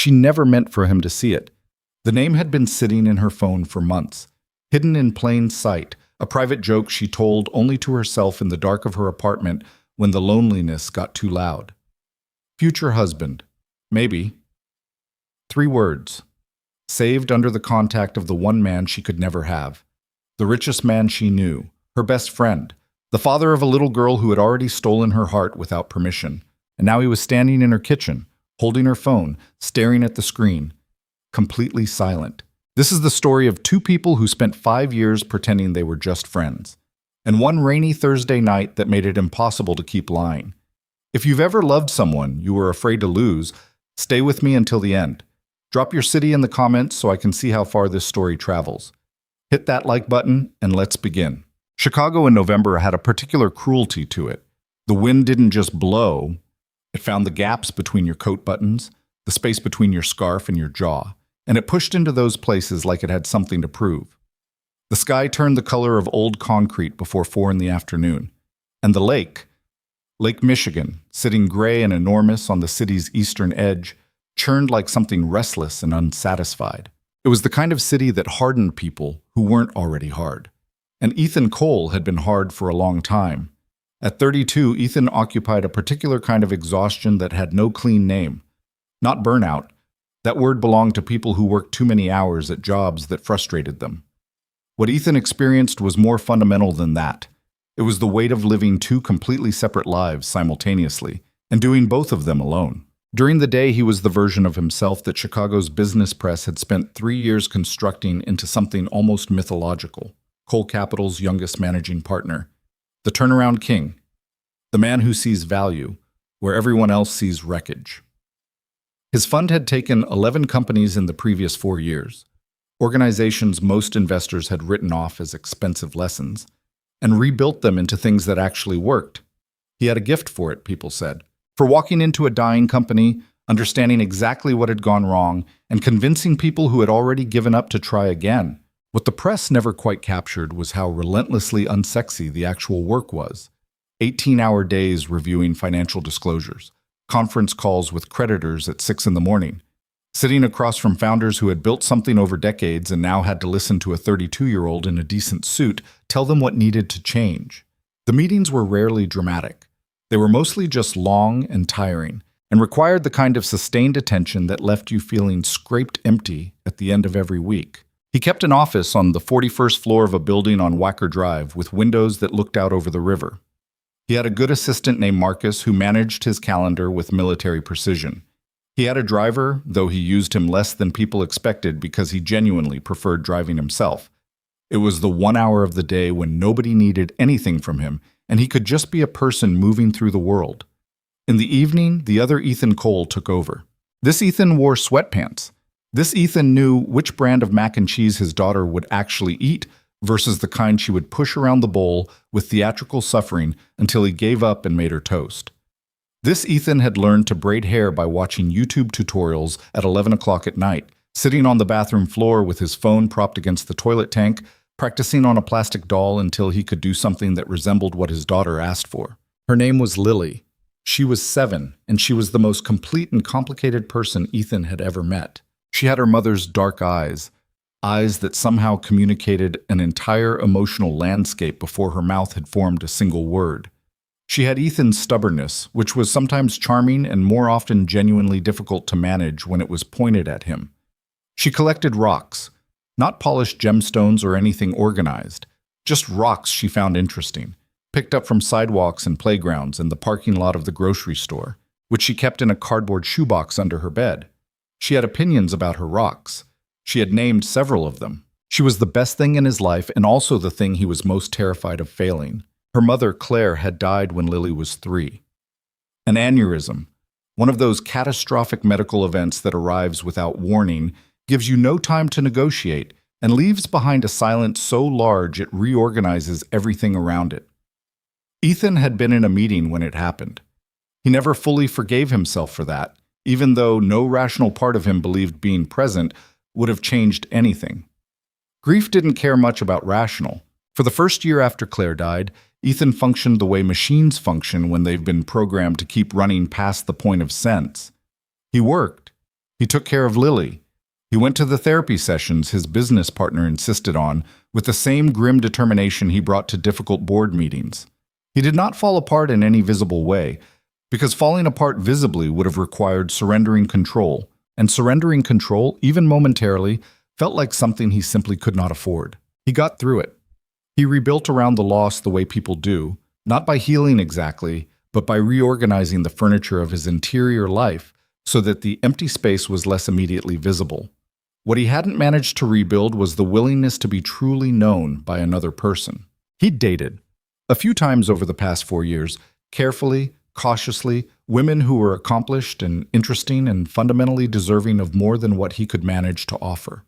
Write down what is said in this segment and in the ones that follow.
She never meant for him to see it. The name had been sitting in her phone for months, hidden in plain sight, a private joke she told only to herself in the dark of her apartment when the loneliness got too loud. Future husband. Maybe. 3 words. Saved under the contact of the one man she could never have. The richest man she knew. Her best friend. The father of a little girl who had already stolen her heart without permission. And now he was standing in her kitchen, holding her phone, staring at the screen, completely silent. This is the story of 2 people who spent 5 years pretending they were just friends, and one rainy Thursday night that made it impossible to keep lying. If you've ever loved someone you were afraid to lose, stay with me until the end. Drop your city in the comments so I can see how far this story travels. Hit that like button and let's begin. Chicago in November had a particular cruelty to it. The wind didn't just blow, it found the gaps between your coat buttons, the space between your scarf and your jaw, and it pushed into those places like it had something to prove. The sky turned the color of old concrete before 4 in the afternoon, and the Lake Michigan, sitting gray and enormous on the city's eastern edge, churned like something restless and unsatisfied. It was the kind of city that hardened people who weren't already hard. And Ethan Cole had been hard for a long time. At 32, Ethan occupied a particular kind of exhaustion that had no clean name. Not burnout. That word belonged to people who worked too many hours at jobs that frustrated them. What Ethan experienced was more fundamental than that. It was the weight of living 2 completely separate lives simultaneously, and doing both of them alone. During the day, he was the version of himself that Chicago's business press had spent 3 years constructing into something almost mythological. Cole Capital's youngest managing partner. The turnaround king. The man who sees value, where everyone else sees wreckage. His fund had taken 11 companies in the previous 4 years, organizations most investors had written off as expensive lessons, and rebuilt them into things that actually worked. He had a gift for it, people said. For walking into a dying company, understanding exactly what had gone wrong, and convincing people who had already given up to try again. What the press never quite captured was how relentlessly unsexy the actual work was. 18-hour days reviewing financial disclosures, conference calls with creditors at 6 in the morning, sitting across from founders who had built something over decades and now had to listen to a 32-year-old in a decent suit tell them what needed to change. The meetings were rarely dramatic. They were mostly just long and tiring, and required the kind of sustained attention that left you feeling scraped empty at the end of every week. He kept an office on the 41st floor of a building on Wacker Drive with windows that looked out over the river. He had a good assistant named Marcus who managed his calendar with military precision. He had a driver, though he used him less than people expected because he genuinely preferred driving himself. It was the 1 hour of the day when nobody needed anything from him, and he could just be a person moving through the world. In the evening, the other Ethan Cole took over. This Ethan wore sweatpants. This Ethan knew which brand of mac and cheese his daughter would actually eat versus the kind she would push around the bowl with theatrical suffering until he gave up and made her toast. This Ethan had learned to braid hair by watching YouTube tutorials at 11 o'clock at night, sitting on the bathroom floor with his phone propped against the toilet tank, practicing on a plastic doll until he could do something that resembled what his daughter asked for. Her name was Lily. She was 7, and she was the most complete and complicated person Ethan had ever met. She had her mother's dark eyes that somehow communicated an entire emotional landscape before her mouth had formed a single word. She had Ethan's stubbornness, which was sometimes charming and more often genuinely difficult to manage when it was pointed at him. She collected rocks, not polished gemstones or anything organized, just rocks she found interesting, picked up from sidewalks and playgrounds and the parking lot of the grocery store, which she kept in a cardboard shoebox under her bed. She had opinions about her rocks. She had named several of them. She was the best thing in his life and also the thing he was most terrified of failing. Her mother, Claire, had died when Lily was 3. An aneurysm, one of those catastrophic medical events that arrives without warning, gives you no time to negotiate, and leaves behind a silence so large it reorganizes everything around it. Ethan had been in a meeting when it happened. He never fully forgave himself for that, even though no rational part of him believed being present would have changed anything. Grief didn't care much about rational. For the first year after Claire died, Ethan functioned the way machines function when they've been programmed to keep running past the point of sense. He worked. He took care of Lily. He went to the therapy sessions his business partner insisted on with the same grim determination he brought to difficult board meetings. He did not fall apart in any visible way, because falling apart visibly would have required surrendering control, and surrendering control, even momentarily, felt like something he simply could not afford. He got through it. He rebuilt around the loss the way people do, not by healing exactly, but by reorganizing the furniture of his interior life so that the empty space was less immediately visible. What he hadn't managed to rebuild was the willingness to be truly known by another person. He'd dated, a few times over the past 4 years, carefully, cautiously, women who were accomplished and interesting and fundamentally deserving of more than what he could manage to offer.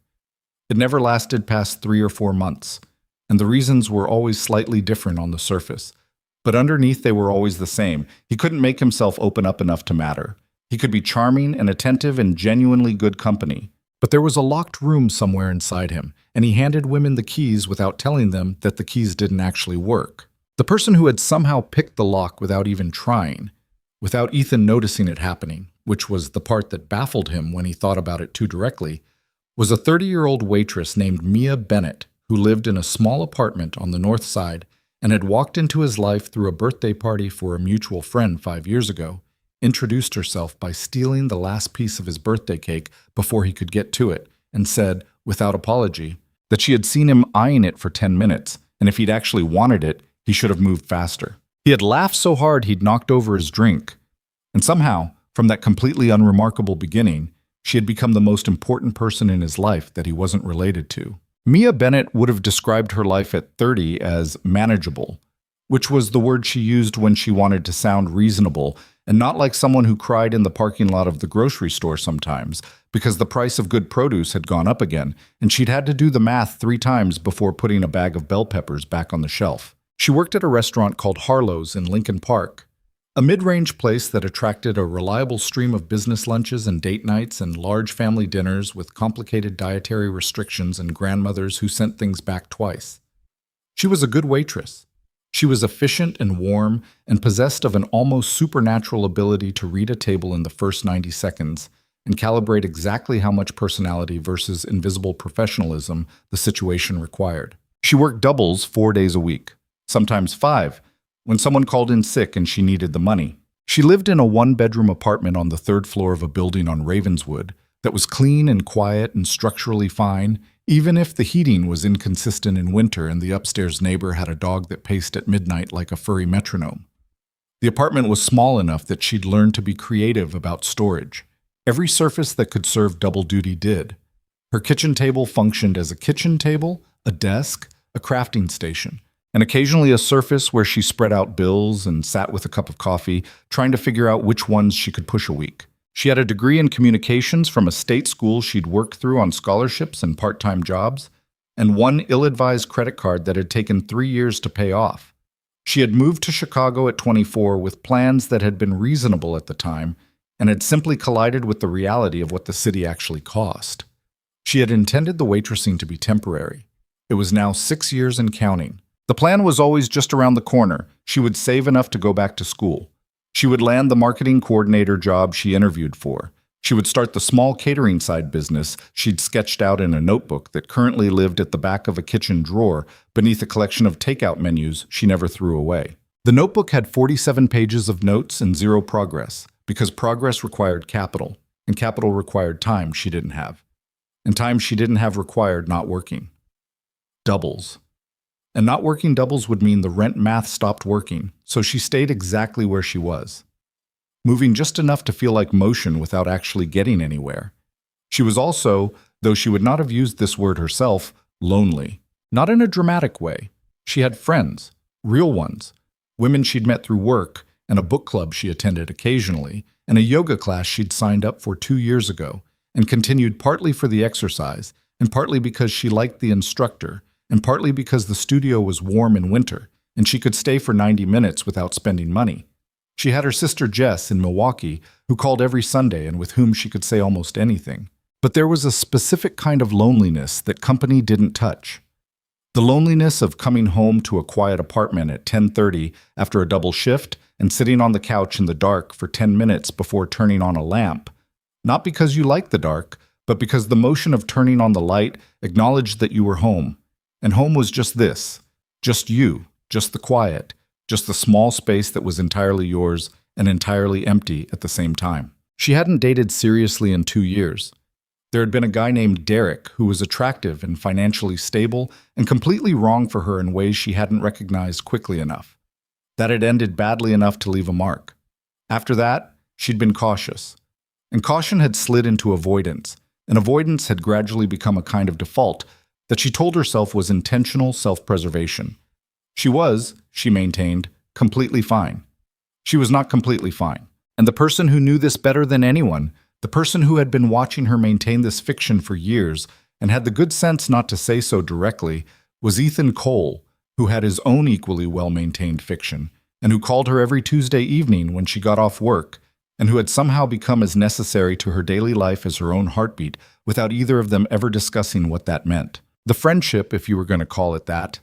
It never lasted past 3 or 4 months, and the reasons were always slightly different on the surface. But underneath they were always the same. He couldn't make himself open up enough to matter. He could be charming and attentive and genuinely good company. But there was a locked room somewhere inside him, and he handed women the keys without telling them that the keys didn't actually work. The person who had somehow picked the lock without even trying, without Ethan noticing it happening, which was the part that baffled him when he thought about it too directly, was a 30-year-old waitress named Mia Bennett, who lived in a small apartment on the north side and had walked into his life through a birthday party for a mutual friend 5 years ago, introduced herself by stealing the last piece of his birthday cake before he could get to it, and said, without apology, that she had seen him eyeing it for 10 minutes, and if he'd actually wanted it, he should have moved faster. He had laughed so hard he'd knocked over his drink. And somehow, from that completely unremarkable beginning, she had become the most important person in his life that he wasn't related to. Mia Bennett would have described her life at 30 as manageable, which was the word she used when she wanted to sound reasonable and not like someone who cried in the parking lot of the grocery store sometimes because the price of good produce had gone up again and she'd had to do the math 3 times before putting a bag of bell peppers back on the shelf. She worked at a restaurant called Harlow's in Lincoln Park, a mid-range place that attracted a reliable stream of business lunches and date nights and large family dinners with complicated dietary restrictions and grandmothers who sent things back twice. She was a good waitress. She was efficient and warm and possessed of an almost supernatural ability to read a table in the first 90 seconds and calibrate exactly how much personality versus invisible professionalism the situation required. She worked doubles 4 days a week, sometimes 5, when someone called in sick and she needed the money. She lived in a 1-bedroom apartment on the 3rd floor of a building on Ravenswood that was clean and quiet and structurally fine, even if the heating was inconsistent in winter and the upstairs neighbor had a dog that paced at midnight like a furry metronome. The apartment was small enough that she'd learned to be creative about storage. Every surface that could serve double duty did. Her kitchen table functioned as a kitchen table, a desk, a crafting station, and occasionally a surface where she spread out bills and sat with a cup of coffee, trying to figure out which ones she could push a week. She had a degree in communications from a state school she'd worked through on scholarships and part-time jobs, and one ill-advised credit card that had taken 3 years to pay off. She had moved to Chicago at 24 with plans that had been reasonable at the time and had simply collided with the reality of what the city actually cost. She had intended the waitressing to be temporary. It was now 6 years and counting. The plan was always just around the corner. She would save enough to go back to school. She would land the marketing coordinator job she interviewed for. She would start the small catering side business she'd sketched out in a notebook that currently lived at the back of a kitchen drawer beneath a collection of takeout menus she never threw away. The notebook had 47 pages of notes and 0 progress, because progress required capital, and capital required time she didn't have. And time she didn't have required not working. Doubles. And not working doubles would mean the rent math stopped working, so she stayed exactly where she was, moving just enough to feel like motion without actually getting anywhere. She was also, though she would not have used this word herself, lonely. Not in a dramatic way. She had friends, real ones, women she'd met through work, and a book club she attended occasionally, and a yoga class she'd signed up for 2 years ago, and continued partly for the exercise, and partly because she liked the instructor, and partly because the studio was warm in winter, and she could stay for 90 minutes without spending money. She had her sister Jess in Milwaukee, who called every Sunday and with whom she could say almost anything. But there was a specific kind of loneliness that company didn't touch. The loneliness of coming home to a quiet apartment at 10:30 after a double shift and sitting on the couch in the dark for 10 minutes before turning on a lamp. Not because you liked the dark, but because the motion of turning on the light acknowledged that you were home. And home was just this, just you, just the quiet, just the small space that was entirely yours and entirely empty at the same time. She hadn't dated seriously in 2 years. There had been a guy named Derek who was attractive and financially stable and completely wrong for her in ways she hadn't recognized quickly enough. That had ended badly enough to leave a mark. After that, she'd been cautious. And caution had slid into avoidance, and avoidance had gradually become a kind of default that she told herself was intentional self-preservation. She was, she maintained, completely fine. She was not completely fine. And the person who knew this better than anyone, the person who had been watching her maintain this fiction for years and had the good sense not to say so directly, was Ethan Cole, who had his own equally well-maintained fiction, and who called her every Tuesday evening when she got off work, and who had somehow become as necessary to her daily life as her own heartbeat, without either of them ever discussing what that meant. The friendship, if you were going to call it that,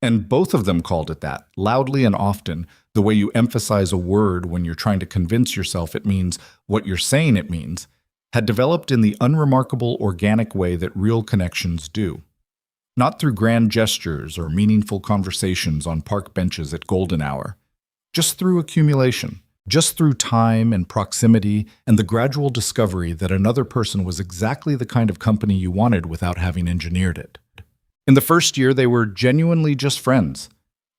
and both of them called it that, loudly and often, the way you emphasize a word when you're trying to convince yourself it means what you're saying it means, had developed in the unremarkable organic way that real connections do. Not through grand gestures or meaningful conversations on park benches at golden hour, just through accumulation, just through time and proximity and the gradual discovery that another person was exactly the kind of company you wanted without having engineered it. In the first year, they were genuinely just friends.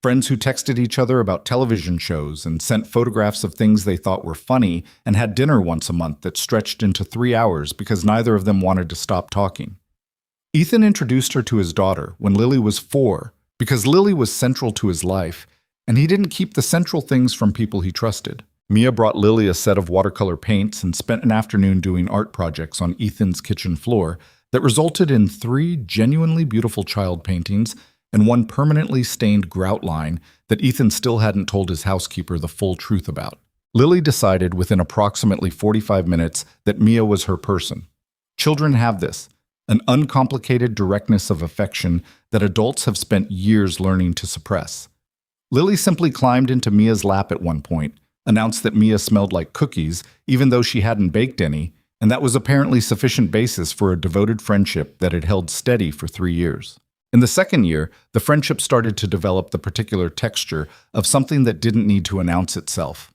Friends who texted each other about television shows and sent photographs of things they thought were funny and had dinner once a month that stretched into 3 hours because neither of them wanted to stop talking. Ethan introduced her to his daughter when Lily was 4 because Lily was central to his life, and he didn't keep the central things from people he trusted. Mia brought Lily a set of watercolor paints and spent an afternoon doing art projects on Ethan's kitchen floor that resulted in 3 genuinely beautiful child paintings and 1 permanently stained grout line that Ethan still hadn't told his housekeeper the full truth about. Lily decided within approximately 45 minutes that Mia was her person. Children have this, an uncomplicated directness of affection that adults have spent years learning to suppress. Lily simply climbed into Mia's lap at one point, announced that Mia smelled like cookies even though she hadn't baked any, and that was apparently sufficient basis for a devoted friendship that had held steady for 3 years. In the second year, the friendship started to develop the particular texture of something that didn't need to announce itself.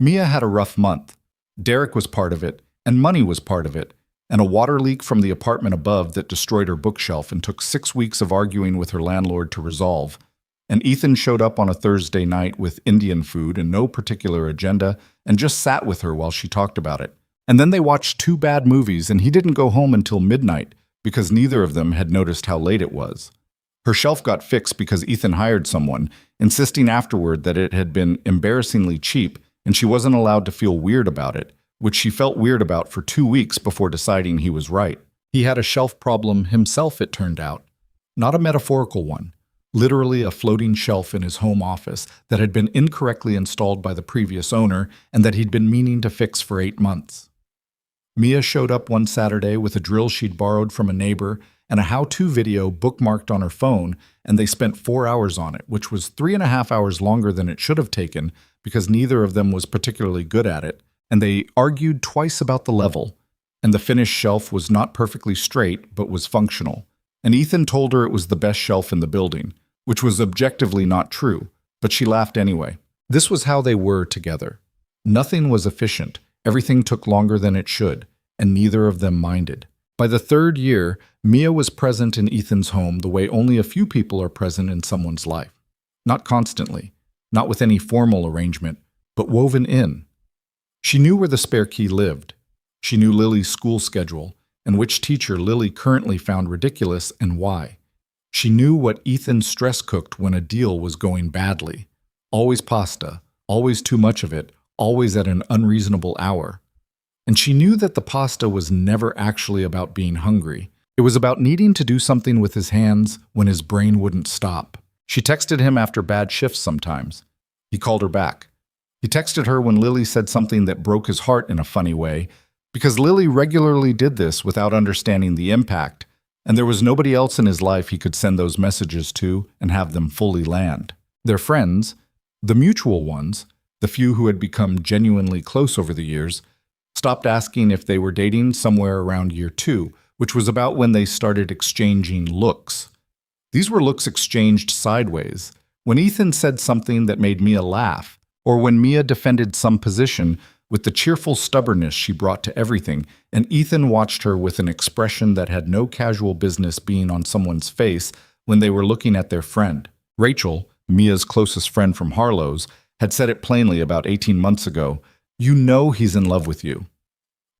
Mia had a rough month. Derek was part of it, and money was part of it, and a water leak from the apartment above that destroyed her bookshelf and took 6 weeks of arguing with her landlord to resolve. And Ethan showed up on a Thursday night with Indian food and no particular agenda and just sat with her while she talked about it. And then they watched 2 bad movies and he didn't go home until midnight because neither of them had noticed how late it was. Her shelf got fixed because Ethan hired someone, insisting afterward that it had been embarrassingly cheap and she wasn't allowed to feel weird about it, which she felt weird about for 2 weeks before deciding he was right. He had a shelf problem himself, it turned out. Not a metaphorical one. Literally a floating shelf in his home office that had been incorrectly installed by the previous owner and that he'd been meaning to fix for 8 months. Mia showed up one Saturday with a drill she'd borrowed from a neighbor and a how-to video bookmarked on her phone, and they spent 4 hours on it, which was 3.5 hours longer than it should have taken because neither of them was particularly good at it, and they argued twice about the level, and the finished shelf was not perfectly straight but was functional, and Ethan told her it was the best shelf in the building, which was objectively not true, but she laughed anyway. This was how they were together. Nothing was efficient, everything took longer than it should, and neither of them minded. By the 3rd year, Mia was present in Ethan's home the way only a few people are present in someone's life. Not constantly, not with any formal arrangement, but woven in. She knew where the spare key lived. She knew Lily's school schedule, and which teacher Lily currently found ridiculous and why. She knew what Ethan stress cooked when a deal was going badly. Always pasta, always too much of it, always at an unreasonable hour. And she knew that the pasta was never actually about being hungry. It was about needing to do something with his hands when his brain wouldn't stop. She texted him after bad shifts sometimes. He called her back. He texted her when Lily said something that broke his heart in a funny way, because Lily regularly did this without understanding the impact, and there was nobody else in his life he could send those messages to and have them fully land. Their friends, the mutual ones, the few who had become genuinely close over the years, Stopped asking if they were dating somewhere around year 2, which was about when they started exchanging looks. These were looks exchanged sideways. When Ethan said something that made Mia laugh, or when Mia defended some position with the cheerful stubbornness she brought to everything, and Ethan watched her with an expression that had no casual business being on someone's face when they were looking at their friend. Rachel, Mia's closest friend from Harlow's, had said it plainly about 18 months ago. "You know he's in love with you."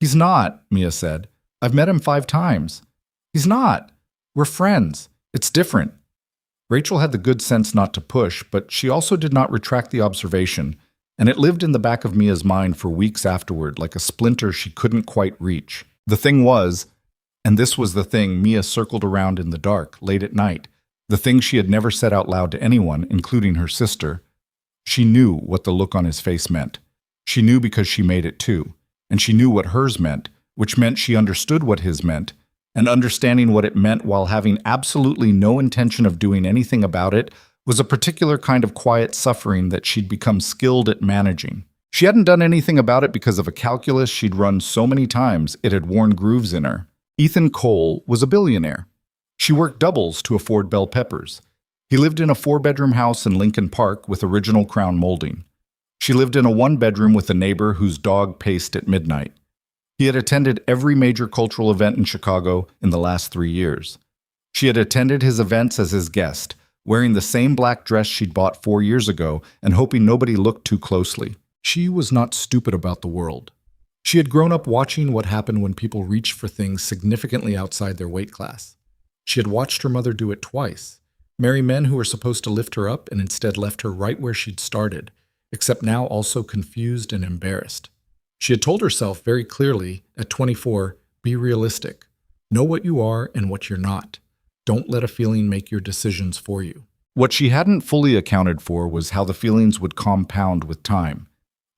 "He's not," Mia said. "I've met him 5 times." "He's not. We're friends. It's different." Rachel had the good sense not to push, but she also did not retract the observation, and it lived in the back of Mia's mind for weeks afterward like a splinter she couldn't quite reach. The thing was, and this was the thing Mia circled around in the dark, late at night, the thing she had never said out loud to anyone, including her sister, she knew what the look on his face meant. She knew because she made it too, and she knew what hers meant, which meant she understood what his meant, and understanding what it meant while having absolutely no intention of doing anything about it was a particular kind of quiet suffering that she'd become skilled at managing. She hadn't done anything about it because of a calculus she'd run so many times it had worn grooves in her. Ethan Cole was a billionaire. She worked doubles to afford bell peppers. He lived in a 4-bedroom house in Lincoln Park with original crown molding. She lived in a 1-bedroom with a neighbor whose dog paced at midnight. He had attended every major cultural event in Chicago in the last 3 years. She had attended his events as his guest, wearing the same black dress she'd bought 4 years ago and hoping nobody looked too closely. She was not stupid about the world. She had grown up watching what happened when people reached for things significantly outside their weight class. She had watched her mother do it twice, marry men who were supposed to lift her up and instead left her right where she'd started, except now also confused and embarrassed. She had told herself very clearly at 24, be realistic. Know what you are and what you're not. Don't let a feeling make your decisions for you. What she hadn't fully accounted for was how the feelings would compound with time.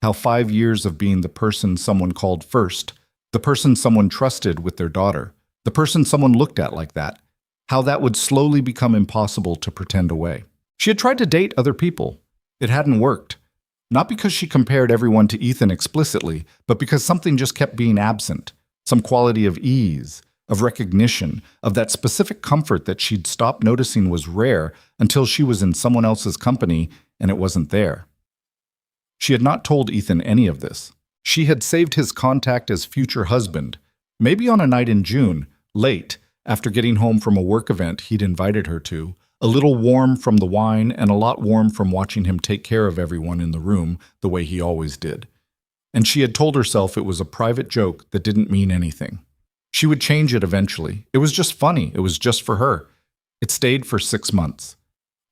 How 5 years of being the person someone called first, the person someone trusted with their daughter, the person someone looked at like that, how that would slowly become impossible to pretend away. She had tried to date other people. It hadn't worked. Not because she compared everyone to Ethan explicitly, but because something just kept being absent. Some quality of ease, of recognition, of that specific comfort that she'd stopped noticing was rare until she was in someone else's company and it wasn't there. She had not told Ethan any of this. She had saved his contact as future husband, maybe on a night in June, late, after getting home from a work event he'd invited her to, a little warm from the wine and a lot warm from watching him take care of everyone in the room the way he always did. And she had told herself it was a private joke that didn't mean anything. She would change it eventually. It was just funny. It was just for her. It stayed for 6 months.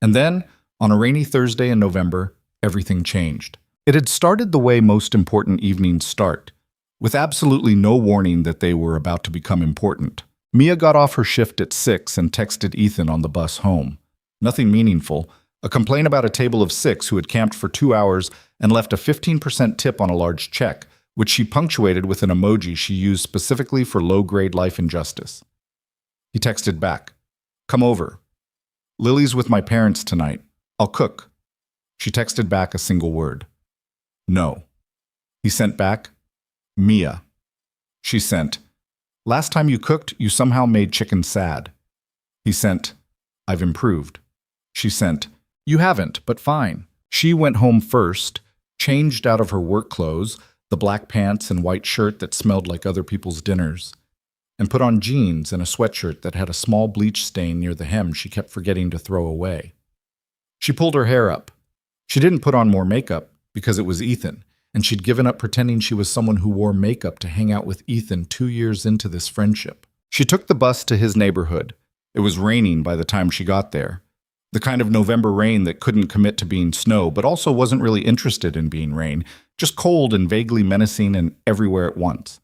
And then, on a rainy Thursday in November, everything changed. It had started the way most important evenings start, with absolutely no warning that they were about to become important. Mia got off her shift at 6 and texted Ethan on the bus home. Nothing meaningful, a complaint about a table of 6 who had camped for 2 hours and left a 15% tip on a large check, which she punctuated with an emoji she used specifically for low-grade life injustice. He texted back, "Come over. Lily's with my parents tonight. I'll cook." She texted back a single word. "No." He sent back, "Mia." She sent, "Last time you cooked, you somehow made chicken sad." He sent, "I've improved." She sent, "You haven't, but fine." She went home first, changed out of her work clothes, the black pants and white shirt that smelled like other people's dinners, and put on jeans and a sweatshirt that had a small bleach stain near the hem she kept forgetting to throw away. She pulled her hair up. She didn't put on more makeup because it was Ethan, and she'd given up pretending she was someone who wore makeup to hang out with Ethan 2 years into this friendship. She took the bus to his neighborhood. It was raining by the time she got there. The kind of November rain that couldn't commit to being snow, but also wasn't really interested in being rain, just cold and vaguely menacing and everywhere at once.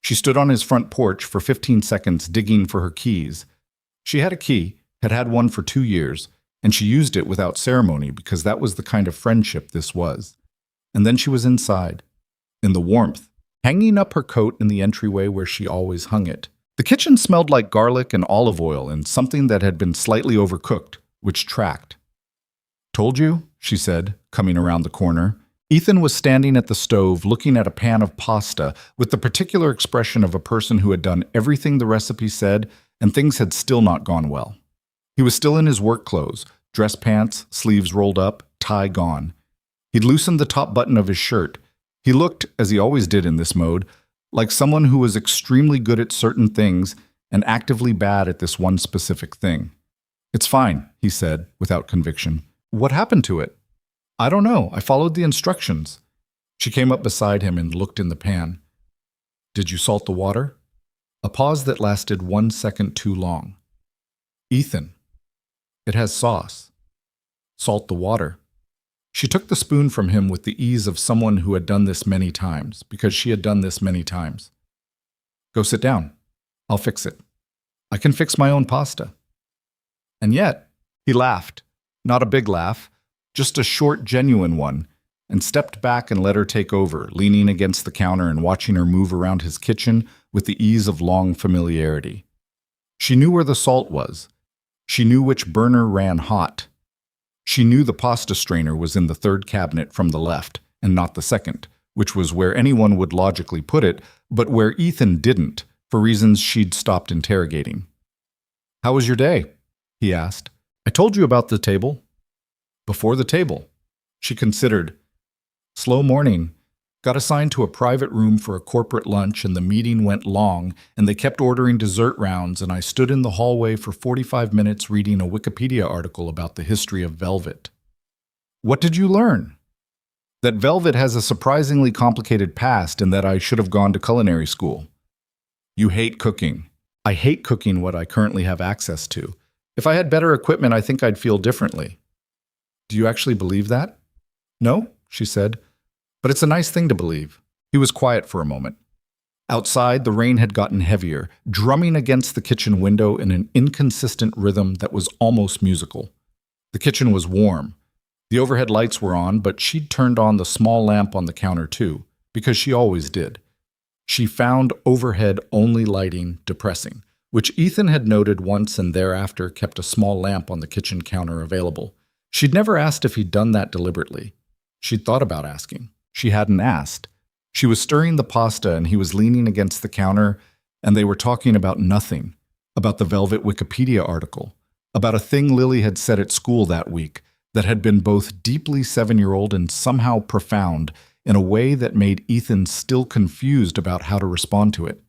She stood on his front porch for 15 seconds digging for her keys. She had a key, had had one for 2 years, and she used it without ceremony because that was the kind of friendship this was. And then she was inside, in the warmth, hanging up her coat in the entryway where she always hung it. The kitchen smelled like garlic and olive oil and something that had been slightly overcooked, which tracked. "Told you," she said, coming around the corner. Ethan was standing at the stove looking at a pan of pasta with the particular expression of a person who had done everything the recipe said and things had still not gone well. He was still in his work clothes, dress pants, sleeves rolled up, tie gone. He'd loosened the top button of his shirt. He looked, as he always did in this mode, like someone who was extremely good at certain things and actively bad at this one specific thing. "It's fine," he said, without conviction. "What happened to it?" "I don't know. I followed the instructions." She came up beside him and looked in the pan. "Did you salt the water?" A pause that lasted 1 second too long. "Ethan, it has sauce." "Salt the water." She took the spoon from him with the ease of someone who had done this many times, because she had done this many times. "Go sit down. I'll fix it. I can fix my own pasta." And yet, he laughed. Not a big laugh, just a short, genuine one, and stepped back and let her take over, leaning against the counter and watching her move around his kitchen with the ease of long familiarity. She knew where the salt was. She knew which burner ran hot. She knew the pasta strainer was in the third cabinet from the left, and not the second, which was where anyone would logically put it, but where Ethan didn't, for reasons she'd stopped interrogating. "How was your day?" he asked. "I told you about the table." "Before the table." She considered. "Slow morning. Got assigned to a private room for a corporate lunch, and the meeting went long, and they kept ordering dessert rounds, and I stood in the hallway for 45 minutes reading a Wikipedia article about the history of velvet." "What did you learn?" "That velvet has a surprisingly complicated past and that I should have gone to culinary school." "You hate cooking." "I hate cooking what I currently have access to. If I had better equipment, I think I'd feel differently." "Do you actually believe that?" "No," she said. "But it's a nice thing to believe." He was quiet for a moment. Outside, the rain had gotten heavier, drumming against the kitchen window in an inconsistent rhythm that was almost musical. The kitchen was warm. The overhead lights were on, but she'd turned on the small lamp on the counter too, because she always did. She found overhead-only lighting depressing, which Ethan had noted once and thereafter kept a small lamp on the kitchen counter available. She'd never asked if he'd done that deliberately. She'd thought about asking. She hadn't asked. She was stirring the pasta and he was leaning against the counter, and they were talking about nothing, about the Velvet Wikipedia article, about a thing Lily had said at school that week that had been both deeply 7-year-old and somehow profound in a way that made Ethan still confused about how to respond to it.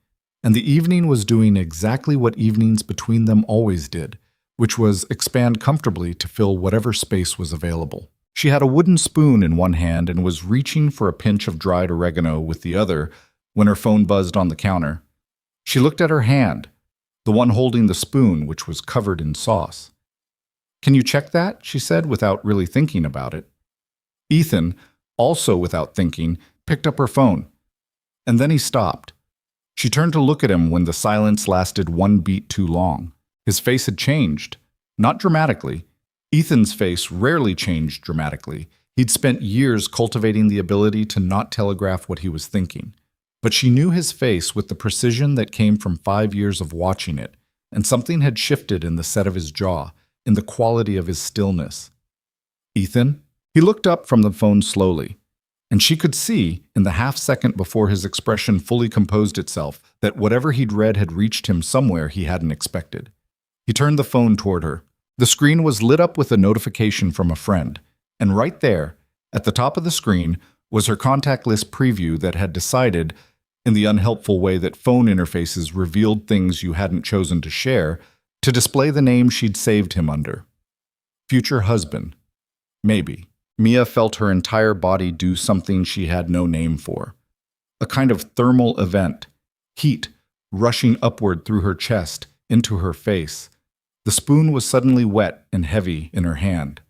And the evening was doing exactly what evenings between them always did, which was expand comfortably to fill whatever space was available. She had a wooden spoon in one hand and was reaching for a pinch of dried oregano with the other when her phone buzzed on the counter. She looked at her hand, the one holding the spoon, which was covered in sauce. "Can you check that?" she said, without really thinking about it. Ethan, also without thinking, picked up her phone. And then he stopped. She turned to look at him when the silence lasted 1 beat too long. His face had changed. Not dramatically. Ethan's face rarely changed dramatically. He'd spent years cultivating the ability to not telegraph what he was thinking. But she knew his face with the precision that came from 5 years of watching it, and something had shifted in the set of his jaw, in the quality of his stillness. "Ethan?" He looked up from the phone slowly, and she could see, in the half-second before his expression fully composed itself, that whatever he'd read had reached him somewhere he hadn't expected. He turned the phone toward her. The screen was lit up with a notification from a friend, and right there, at the top of the screen, was her contact list preview that had decided, in the unhelpful way that phone interfaces revealed things you hadn't chosen to share, to display the name she'd saved him under. Future husband. Maybe. Mia felt her entire body do something she had no name for. A kind of thermal event. Heat, rushing upward through her chest, into her face. The spoon was suddenly wet and heavy in her hand.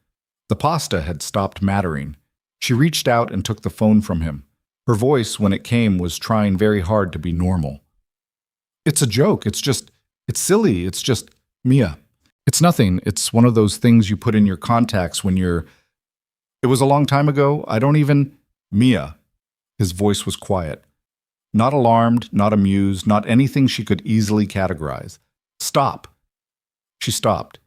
The pasta had stopped mattering. She reached out and took the phone from him. Her voice, when it came, was trying very hard to be normal. "It's a joke. It's silly. It's just, Mia. It's nothing. It's one of those things you put in your contacts when you're... It was a long time ago. I don't even... Mia." His voice was quiet. Not alarmed, not amused, not anything she could easily categorize. "Stop." She stopped.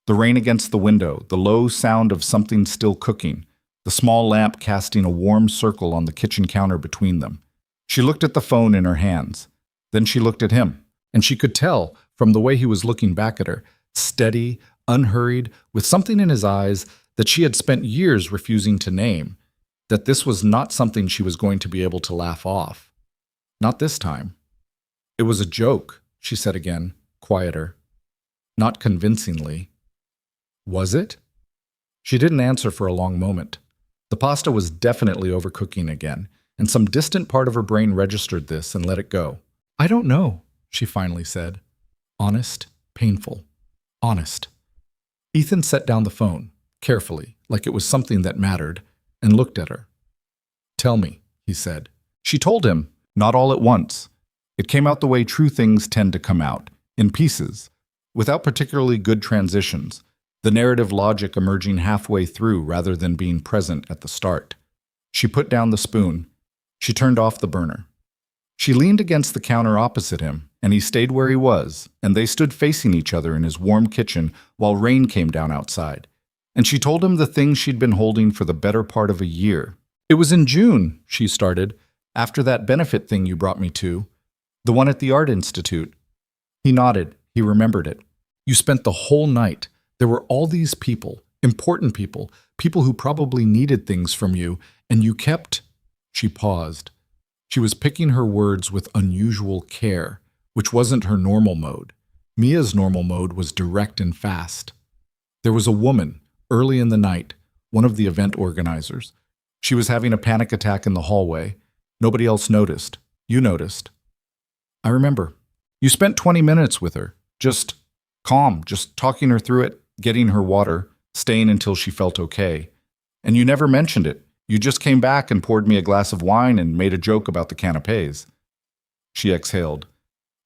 The rain against the window, the low sound of something still cooking, the small lamp casting a warm circle on the kitchen counter between them. She looked at the phone in her hands. Then she looked at him, and she could tell, from the way he was looking back at her, steady, unhurried, with something in his eyes that she had spent years refusing to name, that this was not something she was going to be able to laugh off. Not this time. It was a joke, she said again, quieter. Not convincingly. Was it? She didn't answer for a long moment. The pasta was definitely overcooking again, and some distant part of her brain registered this and let it go. I don't know, she finally said. Honest, painful, honest. Ethan set down the phone, carefully, like it was something that mattered, and looked at her. Tell me, he said. She told him, not all at once. It came out the way true things tend to come out, in pieces, without particularly good transitions, the narrative logic emerging halfway through rather than being present at the start. She put down the spoon. She turned off the burner. She leaned against the counter opposite him, and he stayed where he was, and they stood facing each other in his warm kitchen while rain came down outside. And she told him the things she'd been holding for the better part of a year. It was in June, she started, after that benefit thing you brought me to, the one at the Art Institute. He nodded. He remembered it. You spent the whole night. There were all these people, important people, people who probably needed things from you, and you kept... She paused. She was picking her words with unusual care, which wasn't her normal mode. Mia's normal mode was direct and fast. There was a woman, early in the night, one of the event organizers. She was having a panic attack in the hallway. Nobody else noticed. You noticed. I remember. You spent 20 minutes with her, just calm, just talking her through it, getting her water, staying until she felt okay. And you never mentioned it. You just came back and poured me a glass of wine and made a joke about the canapes. She exhaled.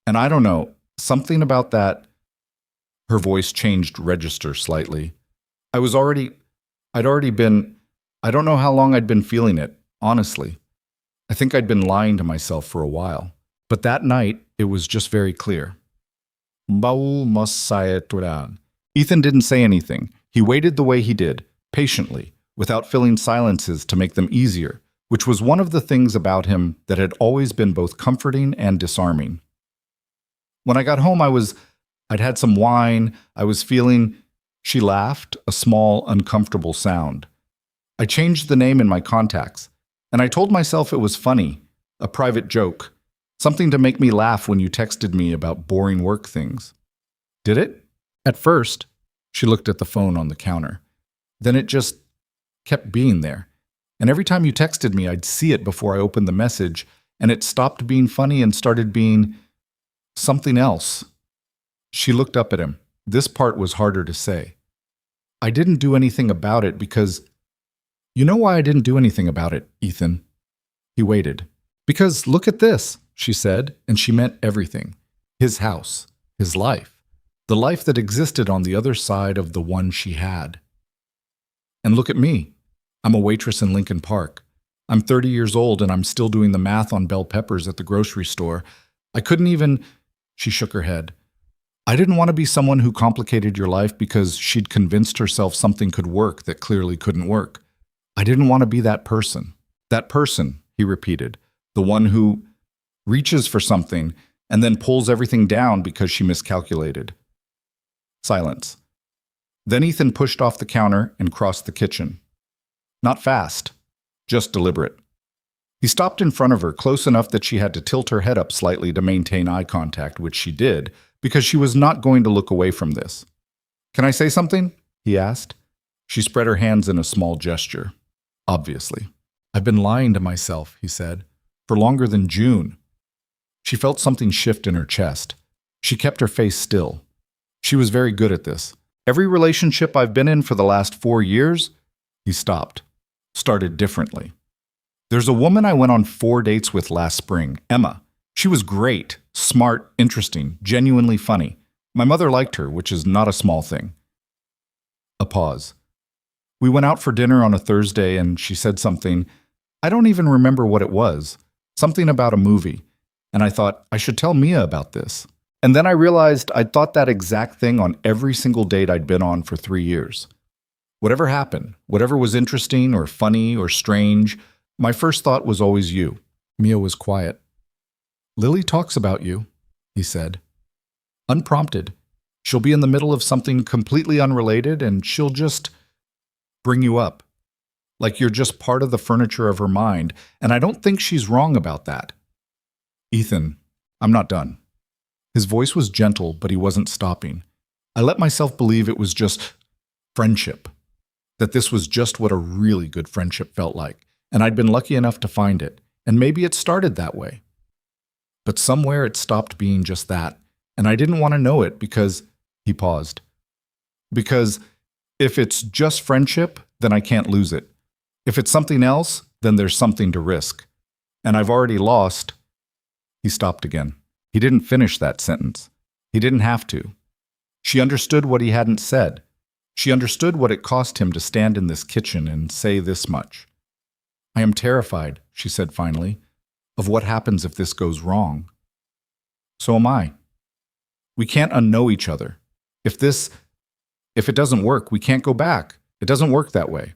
And I don't know, something about that... Her voice changed register slightly. I don't know how long I'd been feeling it, honestly. I think I'd been lying to myself for a while. But that night, it was just very clear. Ethan didn't say anything. He waited the way he did, patiently, without filling silences to make them easier, which was one of the things about him that had always been both comforting and disarming. When I got home, I'd had some wine, I was feeling... She laughed, a small, uncomfortable sound. I changed the name in my contacts, and I told myself it was funny, a private joke, something to make me laugh when you texted me about boring work things. Did it? At first, she looked at the phone on the counter. Then it just kept being there. And every time you texted me, I'd see it before I opened the message, and it stopped being funny and started being something else. She looked up at him. This part was harder to say. I didn't do anything about it because... You know why I didn't do anything about it, Ethan? He waited. Because look at this, she said, and she meant everything. His house, his life, the life that existed on the other side of the one she had. And look at me. I'm a waitress in Lincoln Park. I'm 30 years old and I'm still doing the math on bell peppers at the grocery store. I couldn't even... She shook her head. I didn't want to be someone who complicated your life because she'd convinced herself something could work that clearly couldn't work. I didn't want to be that person. That person, he repeated, the one who reaches for something and then pulls everything down because she miscalculated. Silence. Then Ethan pushed off the counter and crossed the kitchen. Not fast, just deliberate. He stopped in front of her, close enough that she had to tilt her head up slightly to maintain eye contact, which she did, because she was not going to look away from this. Can I say something? He asked. She spread her hands in a small gesture. Obviously. I've been lying to myself, he said, for longer than June. She felt something shift in her chest. She kept her face still. She was very good at this. Every relationship I've been in for the last 4 years, he stopped, started differently. There's a woman I went on 4 dates with last spring, Emma. She was great, smart, interesting, genuinely funny. My mother liked her, which is not a small thing. A pause. We went out for dinner on a Thursday and she said something. I don't even remember what it was. Something about a movie. And I thought, I should tell Mia about this. And then I realized I'd thought that exact thing on every single date I'd been on for 3 years. Whatever happened, whatever was interesting or funny or strange, my first thought was always you." Mia was quiet. "Lily talks about you," he said. "Unprompted. She'll be in the middle of something completely unrelated and she'll just bring you up. Like you're just part of the furniture of her mind, and I don't think she's wrong about that." "Ethan, I'm not done." His voice was gentle, but he wasn't stopping. I let myself believe it was just friendship, that this was just what a really good friendship felt like, and I'd been lucky enough to find it, and maybe it started that way. But somewhere it stopped being just that, and I didn't want to know it because, he paused, because if it's just friendship, then I can't lose it. If it's something else, then there's something to risk. And I've already lost. He stopped again. He didn't finish that sentence. He didn't have to. She understood what he hadn't said. She understood what it cost him to stand in this kitchen and say this much. "I am terrified," she said finally, "of what happens if this goes wrong." "So am I. We can't unknow each other. If it doesn't work, we can't go back. It doesn't work that way."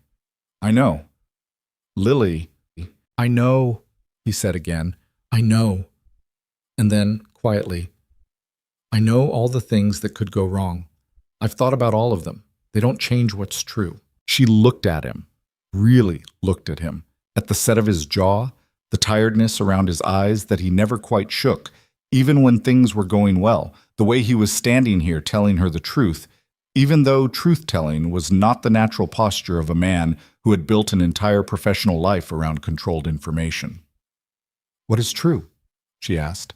"I know." "Lily." "I know," he said again. "I know." And then, quietly, "I know all the things that could go wrong. I've thought about all of them. They don't change what's true." She looked at him, really looked at him, at the set of his jaw, the tiredness around his eyes that he never quite shook, even when things were going well, the way he was standing here telling her the truth, even though truth-telling was not the natural posture of a man who had built an entire professional life around controlled information. "What is true?" she asked.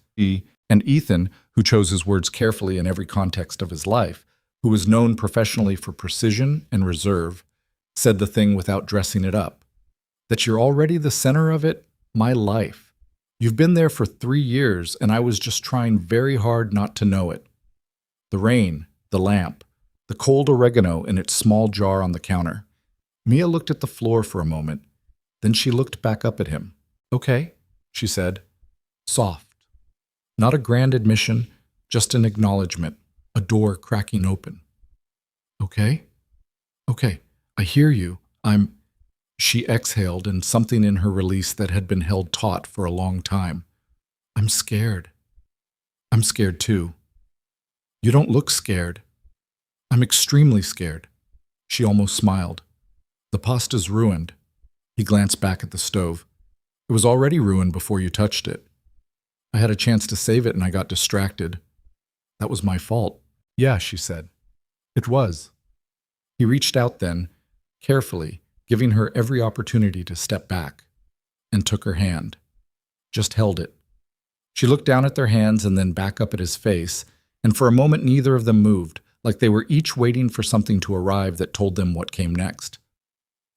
And Ethan, who chose his words carefully in every context of his life, who was known professionally for precision and reserve, said the thing without dressing it up. "That you're already the center of it, my life. You've been there for 3 years, and I was just trying very hard not to know it. The rain, the lamp, the cold oregano in its small jar on the counter." Mia looked at the floor for a moment. Then she looked back up at him. "Okay," she said. Soft. Not a grand admission, just an acknowledgement, a door cracking open. "Okay? Okay, I hear you. She exhaled, and something in her release that had been held taut for a long time. "I'm scared." "I'm scared too." "You don't look scared." "I'm extremely scared." She almost smiled. "The pasta's ruined." He glanced back at the stove. "It was already ruined before you touched it. I had a chance to save it and I got distracted. That was my fault." "Yeah," she said. "It was." He reached out then, carefully, giving her every opportunity to step back, and took her hand. Just held it. She looked down at their hands and then back up at his face, and for a moment neither of them moved, like they were each waiting for something to arrive that told them what came next.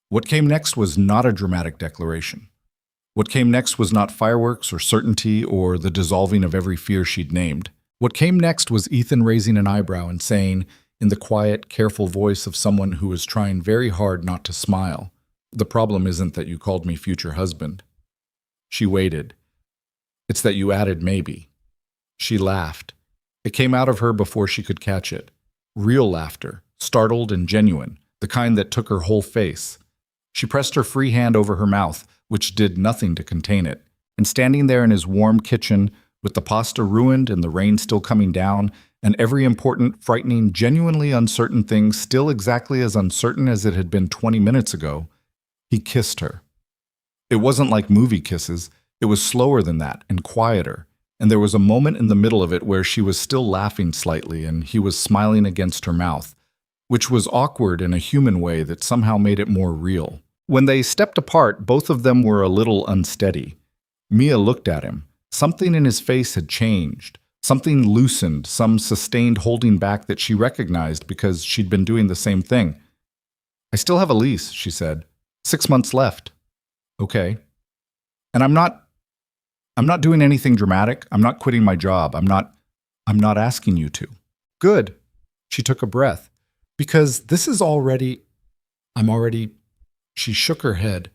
What came next was not a dramatic declaration. What came next was not fireworks or certainty or the dissolving of every fear she'd named. What came next was Ethan raising an eyebrow and saying, in the quiet, careful voice of someone who was trying very hard not to smile, "The problem isn't that you called me future husband." She waited. "It's that you added maybe." She laughed. It came out of her before she could catch it. Real laughter, startled and genuine, the kind that took her whole face. She pressed her free hand over her mouth, which did nothing to contain it, and standing there in his warm kitchen, with the pasta ruined and the rain still coming down, and every important, frightening, genuinely uncertain thing still exactly as uncertain as it had been 20 minutes ago, he kissed her. It wasn't like movie kisses. It was slower than that and quieter, and there was a moment in the middle of it where she was still laughing slightly and he was smiling against her mouth, which was awkward in a human way that somehow made it more real. When they stepped apart, both of them were a little unsteady. Mia looked at him. Something in his face had changed. Something loosened, some sustained holding back that she recognized because she'd been doing the same thing. "I still have a lease," she said. 6 months left." "Okay. And I'm not doing anything dramatic. I'm not quitting my job. I'm not asking you to." "Good." She took a breath. "Because this is already, She shook her head.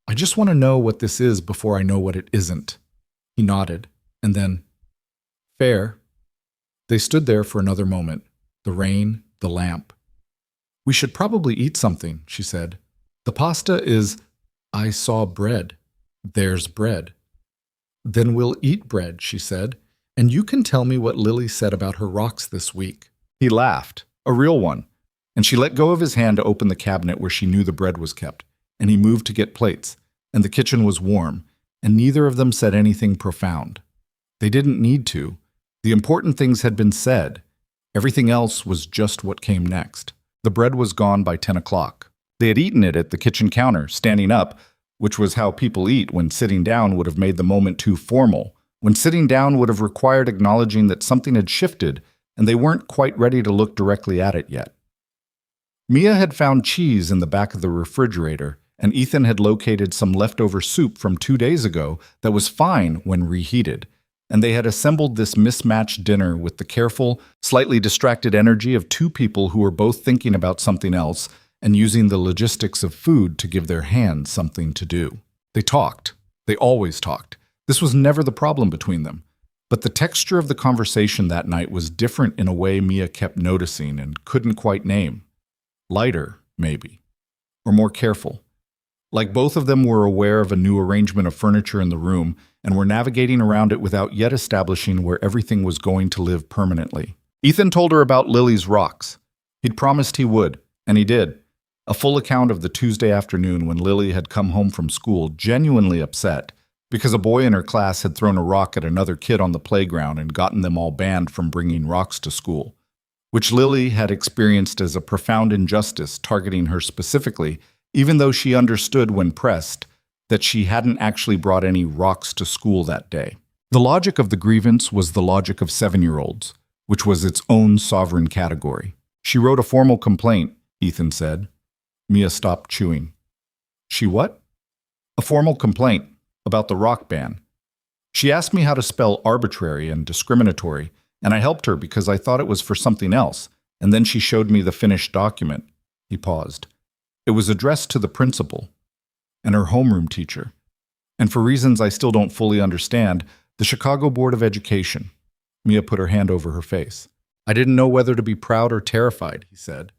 "I just want to know what this is before I know what it isn't." He nodded, and then, "Fair." They stood there for another moment, the rain, the lamp. We should probably eat something, she said. The pasta is... I saw bread. There's bread. Then we'll eat bread, she said, and you can tell me what Lily said about her rocks this week. He laughed, a real one, and she let go of his hand to open the cabinet where she knew the bread was kept, and he moved to get plates, and the kitchen was warm, and neither of them said anything profound. They didn't need to. The important things had been said. Everything else was just what came next. The bread was gone by 10 o'clock. They had eaten it at the kitchen counter, standing up, which was how people eat when sitting down would have made the moment too formal, when sitting down would have required acknowledging that something had shifted and they weren't quite ready to look directly at it yet. Mia had found cheese in the back of the refrigerator, and Ethan had located some leftover soup from 2 days ago that was fine when reheated, and they had assembled this mismatched dinner with the careful, slightly distracted energy of two people who were both thinking about something else and using the logistics of food to give their hands something to do. They talked. They always talked. This was never the problem between them. But the texture of the conversation that night was different in a way Mia kept noticing and couldn't quite name. Lighter, maybe. Or more careful. Like both of them were aware of a new arrangement of furniture in the room and were navigating around it without yet establishing where everything was going to live permanently. Ethan told her about Lily's rocks. He'd promised he would, and he did. A full account of the Tuesday afternoon when Lily had come home from school genuinely upset because a boy in her class had thrown a rock at another kid on the playground and gotten them all banned from bringing rocks to school, which Lily had experienced as a profound injustice targeting her specifically, even though she understood when pressed that she hadn't actually brought any rocks to school that day. The logic of the grievance was the logic of 7-year-olds, which was its own sovereign category. She wrote a formal complaint, Ethan said. Mia stopped chewing. She what? A formal complaint about the rock ban. She asked me how to spell arbitrary and discriminatory, and I helped her because I thought it was for something else, and then she showed me the finished document. He paused. It was addressed to the principal and her homeroom teacher, and for reasons I still don't fully understand, the Chicago Board of Education. Mia put her hand over her face. I didn't know whether to be proud or terrified, he said.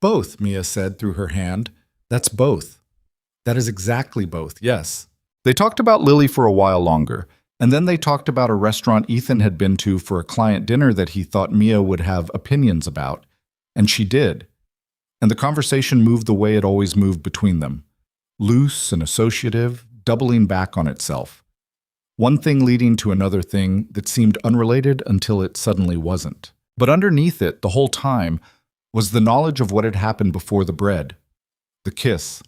Both, Mia said through her hand. That's both. That is exactly both, yes. They talked about Lily for a while longer, and then they talked about a restaurant Ethan had been to for a client dinner that he thought Mia would have opinions about, and she did. And the conversation moved the way it always moved between them, loose and associative, doubling back on itself. One thing leading to another thing that seemed unrelated until it suddenly wasn't. But underneath it, the whole time, was the knowledge of what had happened before the bread, the kiss,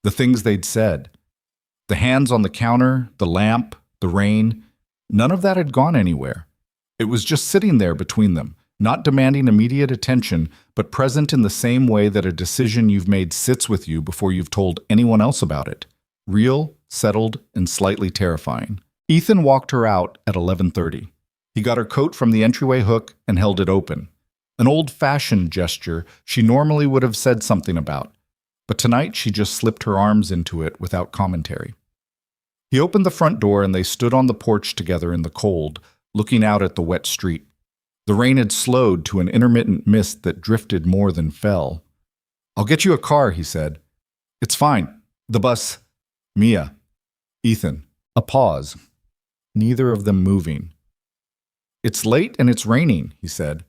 the things they'd said, the hands on the counter, the lamp, the rain. None of that had gone anywhere. It was just sitting there between them, not demanding immediate attention, but present in the same way that a decision you've made sits with you before you've told anyone else about it. Real, settled, and slightly terrifying. Ethan walked her out at 11:30. He got her coat from the entryway hook and held it open. An old-fashioned gesture she normally would have said something about, but tonight she just slipped her arms into it without commentary. He opened the front door and they stood on the porch together in the cold, looking out at the wet street. The rain had slowed to an intermittent mist that drifted more than fell. I'll get you a car, he said. It's fine. The bus. Mia. Ethan. A pause. Neither of them moving. It's late and it's raining, he said.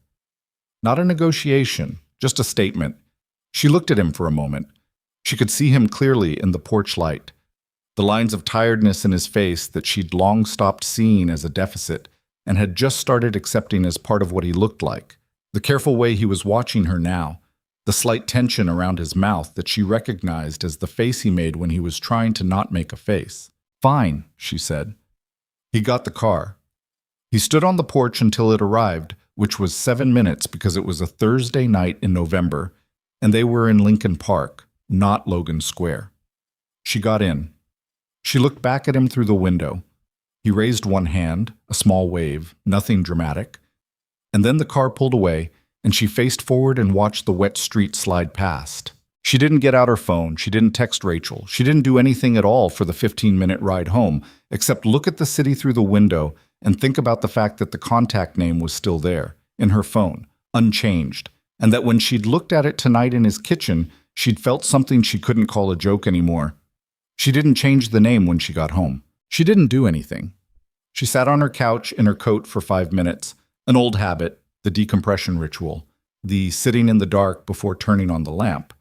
Not a negotiation, just a statement. She looked at him for a moment. She could see him clearly in the porch light. The lines of tiredness in his face that she'd long stopped seeing as a deficit and had just started accepting as part of what he looked like. The careful way he was watching her now. The slight tension around his mouth that she recognized as the face he made when he was trying to not make a face. Fine, she said. He got the car. He stood on the porch until it arrived, which was 7 minutes because it was a Thursday night in November, and they were in Lincoln Park, not Logan Square. She got in. She looked back at him through the window. He raised one hand, a small wave, nothing dramatic. And then the car pulled away, and she faced forward and watched the wet street slide past. She didn't get out her phone, she didn't text Rachel, she didn't do anything at all for the 15-minute ride home, except look at the city through the window and think about the fact that the contact name was still there, in her phone, unchanged, and that when she'd looked at it tonight in his kitchen, she'd felt something she couldn't call a joke anymore. She didn't change the name when she got home. She didn't do anything. She sat on her couch in her coat for 5 minutes, an old habit, the decompression ritual, the sitting in the dark before turning on the lamp.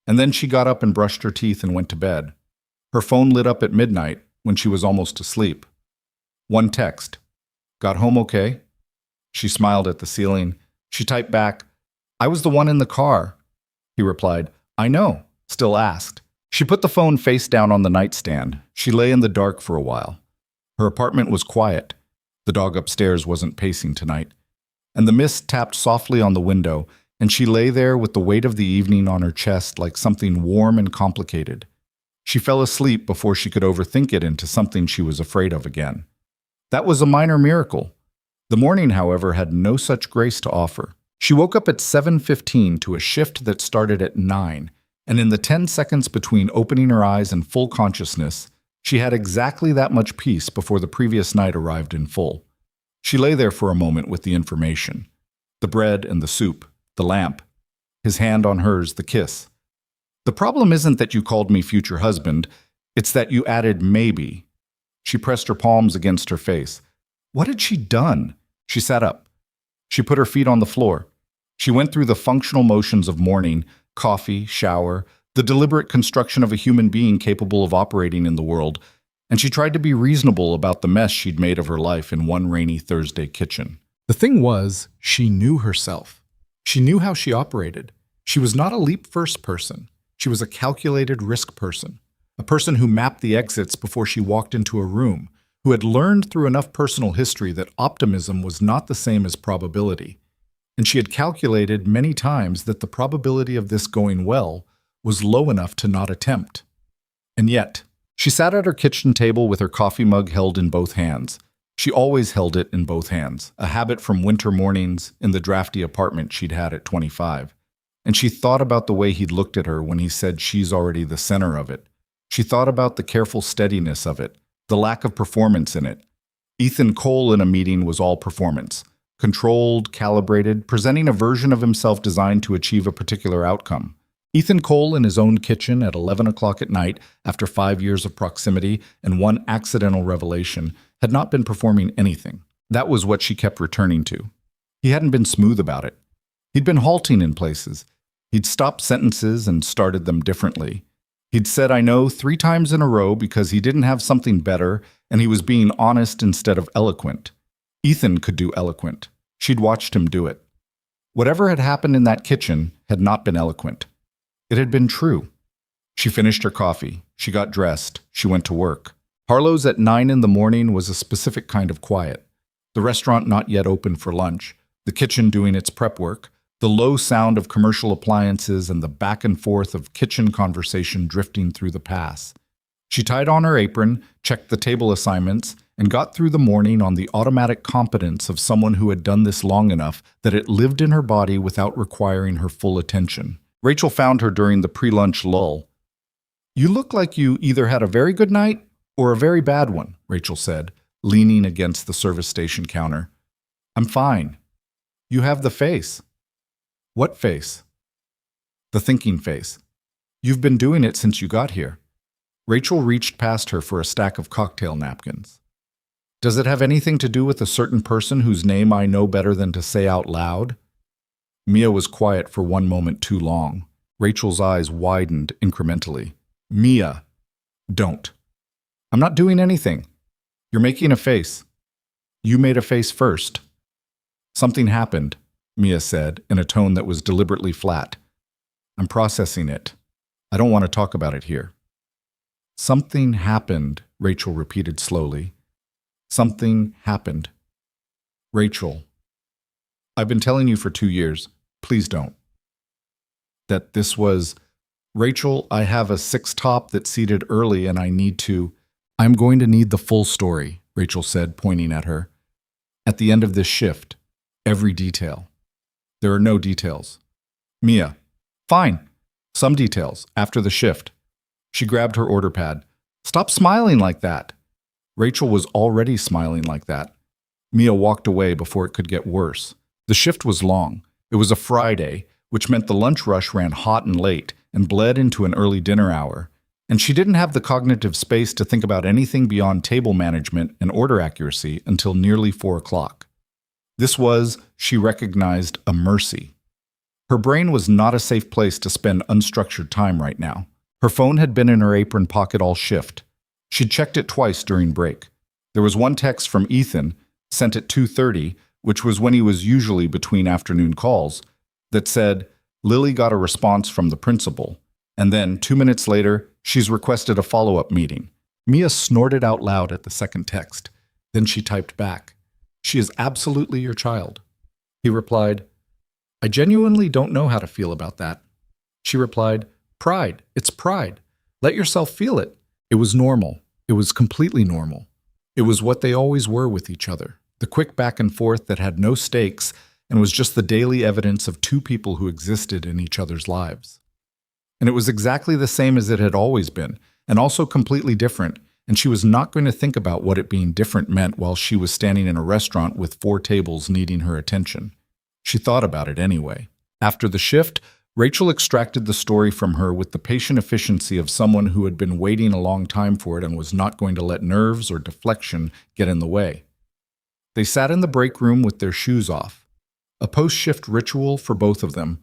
And then she got up and brushed her teeth and went to bed. Her phone lit up at midnight when she was almost asleep. One text. Got home okay? She smiled at the ceiling. She typed back, I was the one in the car. He replied, I know, still asked. She put the phone face down on the nightstand. She lay in the dark for a while. Her apartment was quiet. The dog upstairs wasn't pacing tonight. And the mist tapped softly on the window, and she lay there with the weight of the evening on her chest like something warm and complicated. She fell asleep before she could overthink it into something she was afraid of again. That was a minor miracle. The morning, however, had no such grace to offer. She woke up at 7:15 to a shift that started at 9, and in the 10 seconds between opening her eyes and full consciousness, she had exactly that much peace before the previous night arrived in full. She lay there for a moment with the information. The bread and the soup, the lamp, his hand on hers, the kiss. The problem isn't that you called me future husband, it's that you added maybe. She pressed her palms against her face. What had she done? She sat up. She put her feet on the floor. She went through the functional motions of morning, coffee, shower, the deliberate construction of a human being capable of operating in the world, and she tried to be reasonable about the mess she'd made of her life in one rainy Thursday kitchen. The thing was, she knew herself. She knew how she operated. She was not a leap-first person. She was a calculated risk person, a person who mapped the exits before she walked into a room, who had learned through enough personal history that optimism was not the same as probability. And she had calculated many times that the probability of this going well was low enough to not attempt. And yet, she sat at her kitchen table with her coffee mug held in both hands. She always held it in both hands, a habit from winter mornings in the drafty apartment she'd had at 25. And she thought about the way he'd looked at her when he said she's already the center of it. She thought about the careful steadiness of it, the lack of performance in it. Ethan Cole in a meeting was all performance. Controlled, calibrated, presenting a version of himself designed to achieve a particular outcome. Ethan Cole in his own kitchen at 11 o'clock at night, after 5 years of proximity and one accidental revelation, had not been performing anything. That was what she kept returning to. He hadn't been smooth about it. He'd been halting in places. He'd stopped sentences and started them differently. He'd said I know 3 times in a row because he didn't have something better, and he was being honest instead of eloquent. Ethan could do eloquent. She'd watched him do it. Whatever had happened in that kitchen had not been eloquent. It had been true. She finished her coffee. She got dressed. She went to work. Harlow's at 9 in the morning was a specific kind of quiet. The restaurant not yet open for lunch, the kitchen doing its prep work, the low sound of commercial appliances and the back and forth of kitchen conversation drifting through the pass. She tied on her apron, checked the table assignments, and got through the morning on the automatic competence of someone who had done this long enough that it lived in her body without requiring her full attention. Rachel found her during the pre-lunch lull. You look like you either had a very good night or a very bad one, Rachel said, leaning against the service station counter. I'm fine. You have the face. What face? The thinking face. You've been doing it since you got here. Rachel reached past her for a stack of cocktail napkins. Does it have anything to do with a certain person whose name I know better than to say out loud? Mia was quiet for one moment too long. Rachel's eyes widened incrementally. Mia, don't. I'm not doing anything. You're making a face. You made a face first. Something happened, Mia said in a tone that was deliberately flat. I'm processing it. I don't want to talk about it here. Something happened, Rachel repeated slowly. Something happened. Rachel, I've been telling you for 2 years. Please don't. That this was, Rachel, I have a 6-top that seated early and I need to. I'm going to need the full story, Rachel said, pointing at her. At the end of this shift, every detail. There are no details. Mia, fine. Some details, after the shift. She grabbed her order pad. Stop smiling like that. Rachel was already smiling like that. Mia walked away before it could get worse. The shift was long. It was a Friday, which meant the lunch rush ran hot and late and bled into an early dinner hour, and she didn't have the cognitive space to think about anything beyond table management and order accuracy until nearly 4 o'clock. This was, she recognized, a mercy. Her brain was not a safe place to spend unstructured time right now. Her phone had been in her apron pocket all shift. She'd checked it twice during break. There was one text from Ethan, sent at 2:30, which was when he was usually between afternoon calls, that said, Lily got a response from the principal. And then, 2 minutes later, she's requested a follow-up meeting. Mia snorted out loud at the second text. Then she typed back, "She is absolutely your child." He replied, "I genuinely don't know how to feel about that." She replied, "Pride. It's pride. Let yourself feel it." It was normal. It was completely normal. It was what they always were with each other. The quick back and forth that had no stakes and was just the daily evidence of two people who existed in each other's lives. And it was exactly the same as it had always been, and also completely different, and she was not going to think about what it being different meant while she was standing in a restaurant with 4 tables needing her attention. She thought about it anyway. After the shift, Rachel extracted the story from her with the patient efficiency of someone who had been waiting a long time for it and was not going to let nerves or deflection get in the way. They sat in the break room with their shoes off, a post-shift ritual for both of them,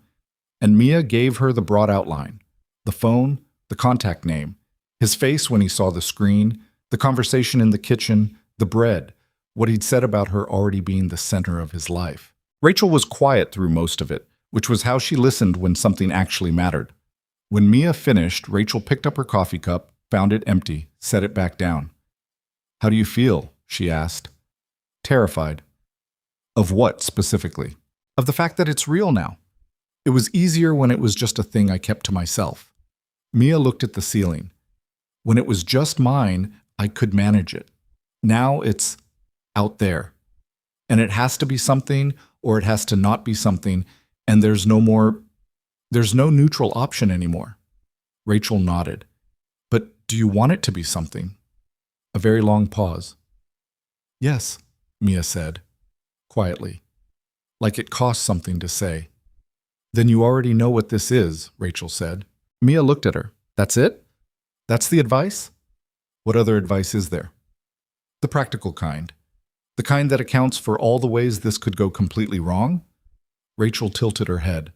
and Mia gave her the broad outline, the phone, the contact name, his face when he saw the screen, the conversation in the kitchen, the bread, what he'd said about her already being the center of his life. Rachel was quiet through most of it, which was how she listened when something actually mattered. When Mia finished, Rachel picked up her coffee cup, found it empty, set it back down. "How do you feel?" she asked. "Terrified." "Of what specifically?" "Of the fact that it's real now. It was easier when it was just a thing I kept to myself." Mia looked at the ceiling. "When it was just mine, I could manage it. Now it's out there. And it has to be something or it has to not be something, and there's no neutral option anymore." Rachel nodded. "But do you want it to be something?" A very long pause. "Yes," Mia said, quietly, like it cost something to say. "Then you already know what this is," Rachel said. Mia looked at her. "That's it? That's the advice?" "What other advice is there?" "The practical kind. The kind that accounts for all the ways this could go completely wrong?" Rachel tilted her head.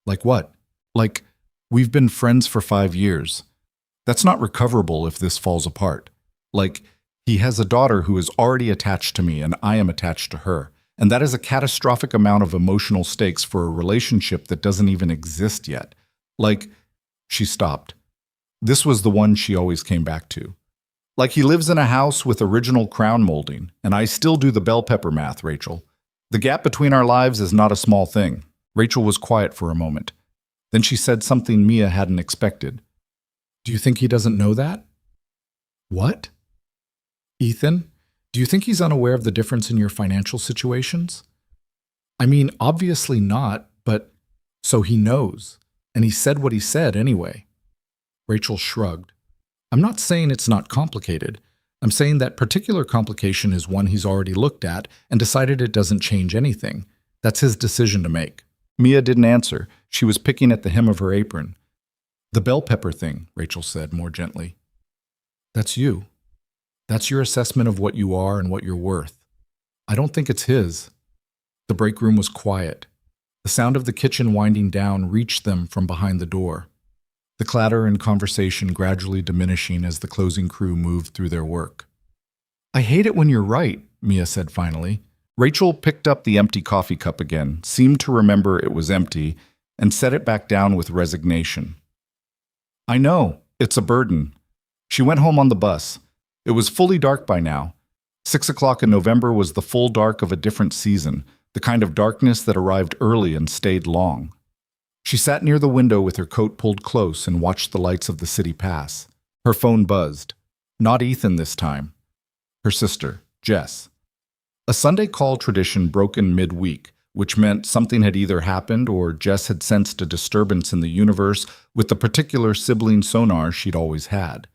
"Like what?" "Like, we've been friends for 5 years. That's not recoverable if this falls apart. Like, he has a daughter who is already attached to me and I am attached to her. And that is a catastrophic amount of emotional stakes for a relationship that doesn't even exist yet. Like," she stopped. This was the one she always came back to. "Like he lives in a house with original crown molding, and I still do the bell pepper math, Rachel. The gap between our lives is not a small thing." Rachel was quiet for a moment. Then she said something Mia hadn't expected. "Do you think he doesn't know that?" "What?" "Ethan, do you think he's unaware of the difference in your financial situations?" "I mean, obviously not, but so he knows. And he said what he said anyway." Rachel shrugged. "I'm not saying it's not complicated. I'm saying that particular complication is one he's already looked at and decided it doesn't change anything. That's his decision to make." Mia didn't answer. She was picking at the hem of her apron. "The bell pepper thing," Rachel said more gently. "That's you. That's your assessment of what you are and what you're worth. I don't think it's his." The break room was quiet. The sound of the kitchen winding down reached them from behind the door, the clatter and conversation gradually diminishing as the closing crew moved through their work. "I hate it when you're right," Mia said finally. Rachel picked up the empty coffee cup again, seemed to remember it was empty, and set it back down with resignation. "I know, it's a burden." She went home on the bus. It was fully dark by now. 6 o'clock in November was the full dark of a different season, the kind of darkness that arrived early and stayed long. She sat near the window with her coat pulled close and watched the lights of the city pass. Her phone buzzed. Not Ethan this time. Her sister, Jess. A Sunday call tradition broke in midweek, which meant something had either happened or Jess had sensed a disturbance in the universe with the particular sibling sonar she'd always had.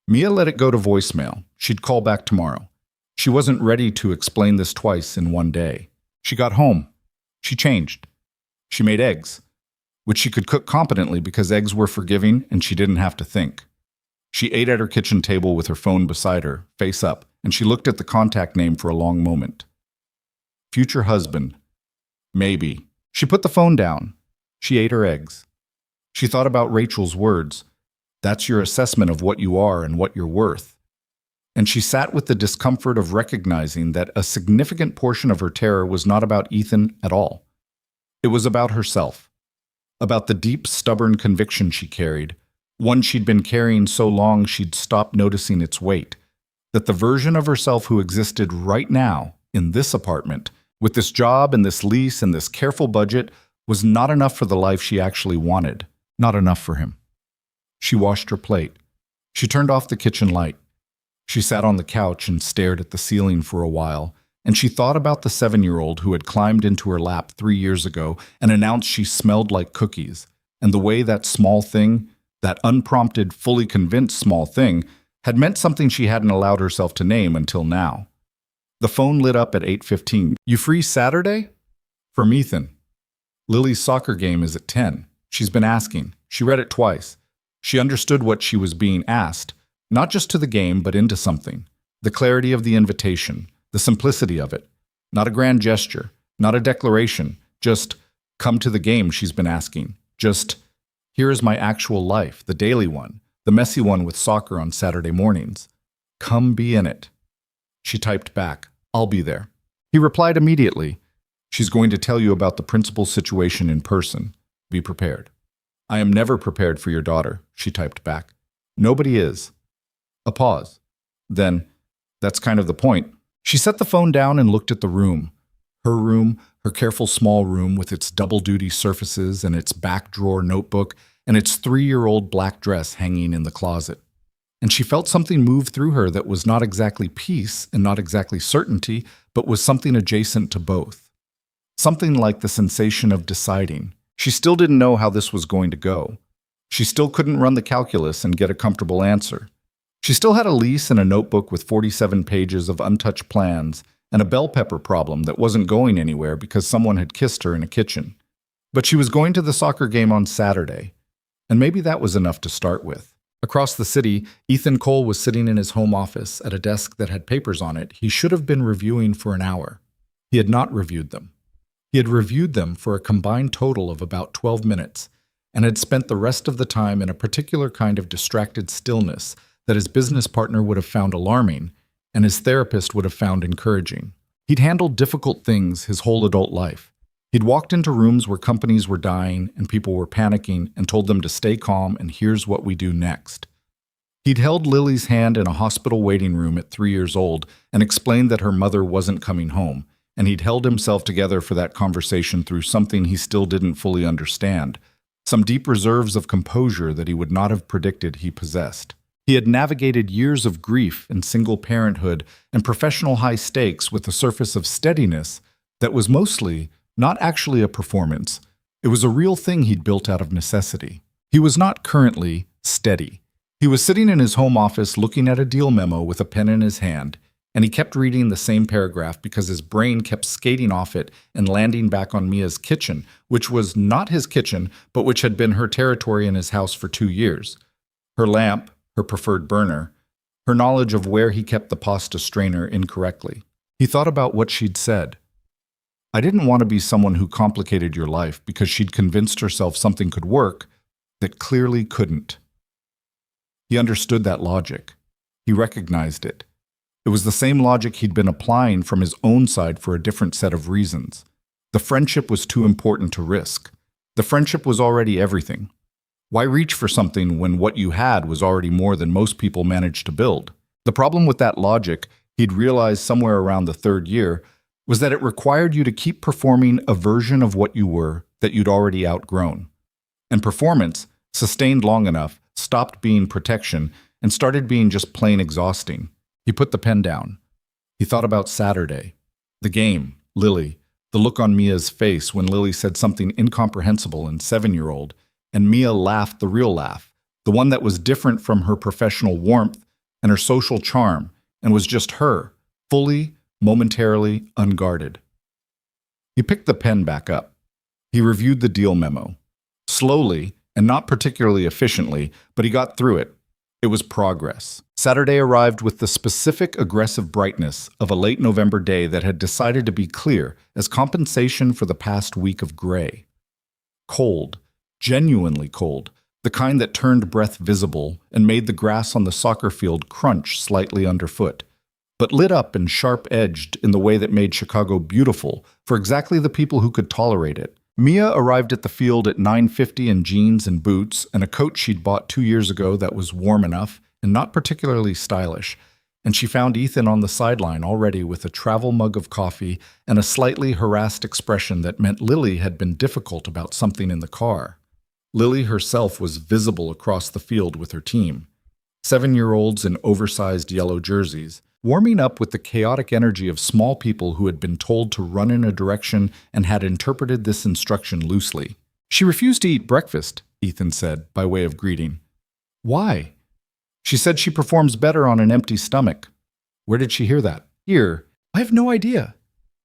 Mia let it go to voicemail. She'd call back tomorrow. She wasn't ready to explain this twice in one day. She got home. She changed. She made eggs, which she could cook competently because eggs were forgiving and she didn't have to think. She ate at her kitchen table with her phone beside her, face up, and she looked at the contact name for a long moment. Future husband. Maybe. She put the phone down. She ate her eggs. She thought about Rachel's words. That's your assessment of what you are and what you're worth. And she sat with the discomfort of recognizing that a significant portion of her terror was not about Ethan at all. It was about herself, about the deep, stubborn conviction she carried, one she'd been carrying so long she'd stopped noticing its weight, that the version of herself who existed right now in this apartment, with this job and this lease and this careful budget, was not enough for the life she actually wanted, not enough for him. She washed her plate. She turned off the kitchen light. She sat on the couch and stared at the ceiling for a while, and she thought about the 7-year-old who had climbed into her lap 3 years ago and announced she smelled like cookies, and the way that small thing, that unprompted, fully convinced small thing, had meant something she hadn't allowed herself to name until now. The phone lit up at 8:15. You free Saturday? From Ethan. Lily's soccer game is at 10. She's been asking. She read it twice. She understood what she was being asked, not just to the game, but into something. The clarity of the invitation, the simplicity of it. Not a grand gesture, not a declaration, just come to the game she's been asking. Just, here is my actual life, the daily one, the messy one with soccer on Saturday mornings. Come be in it. She typed back, I'll be there. He replied immediately, she's going to tell you about the principal situation in person. Be prepared. I am never prepared for your daughter, she typed back. Nobody is. A pause. Then, that's kind of the point. She set the phone down and looked at the room. Her careful small room with its double-duty surfaces and its back drawer notebook and its 3-year-old black dress hanging in the closet. And she felt something move through her that was not exactly peace and not exactly certainty, but was something adjacent to both. Something like the sensation of deciding. She still didn't know how this was going to go. She still couldn't run the calculus and get a comfortable answer. She still had a lease and a notebook with 47 pages of untouched plans and a bell pepper problem that wasn't going anywhere because someone had kissed her in a kitchen. But she was going to the soccer game on Saturday, and maybe that was enough to start with. Across the city, Ethan Cole was sitting in his home office at a desk that had papers on it he should have been reviewing for an hour. He had not reviewed them. He had reviewed them for a combined total of about 12 minutes and had spent the rest of the time in a particular kind of distracted stillness that his business partner would have found alarming and his therapist would have found encouraging. He'd handled difficult things his whole adult life. He'd walked into rooms where companies were dying and people were panicking and told them to stay calm and here's what we do next. He'd held Lily's hand in a hospital waiting room at 3 years old and explained that her mother wasn't coming home, and he'd held himself together for that conversation through something he still didn't fully understand, some deep reserves of composure that he would not have predicted he possessed. He had navigated years of grief and single parenthood and professional high stakes with a surface of steadiness that was mostly not actually a performance. It was a real thing he'd built out of necessity. He was not currently steady. He was sitting in his home office looking at a deal memo with a pen in his hand, and he kept reading the same paragraph because his brain kept skating off it and landing back on Mia's kitchen, which was not his kitchen, but which had been her territory in his house for 2 years. Her lamp, her preferred burner, her knowledge of where he kept the pasta strainer incorrectly. He thought about what she'd said. I didn't want to be someone who complicated your life because she'd convinced herself something could work that clearly couldn't. He understood that logic. He recognized it. It was the same logic he'd been applying from his own side for a different set of reasons. The friendship was too important to risk. The friendship was already everything. Why reach for something when what you had was already more than most people managed to build? The problem with that logic, he'd realized somewhere around the 3rd year, was that it required you to keep performing a version of what you were that you'd already outgrown. And performance, sustained long enough, stopped being protection and started being just plain exhausting. He put the pen down. He thought about Saturday, the game, Lily, the look on Mia's face when Lily said something incomprehensible and 7-year-old, and Mia laughed the real laugh, the one that was different from her professional warmth and her social charm, and was just her, fully, momentarily unguarded. He picked the pen back up. He reviewed the deal memo. Slowly, and not particularly efficiently, but he got through it. It was progress. Saturday arrived with the specific aggressive brightness of a late November day that had decided to be clear as compensation for the past week of gray. Cold, genuinely cold, the kind that turned breath visible and made the grass on the soccer field crunch slightly underfoot, but lit up and sharp-edged in the way that made Chicago beautiful for exactly the people who could tolerate it. Mia arrived at the field at 9:50 in jeans and boots and a coat she'd bought 2 years ago that was warm enough and not particularly stylish, and she found Ethan on the sideline already with a travel mug of coffee and a slightly harassed expression that meant Lily had been difficult about something in the car. Lily herself was visible across the field with her team. 7-year-olds in oversized yellow jerseys, warming up with the chaotic energy of small people who had been told to run in a direction and had interpreted this instruction loosely. "She refused to eat breakfast," Ethan said, by way of greeting. "Why?" "She said she performs better on an empty stomach." "Where did she hear that?" "Here." "I have no idea.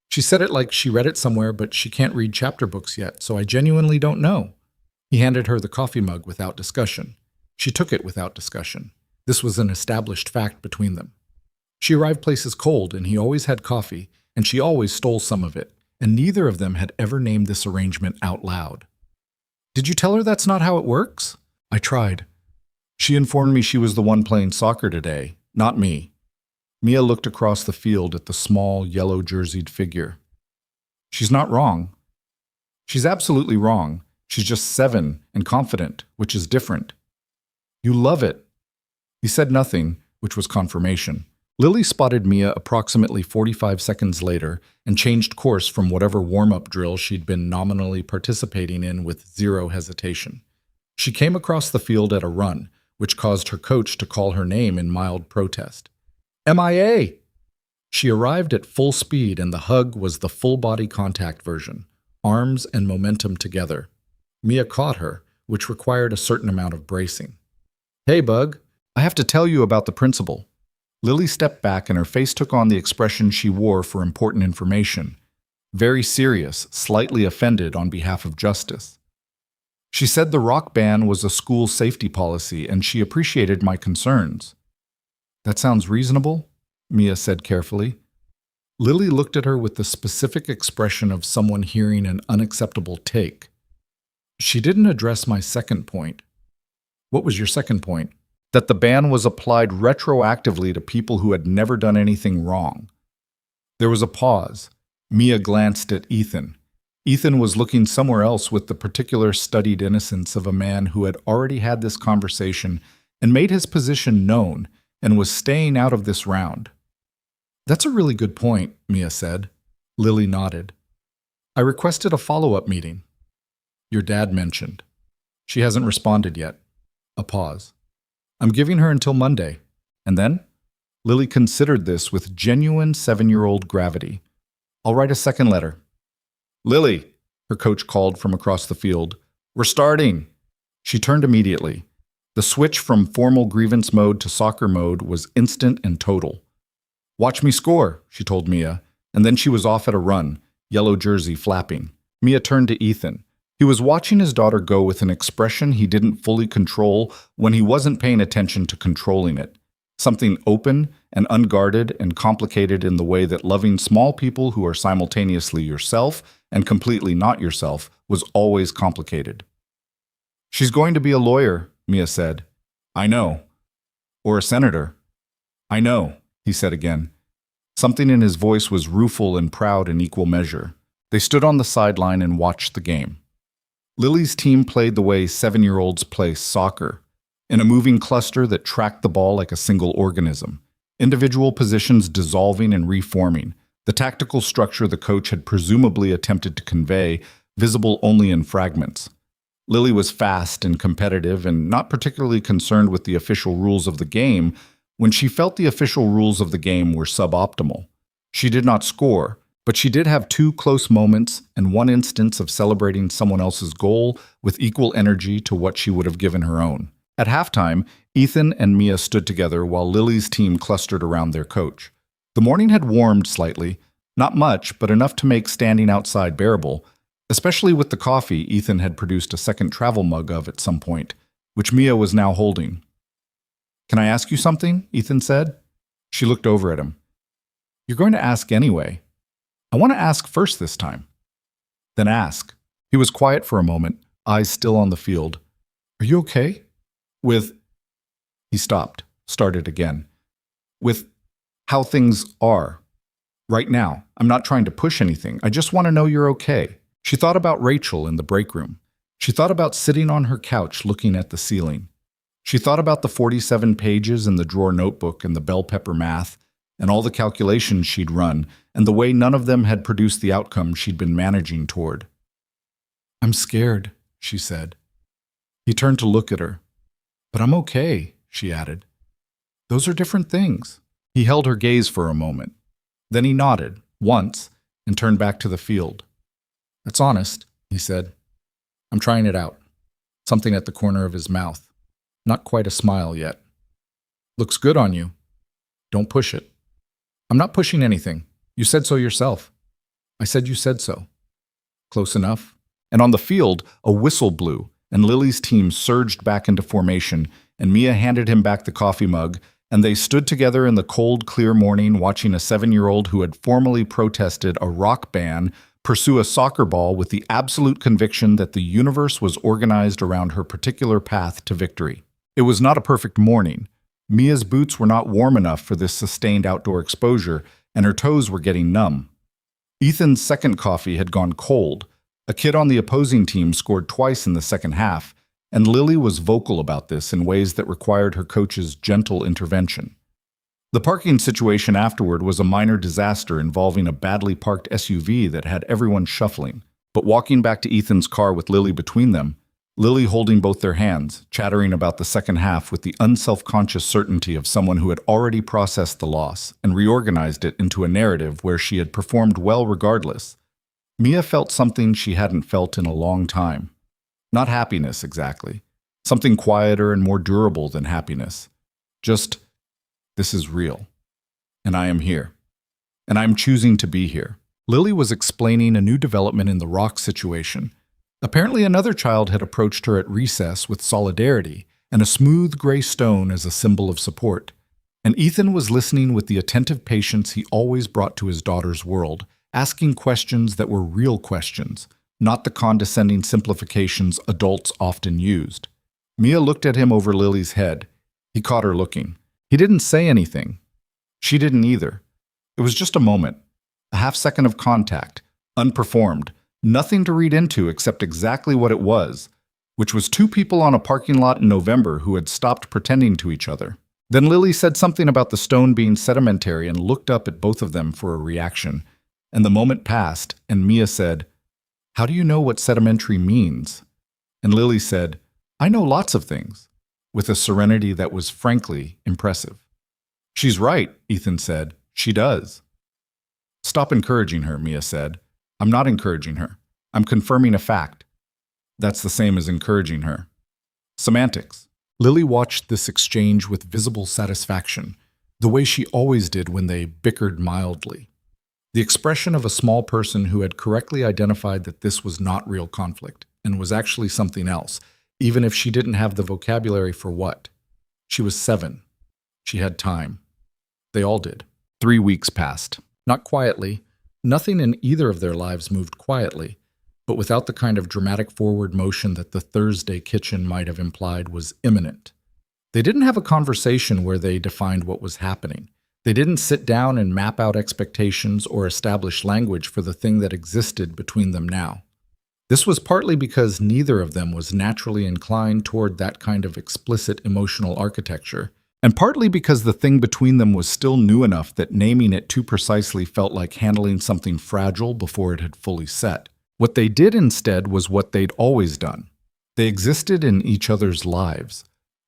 She said it like she read it somewhere, but she can't read chapter books yet, so I genuinely don't know." He handed her the coffee mug without discussion. She took it without discussion. This was an established fact between them. She arrived places cold, and he always had coffee, and she always stole some of it, and neither of them had ever named this arrangement out loud. "Did you tell her that's not how it works?" "I tried. She informed me she was the one playing soccer today, not me." Mia looked across the field at the small, yellow-jerseyed figure. "She's not wrong." "She's absolutely wrong. She's just 7 and confident, which is different." "You love it." He said nothing, which was confirmation. Lily spotted Mia approximately 45 seconds later and changed course from whatever warm-up drill she'd been nominally participating in with zero hesitation. She came across the field at a run, which caused her coach to call her name in mild protest. "MIA!" She arrived at full speed, and the hug was the full-body contact version, arms and momentum together. Mia caught her, which required a certain amount of bracing. "Hey, Bug, I have to tell you about the principal." Lily stepped back and her face took on the expression she wore for important information. Very serious, slightly offended on behalf of justice. "She said the rock ban was a school safety policy and she appreciated my concerns." "That sounds reasonable," Mia said carefully. Lily looked at her with the specific expression of someone hearing an unacceptable take. "She didn't address my second point." "What was your second point?" "That the ban was applied retroactively to people who had never done anything wrong." There was a pause. Mia glanced at Ethan. Ethan was looking somewhere else with the particular studied innocence of a man who had already had this conversation and made his position known and was staying out of this round. "That's a really good point," Mia said. Lily nodded. "I requested a follow-up meeting." "Your dad mentioned." "She hasn't responded yet." A pause. "I'm giving her until Monday." "And then?" Lily considered this with genuine 7-year-old gravity. "I'll write a second letter." "Lily," her coach called from across the field. "We're starting." She turned immediately. The switch from formal grievance mode to soccer mode was instant and total. "Watch me score," she told Mia, and then she was off at a run, yellow jersey flapping. Mia turned to Ethan. He was watching his daughter go with an expression he didn't fully control when he wasn't paying attention to controlling it. Something open and unguarded and complicated in the way that loving small people who are simultaneously yourself and completely not yourself was always complicated. "She's going to be a lawyer," Mia said. "I know." "Or a senator." "I know," he said again. Something in his voice was rueful and proud in equal measure. They stood on the sideline and watched the game. Lily's team played the way 7-year-olds play soccer, in a moving cluster that tracked the ball like a single organism, individual positions dissolving and reforming, the tactical structure the coach had presumably attempted to convey, visible only in fragments. Lily was fast and competitive and not particularly concerned with the official rules of the game when she felt the official rules of the game were suboptimal. She did not score, but she did have 2 close moments and 1 instance of celebrating someone else's goal with equal energy to what she would have given her own. At halftime, Ethan and Mia stood together while Lily's team clustered around their coach. The morning had warmed slightly, not much, but enough to make standing outside bearable, especially with the coffee Ethan had produced a second travel mug of at some point, which Mia was now holding. "Can I ask you something?" Ethan said. She looked over at him. "You're going to ask anyway. I want to ask first this time." "Then ask." He was quiet for a moment, eyes still on the field. "Are you okay?" "With—" He stopped, started again. "With how things are. Right now. I'm not trying to push anything. I just want to know you're okay." She thought about Rachel in the break room. She thought about sitting on her couch looking at the ceiling. She thought about the 47 pages in the drawer notebook and the bell pepper math, and all the calculations she'd run, and the way none of them had produced the outcome she'd been managing toward. "I'm scared," she said. He turned to look at her. "But I'm okay," she added. "Those are different things." He held her gaze for a moment. Then he nodded, once, and turned back to the field. "That's honest," he said. "I'm trying it out." Something at the corner of his mouth. Not quite a smile yet. "Looks good on you. Don't push it." "I'm not pushing anything. You said so yourself." "I said you said so." "Close enough." And on the field, a whistle blew, and Lily's team surged back into formation, and Mia handed him back the coffee mug, and they stood together in the cold, clear morning watching a 7-year-old who had formally protested a rock ban pursue a soccer ball with the absolute conviction that the universe was organized around her particular path to victory. It was not a perfect morning. Mia's boots were not warm enough for this sustained outdoor exposure, and her toes were getting numb. Ethan's second coffee had gone cold. A kid on the opposing team scored twice in the second half, and Lily was vocal about this in ways that required her coach's gentle intervention. The parking situation afterward was a minor disaster involving a badly parked SUV that had everyone shuffling. But walking back to Ethan's car with Lily between them, Lily holding both their hands, chattering about the second half with the unself-conscious certainty of someone who had already processed the loss and reorganized it into a narrative where she had performed well regardless, Mia felt something she hadn't felt in a long time. Not happiness, exactly. Something quieter and more durable than happiness. Just, this is real. And I am here. And I'm choosing to be here. Lily was explaining a new development in the rock situation. Apparently another child had approached her at recess with solidarity and a smooth gray stone as a symbol of support. And Ethan was listening with the attentive patience he always brought to his daughter's world, asking questions that were real questions, not the condescending simplifications adults often used. Mia looked at him over Lily's head. He caught her looking. He didn't say anything. She didn't either. It was just a moment, a half-second of contact, unperformed, nothing to read into except exactly what it was, which was two people on a parking lot in November who had stopped pretending to each other. Then Lily said something about the stone being sedimentary and looked up at both of them for a reaction. And the moment passed, and Mia said, "How do you know what sedimentary means?" And Lily said, "I know lots of things," with a serenity that was frankly impressive. "She's right," Ethan said. "She does." "Stop encouraging her," Mia said. "I'm not encouraging her. I'm confirming a fact." "That's the same as encouraging her." Semantics. Lily watched this exchange with visible satisfaction, the way she always did when they bickered mildly. The expression of a small person who had correctly identified that this was not real conflict and was actually something else, even if she didn't have the vocabulary for what. She was 7. She had time. They all did. 3 weeks passed. Not quietly. Nothing in either of their lives moved quietly, but without the kind of dramatic forward motion that the Thursday kitchen might have implied was imminent. They didn't have a conversation where they defined what was happening. They didn't sit down and map out expectations or establish language for the thing that existed between them now. This was partly because neither of them was naturally inclined toward that kind of explicit emotional architecture, and partly because the thing between them was still new enough that naming it too precisely felt like handling something fragile before it had fully set. What they did instead was what they'd always done. They existed in each other's lives,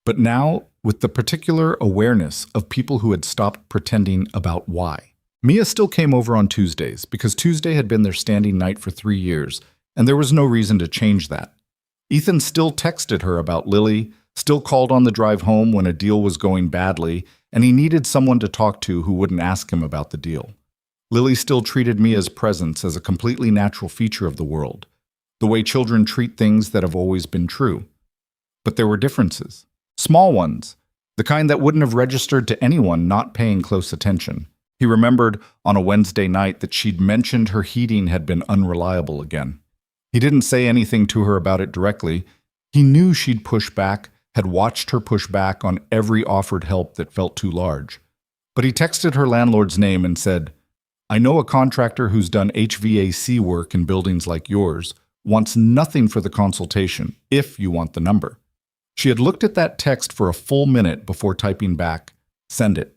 but now with the particular awareness of people who had stopped pretending about why. Mia still came over on Tuesdays because Tuesday had been their standing night for 3 years, and there was no reason to change that. Ethan still texted her about Lily, still called on the drive home when a deal was going badly, and he needed someone to talk to who wouldn't ask him about the deal. Lily still treated Mia's presence as a completely natural feature of the world, the way children treat things that have always been true. But there were differences. Small ones, the kind that wouldn't have registered to anyone not paying close attention. He remembered on a Wednesday night that she'd mentioned her heating had been unreliable again. He didn't say anything to her about it directly. He knew she'd push back, had watched her push back on every offered help that felt too large. But he texted her landlord's name and said, "I know a contractor who's done HVAC work in buildings like yours, wants nothing for the consultation, if you want the number." She had looked at that text for a full minute before typing back, "Send it."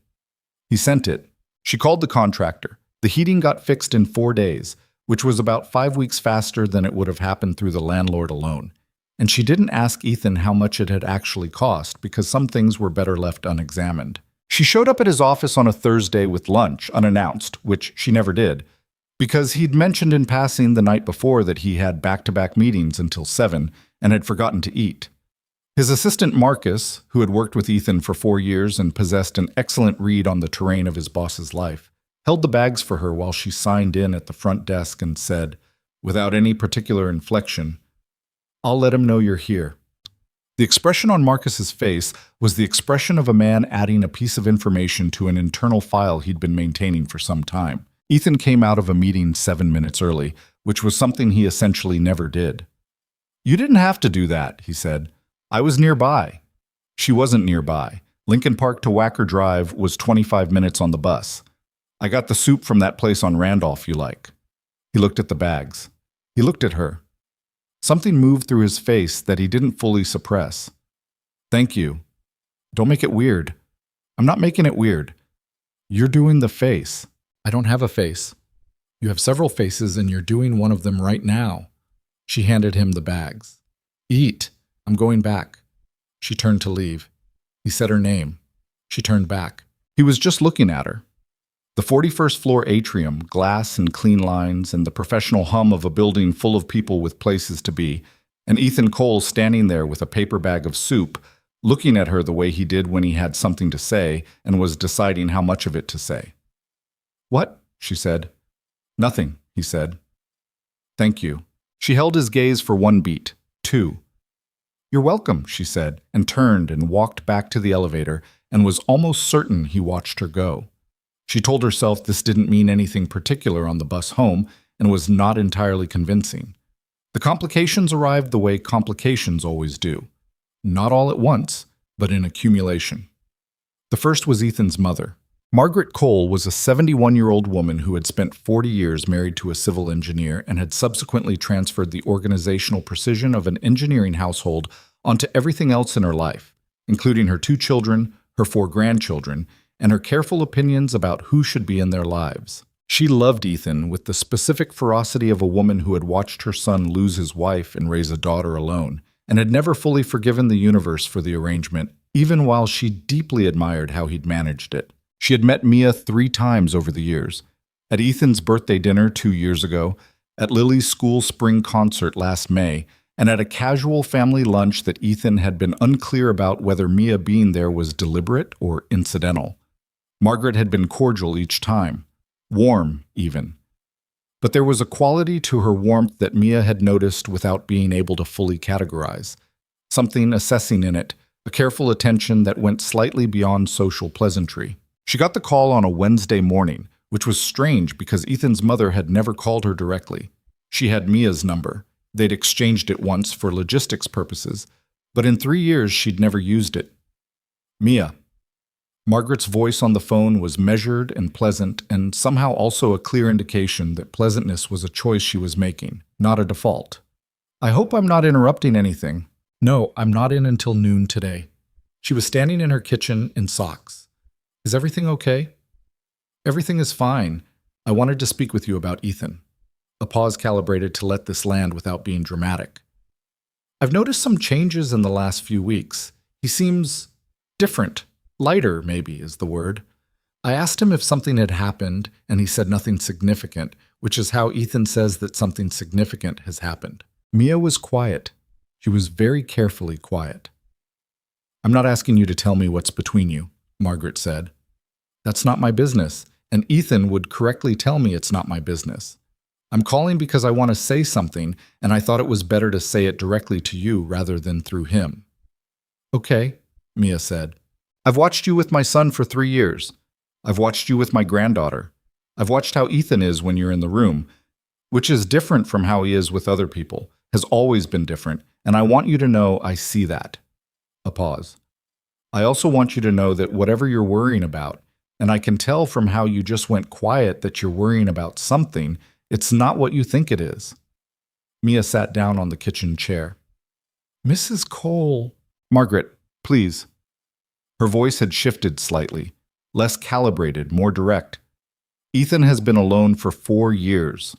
He sent it. She called the contractor. The heating got fixed in 4 days, which was about 5 weeks faster than it would have happened through the landlord alone. And she didn't ask Ethan how much it had actually cost because some things were better left unexamined. She showed up at his office on a Thursday with lunch, unannounced, which she never did, because he'd mentioned in passing the night before that he had back-to-back meetings until 7 and had forgotten to eat. His assistant Marcus, who had worked with Ethan for 4 years and possessed an excellent read on the terrain of his boss's life, held the bags for her while she signed in at the front desk and said, without any particular inflection, "I'll let him know you're here." The expression on Marcus's face was the expression of a man adding a piece of information to an internal file he'd been maintaining for some time. Ethan came out of a meeting 7 minutes early, which was something he essentially never did. "You didn't have to do that," he said. "I was nearby." She wasn't nearby. Lincoln Park to Wacker Drive was 25 minutes on the bus. "I got the soup from that place on Randolph you like." He looked at the bags. He looked at her. Something moved through his face that he didn't fully suppress. "Thank you. Don't make it weird." "I'm not making it weird. You're doing the face." "I don't have a face." "You have several faces and you're doing one of them right now." She handed him the bags. "Eat. I'm going back." She turned to leave. He said her name. She turned back. He was just looking at her. The 41st floor atrium, glass and clean lines, and the professional hum of a building full of people with places to be, and Ethan Cole standing there with a paper bag of soup, looking at her the way he did when he had something to say and was deciding how much of it to say. "What?" she said. "Nothing," he said. "Thank you." She held his gaze for 1 beat, 2. "You're welcome," she said, and turned and walked back to the elevator and was almost certain he watched her go. She told herself this didn't mean anything particular on the bus home and was not entirely convincing. The complications arrived the way complications always do. Not all at once, but in accumulation. The first was Ethan's mother. Margaret Cole was a 71-year-old woman who had spent 40 years married to a civil engineer and had subsequently transferred the organizational precision of an engineering household onto everything else in her life, including her 2 children, her 4 grandchildren, and her careful opinions about who should be in their lives. She loved Ethan with the specific ferocity of a woman who had watched her son lose his wife and raise a daughter alone, and had never fully forgiven the universe for the arrangement, even while she deeply admired how he'd managed it. She had met Mia 3 times over the years. At Ethan's birthday dinner 2 years ago, at Lily's school spring concert last May, and at a casual family lunch that Ethan had been unclear about whether Mia being there was deliberate or incidental. Margaret had been cordial each time, warm even. But there was a quality to her warmth that Mia had noticed without being able to fully categorize, something assessing in it, a careful attention that went slightly beyond social pleasantry. She got the call on a Wednesday morning, which was strange because Ethan's mother had never called her directly. She had Mia's number. They'd exchanged it once for logistics purposes, but in 3 years she'd never used it. "Mia." Margaret's voice on the phone was measured and pleasant, and somehow also a clear indication that pleasantness was a choice she was making, not a default. "I hope I'm not interrupting anything." "No, I'm not in until noon today." She was standing in her kitchen in socks. "Is everything okay?" "Everything is fine. I wanted to speak with you about Ethan." A pause calibrated to let this land without being dramatic. "I've noticed some changes in the last few weeks. He seems different. Lighter, maybe, is the word. I asked him if something had happened, and he said nothing significant, which is how Ethan says that something significant has happened." Mia was quiet. She was very carefully quiet. "I'm not asking you to tell me what's between you," Margaret said. "That's not my business, and Ethan would correctly tell me it's not my business. I'm calling because I want to say something, and I thought it was better to say it directly to you rather than through him. Okay, Mia said. I've watched you with my son for 3 years. I've watched you with my granddaughter. I've watched how Ethan is when you're in the room, which is different from how he is with other people, has always been different, and I want you to know I see that. A pause. I also want you to know that whatever you're worrying about, and I can tell from how you just went quiet that you're worrying about something, it's not what you think it is. Mia sat down on the kitchen chair. Mrs. Cole. Margaret, please. Her voice had shifted slightly, less calibrated, more direct. Ethan has been alone for 4 years.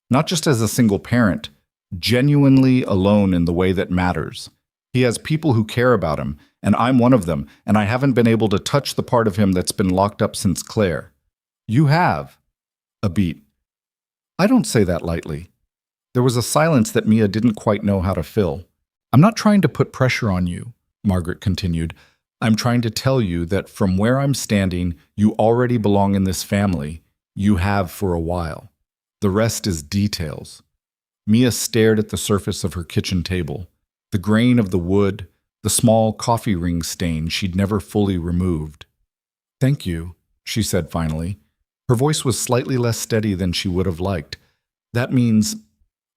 Not just as a single parent, genuinely alone in the way that matters. He has people who care about him, and I'm one of them, and I haven't been able to touch the part of him that's been locked up since Claire. You have. A beat. I don't say that lightly. There was a silence that Mia didn't quite know how to fill. I'm not trying to put pressure on you, Margaret continued. I'm trying to tell you that from where I'm standing, you already belong in this family. You have for a while. The rest is details. Mia stared at the surface of her kitchen table, the grain of the wood, the small coffee ring stain she'd never fully removed. Thank you, she said finally. Her voice was slightly less steady than she would have liked. That means,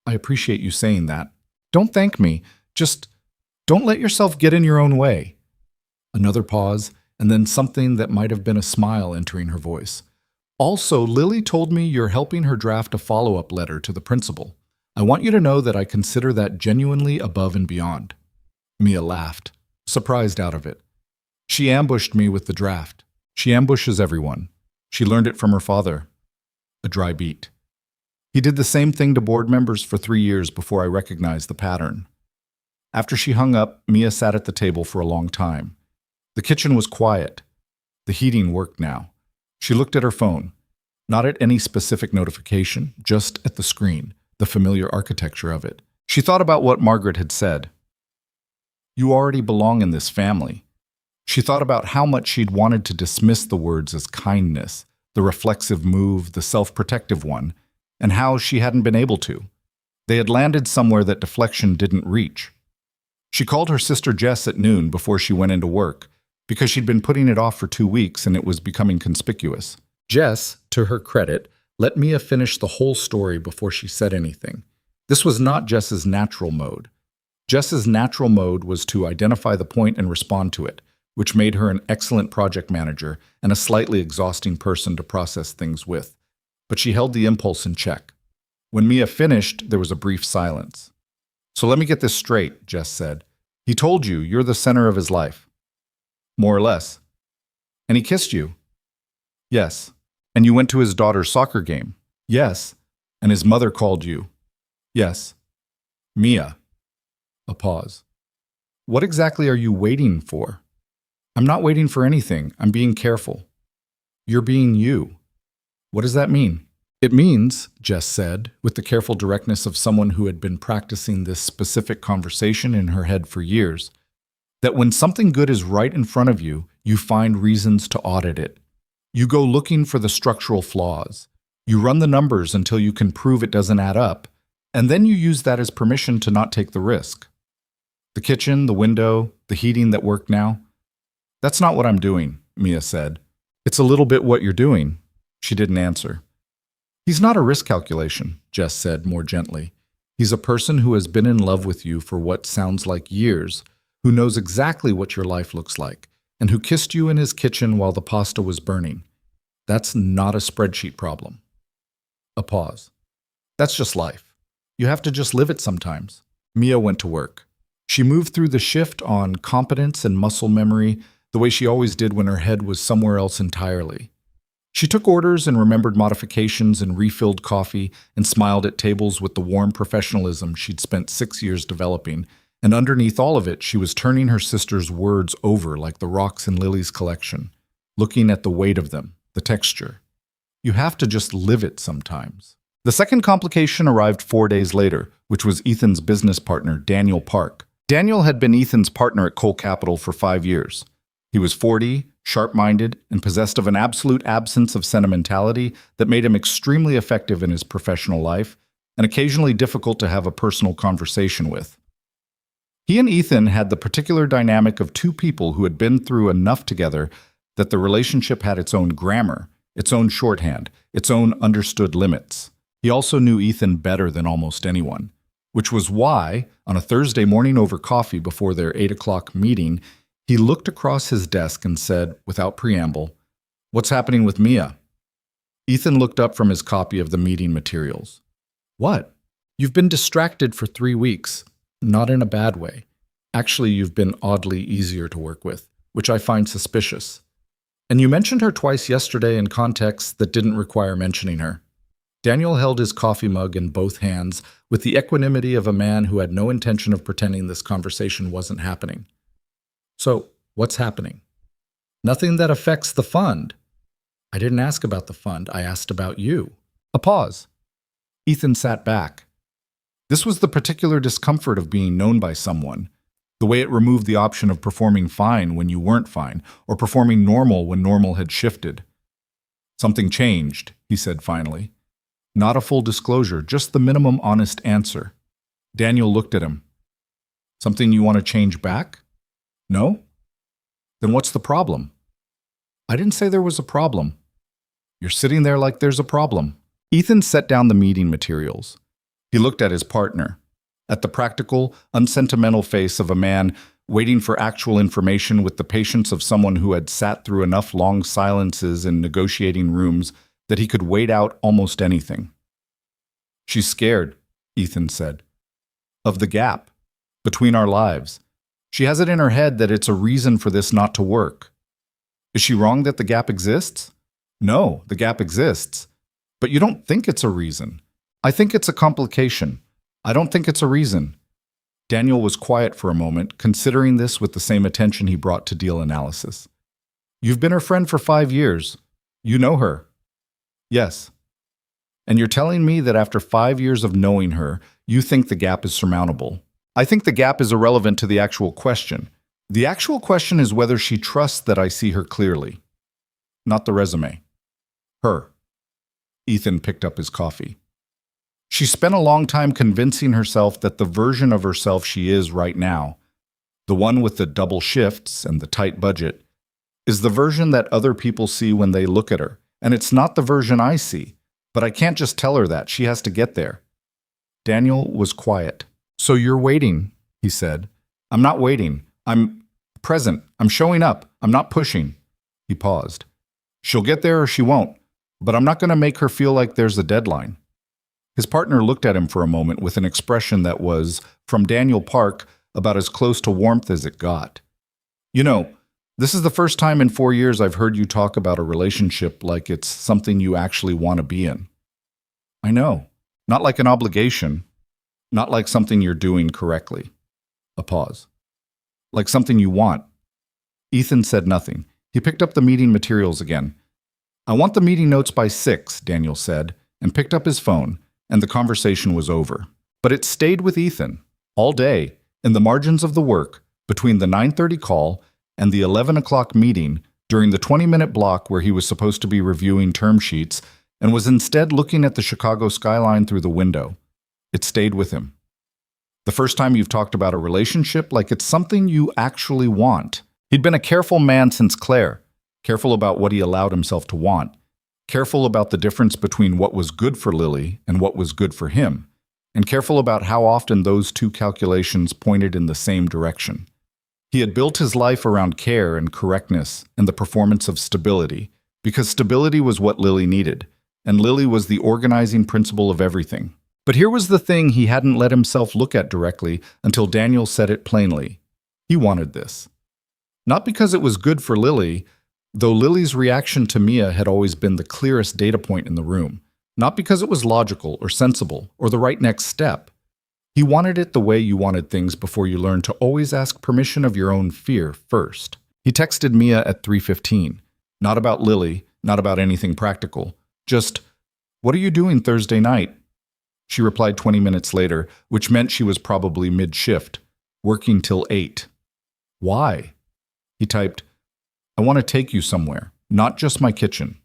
I appreciate you saying that. Don't thank me. Just don't let yourself get in your own way. Another pause, and then something that might have been a smile entering her voice. Also, Lily told me you're helping her draft a follow-up letter to the principal. I want you to know that I consider that genuinely above and beyond. Mia laughed, surprised out of it. She ambushed me with the draft. She ambushes everyone. She learned it from her father. A dry beat. He did the same thing to board members for 3 years before I recognized the pattern. After she hung up, Mia sat at the table for a long time. The kitchen was quiet. The heating worked now. She looked at her phone, not at any specific notification, just at the screen, the familiar architecture of it. She thought about what Margaret had said. You already belong in this family. She thought about how much she'd wanted to dismiss the words as kindness, the reflexive move, the self-protective one, and how she hadn't been able to. They had landed somewhere that deflection didn't reach. She called her sister Jess at noon before she went into work, because she'd been putting it off for 2 weeks and it was becoming conspicuous. Jess, to her credit, let Mia finish the whole story before she said anything. This was not Jess's natural mode. Jess's natural mode was to identify the point and respond to it, which made her an excellent project manager and a slightly exhausting person to process things with. But she held the impulse in check. When Mia finished, there was a brief silence. So let me get this straight, Jess said. He told you you're the center of his life. More or less. And he kissed you? Yes. And you went to his daughter's soccer game? Yes. And his mother called you? Yes. Mia. A pause. What exactly are you waiting for? I'm not waiting for anything. I'm being careful. You're being you. What does that mean? It means, Jess said, with the careful directness of someone who had been practicing this specific conversation in her head for years, that when something good is right in front of you, you find reasons to audit it. You go looking for the structural flaws. You run the numbers until you can prove it doesn't add up, and then you use that as permission to not take the risk. The kitchen, the window, the heating that worked now. That's not what I'm doing, Mia said. It's a little bit what you're doing. She didn't answer. He's not a risk calculation, Jess said more gently. He's a person who has been in love with you for what sounds like years, who knows exactly what your life looks like, and who kissed you in his kitchen while the pasta was burning. That's not a spreadsheet problem. A pause. That's just life. You have to just live it sometimes. Mia went to work. She moved through the shift on competence and muscle memory the way she always did when her head was somewhere else entirely. She took orders and remembered modifications and refilled coffee and smiled at tables with the warm professionalism she'd spent 6 years developing, and underneath all of it, she was turning her sister's words over like the rocks in Lily's collection, looking at the weight of them, the texture. You have to just live it sometimes. The second complication arrived 4 days later, which was Ethan's business partner, Daniel Park. Daniel had been Ethan's partner at Cole Capital for 5 years. He was 40, sharp-minded, and possessed of an absolute absence of sentimentality that made him extremely effective in his professional life and occasionally difficult to have a personal conversation with. He and Ethan had the particular dynamic of two people who had been through enough together that the relationship had its own grammar, its own shorthand, its own understood limits. He also knew Ethan better than almost anyone, which was why, on a Thursday morning over coffee before their 8 o'clock meeting, he looked across his desk and said, without preamble, "What's happening with Mia?" Ethan looked up from his copy of the meeting materials. "What? You've been distracted for 3 weeks. Not in a bad way. Actually, you've been oddly easier to work with, which I find suspicious. And you mentioned her twice yesterday in contexts that didn't require mentioning her." Daniel held his coffee mug in both hands with the equanimity of a man who had no intention of pretending this conversation wasn't happening. "So, what's happening?" "Nothing that affects the fund." "I didn't ask about the fund. I asked about you." A pause. Ethan sat back. This was the particular discomfort of being known by someone, the way it removed the option of performing fine when you weren't fine, or performing normal when normal had shifted. "Something changed," he said finally. Not a full disclosure, just the minimum honest answer. Daniel looked at him. "Something you want to change back?" "No?" "Then what's the problem?" "I didn't say there was a problem." "You're sitting there like there's a problem." Ethan set down the meeting materials. He looked at his partner, at the practical, unsentimental face of a man waiting for actual information with the patience of someone who had sat through enough long silences in negotiating rooms that he could wait out almost anything. "She's scared," Ethan said, "of the gap between our lives. She has it in her head that it's a reason for this not to work." "Is she wrong that the gap exists?" "No, the gap exists. But you don't think it's a reason." "I think it's a complication. I don't think it's a reason." Daniel was quiet for a moment, considering this with the same attention he brought to deal analysis. "You've been her friend for 5 years. You know her." "Yes." "And you're telling me that after 5 years of knowing her, you think the gap is surmountable." "I think the gap is irrelevant to the actual question. The actual question is whether she trusts that I see her clearly. Not the resume. Her." Ethan picked up his coffee. "She spent a long time convincing herself that the version of herself she is right now, the one with the double shifts and the tight budget, is the version that other people see when they look at her. And it's not the version I see. But I can't just tell her that. She has to get there." Daniel was quiet. "So you're waiting," he said. "I'm not waiting. I'm present. I'm showing up. I'm not pushing." He paused. "She'll get there or she won't. But I'm not going to make her feel like there's a deadline." His partner looked at him for a moment with an expression that was, from Daniel Park, about as close to warmth as it got. "You know, this is the first time in 4 years I've heard you talk about a relationship like it's something you actually want to be in." "I know. Not like an obligation. Not like something you're doing correctly." A pause. "Like something you want." Ethan said nothing. He picked up the meeting materials again. "I want the meeting notes by 6, Daniel said, and picked up his phone, and the conversation was over. But it stayed with Ethan, all day, in the margins of the work, between the 9:30 call and the 11 o'clock meeting, during the 20-minute block where he was supposed to be reviewing term sheets, and was instead looking at the Chicago skyline through the window. It stayed with him. The first time you've talked about a relationship like it's something you actually want. He'd been a careful man since Claire, careful about what he allowed himself to want, careful about the difference between what was good for Lily and what was good for him, and careful about how often those two calculations pointed in the same direction. He had built his life around care and correctness and the performance of stability, because stability was what Lily needed, and Lily was the organizing principle of everything. But here was the thing he hadn't let himself look at directly until Daniel said it plainly. He wanted this. Not because it was good for Lily, though Lily's reaction to Mia had always been the clearest data point in the room. Not because it was logical or sensible or the right next step. He wanted it the way you wanted things before you learned to always ask permission of your own fear first. He texted Mia at 3:15. Not about Lily, not about anything practical. Just, "What are you doing Thursday night?" She replied 20 minutes later, which meant she was probably mid-shift, working till 8. "Why?" He typed, I want to take you somewhere, not just my kitchen.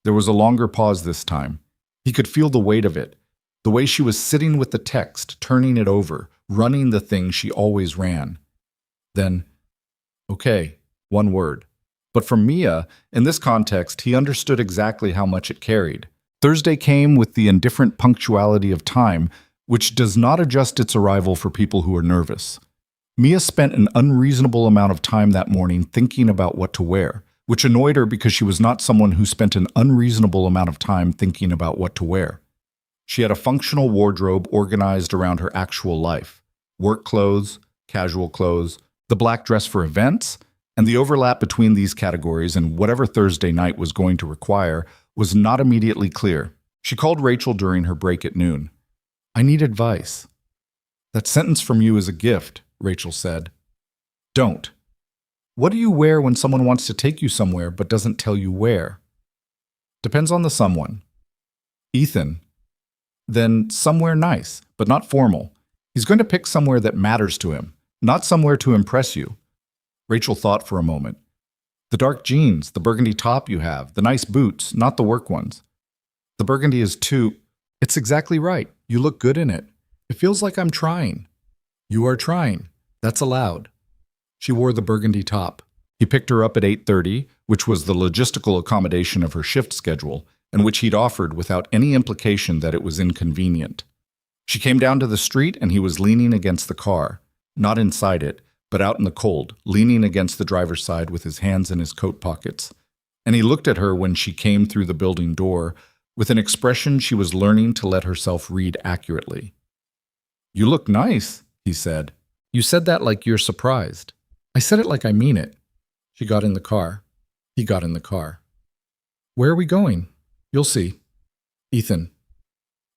There was a longer pause this time. He could feel the weight of it, the way she was sitting with the text, turning it over, running the thing she always ran. Then, okay, one word. But for Mia, in this context, he understood exactly how much it carried. Thursday came with the indifferent punctuality of time, which does not adjust its arrival for people who are nervous. Mia spent an unreasonable amount of time that morning thinking about what to wear, which annoyed her because she was not someone who spent an unreasonable amount of time thinking about what to wear. She had a functional wardrobe organized around her actual life: work clothes, casual clothes, the black dress for events, and the overlap between these categories and whatever Thursday night was going to require was not immediately clear. She called Rachel during her break at noon. "I need advice." "That sentence from you is a gift," Rachel said. "Don't. What do you wear when someone wants to take you somewhere but doesn't tell you where?" "Depends on the someone." "Ethan." "Then somewhere nice, but not formal. He's going to pick somewhere that matters to him, not somewhere to impress you." Rachel thought for a moment. "The dark jeans, the burgundy top you have, the nice boots, not the work ones." "The burgundy is too—" "It's exactly right. You look good in it. It feels like I'm trying." "You are trying. That's allowed." She wore the burgundy top. He picked her up at 8:30, which was the logistical accommodation of her shift schedule, and which he'd offered without any implication that it was inconvenient. She came down to the street and he was leaning against the car, not inside it, but out in the cold, leaning against the driver's side with his hands in his coat pockets. And he looked at her when she came through the building door with an expression she was learning to let herself read accurately. "You look nice," he said. "You said that like you're surprised." "I said it like I mean it." She got in the car. He got in the car. "Where are we going?" "You'll see." "Ethan."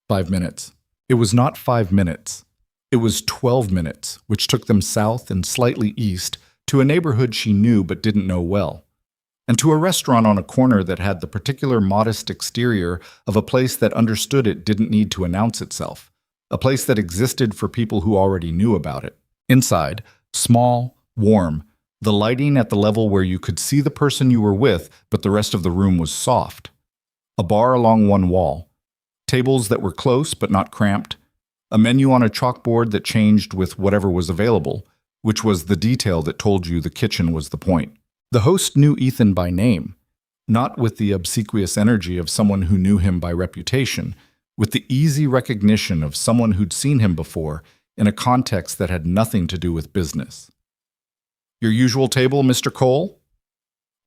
5 minutes. It was not 5 minutes. It was 12 minutes, which took them south and slightly east to a neighborhood she knew but didn't know well, and to a restaurant on a corner that had the particular modest exterior of a place that understood it didn't need to announce itself, a place that existed for people who already knew about it. Inside, small, warm, the lighting at the level where you could see the person you were with, but the rest of the room was soft. A bar along one wall. Tables that were close but not cramped. A menu on a chalkboard that changed with whatever was available, which was the detail that told you the kitchen was the point. The host knew Ethan by name, not with the obsequious energy of someone who knew him by reputation, with the easy recognition of someone who'd seen him before in a context that had nothing to do with business. "Your usual table, Mr. Cole?"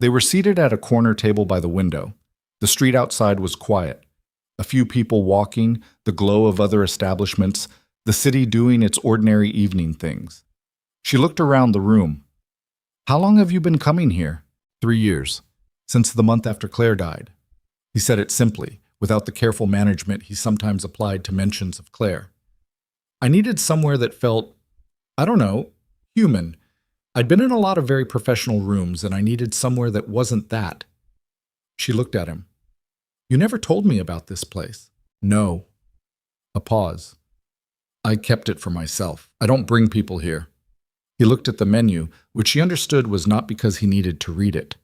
They were seated at a corner table by the window. The street outside was quiet. A few people walking, the glow of other establishments, the city doing its ordinary evening things. She looked around the room. "How long have you been coming here?" 3 years. Since the month after Claire died. He said it simply, without the careful management he sometimes applied to mentions of Claire. "I needed somewhere that felt, I don't know, human. I'd been in a lot of very professional rooms, and I needed somewhere that wasn't that." She looked at him. "You never told me about this place." "No." A pause. "I kept it for myself. I don't bring people here." He looked at the menu, which she understood was not because he needed to read it.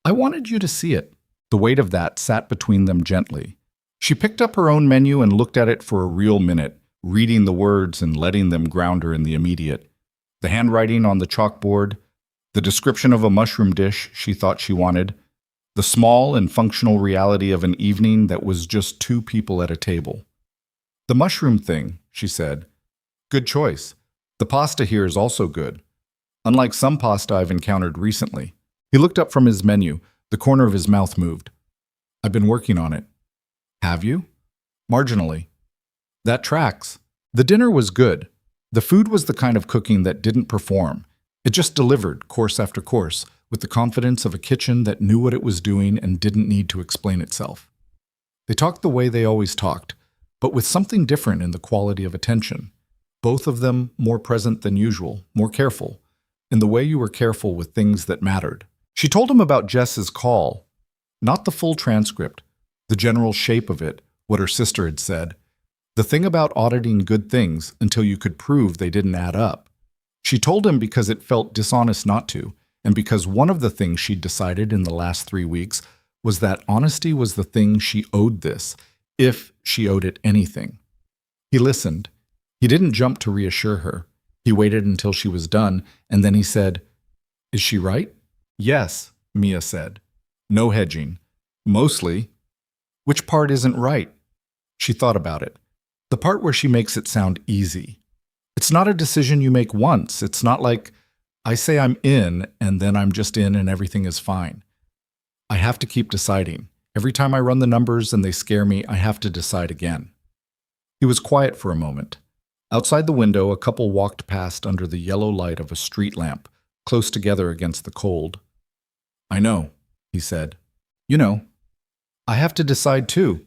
"I wanted you to see it." The weight of that sat between them gently. She picked up her own menu and looked at it for a real minute, reading the words and letting them ground her in the immediate. The handwriting on the chalkboard, the description of a mushroom dish she thought she wanted, the small and functional reality of an evening that was just 2 people at a table. "The mushroom thing," she said. "Good choice. The pasta here is also good. Unlike some pasta I've encountered recently." He looked up from his menu. The corner of his mouth moved. "I've been working on it." "Have you?" "Marginally." "That tracks. The dinner was good. The food was the kind of cooking that didn't perform. It just delivered, course after course, with the confidence of a kitchen that knew what it was doing and didn't need to explain itself. They talked the way they always talked, but with something different in the quality of attention. Both of them more present than usual, more careful, in the way you were careful with things that mattered. She told him about Jess's call, not the full transcript, the general shape of it, what her sister had said, the thing about auditing good things until you could prove they didn't add up. She told him because it felt dishonest not to, and because one of the things she'd decided in the last 3 weeks was that honesty was the thing she owed this, if she owed it anything. He listened. He didn't jump to reassure her. He waited until she was done, and then he said, "Is she right?" "Yes," Mia said. No hedging. "Mostly." "Which part isn't right?" She thought about it. "The part where she makes it sound easy. It's not a decision you make once. It's not like, I say I'm in, and then I'm just in and everything is fine. I have to keep deciding. Every time I run the numbers and they scare me, I have to decide again." He was quiet for a moment. Outside the window, a couple walked past under the yellow light of a street lamp, close together against the cold. "I know," he said. "You know, I have to decide too.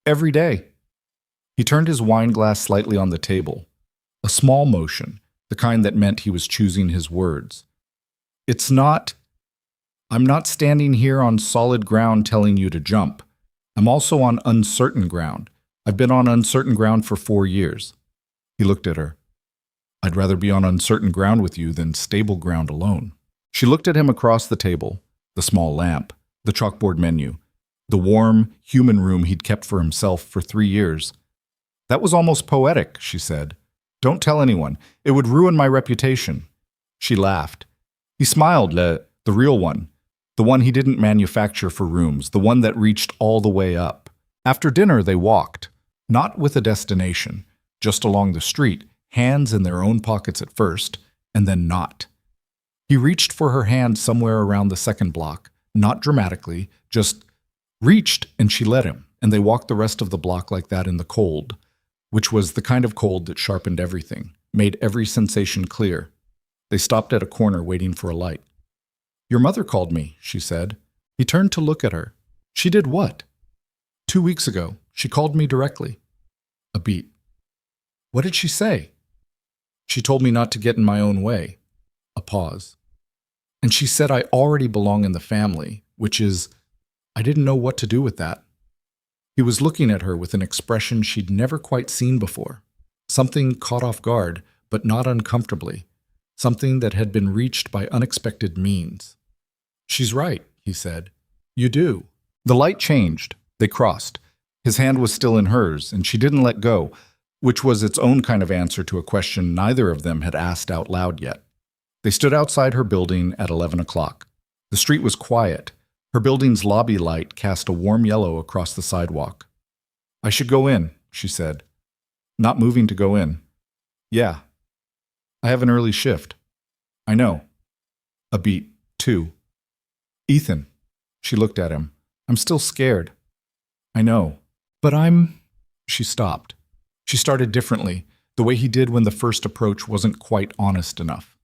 Every day." He turned his wine glass slightly on the table. A small motion, the kind that meant he was choosing his words. I'm not standing here on solid ground telling you to jump. I'm also on uncertain ground. I've been on uncertain ground for 4 years. He looked at her. "I'd rather be on uncertain ground with you than stable ground alone." She looked at him across the table, the small lamp, the chalkboard menu, the warm, human room he'd kept for himself for 3 years. "That was almost poetic," she said. "Don't tell anyone. It would ruin my reputation." She laughed. He smiled, the real one. The one he didn't manufacture for rooms, the one that reached all the way up. After dinner, they walked, not with a destination, just along the street, hands in their own pockets at first, and then not. He reached for her hand somewhere around the second block, not dramatically, just reached, and she let him, and they walked the rest of the block like that in the cold, which was the kind of cold that sharpened everything, made every sensation clear. They stopped at a corner waiting for a light. "Your mother called me," she said. He turned to look at her. "She did what?" 2 weeks ago. She called me directly." A beat. "What did she say?" "She told me not to get in my own way." A pause. "And she said I already belong in the family, which is, I didn't know what to do with that." He was looking at her with an expression she'd never quite seen before. Something caught off guard, but not uncomfortably. Something that had been reached by unexpected means. "She's right," he said. "You do." The light changed. They crossed. His hand was still in hers, and she didn't let go, which was its own kind of answer to a question neither of them had asked out loud yet. They stood outside her building at 11 o'clock. The street was quiet. Her building's lobby light cast a warm yellow across the sidewalk. "I should go in," she said. "Not moving to go in." "Yeah. I have an early shift." "I know." A beat. 2. "Ethan." She looked at him. "I'm still scared." "I know. But She stopped. She started differently, the way he did when the first approach wasn't quite honest enough.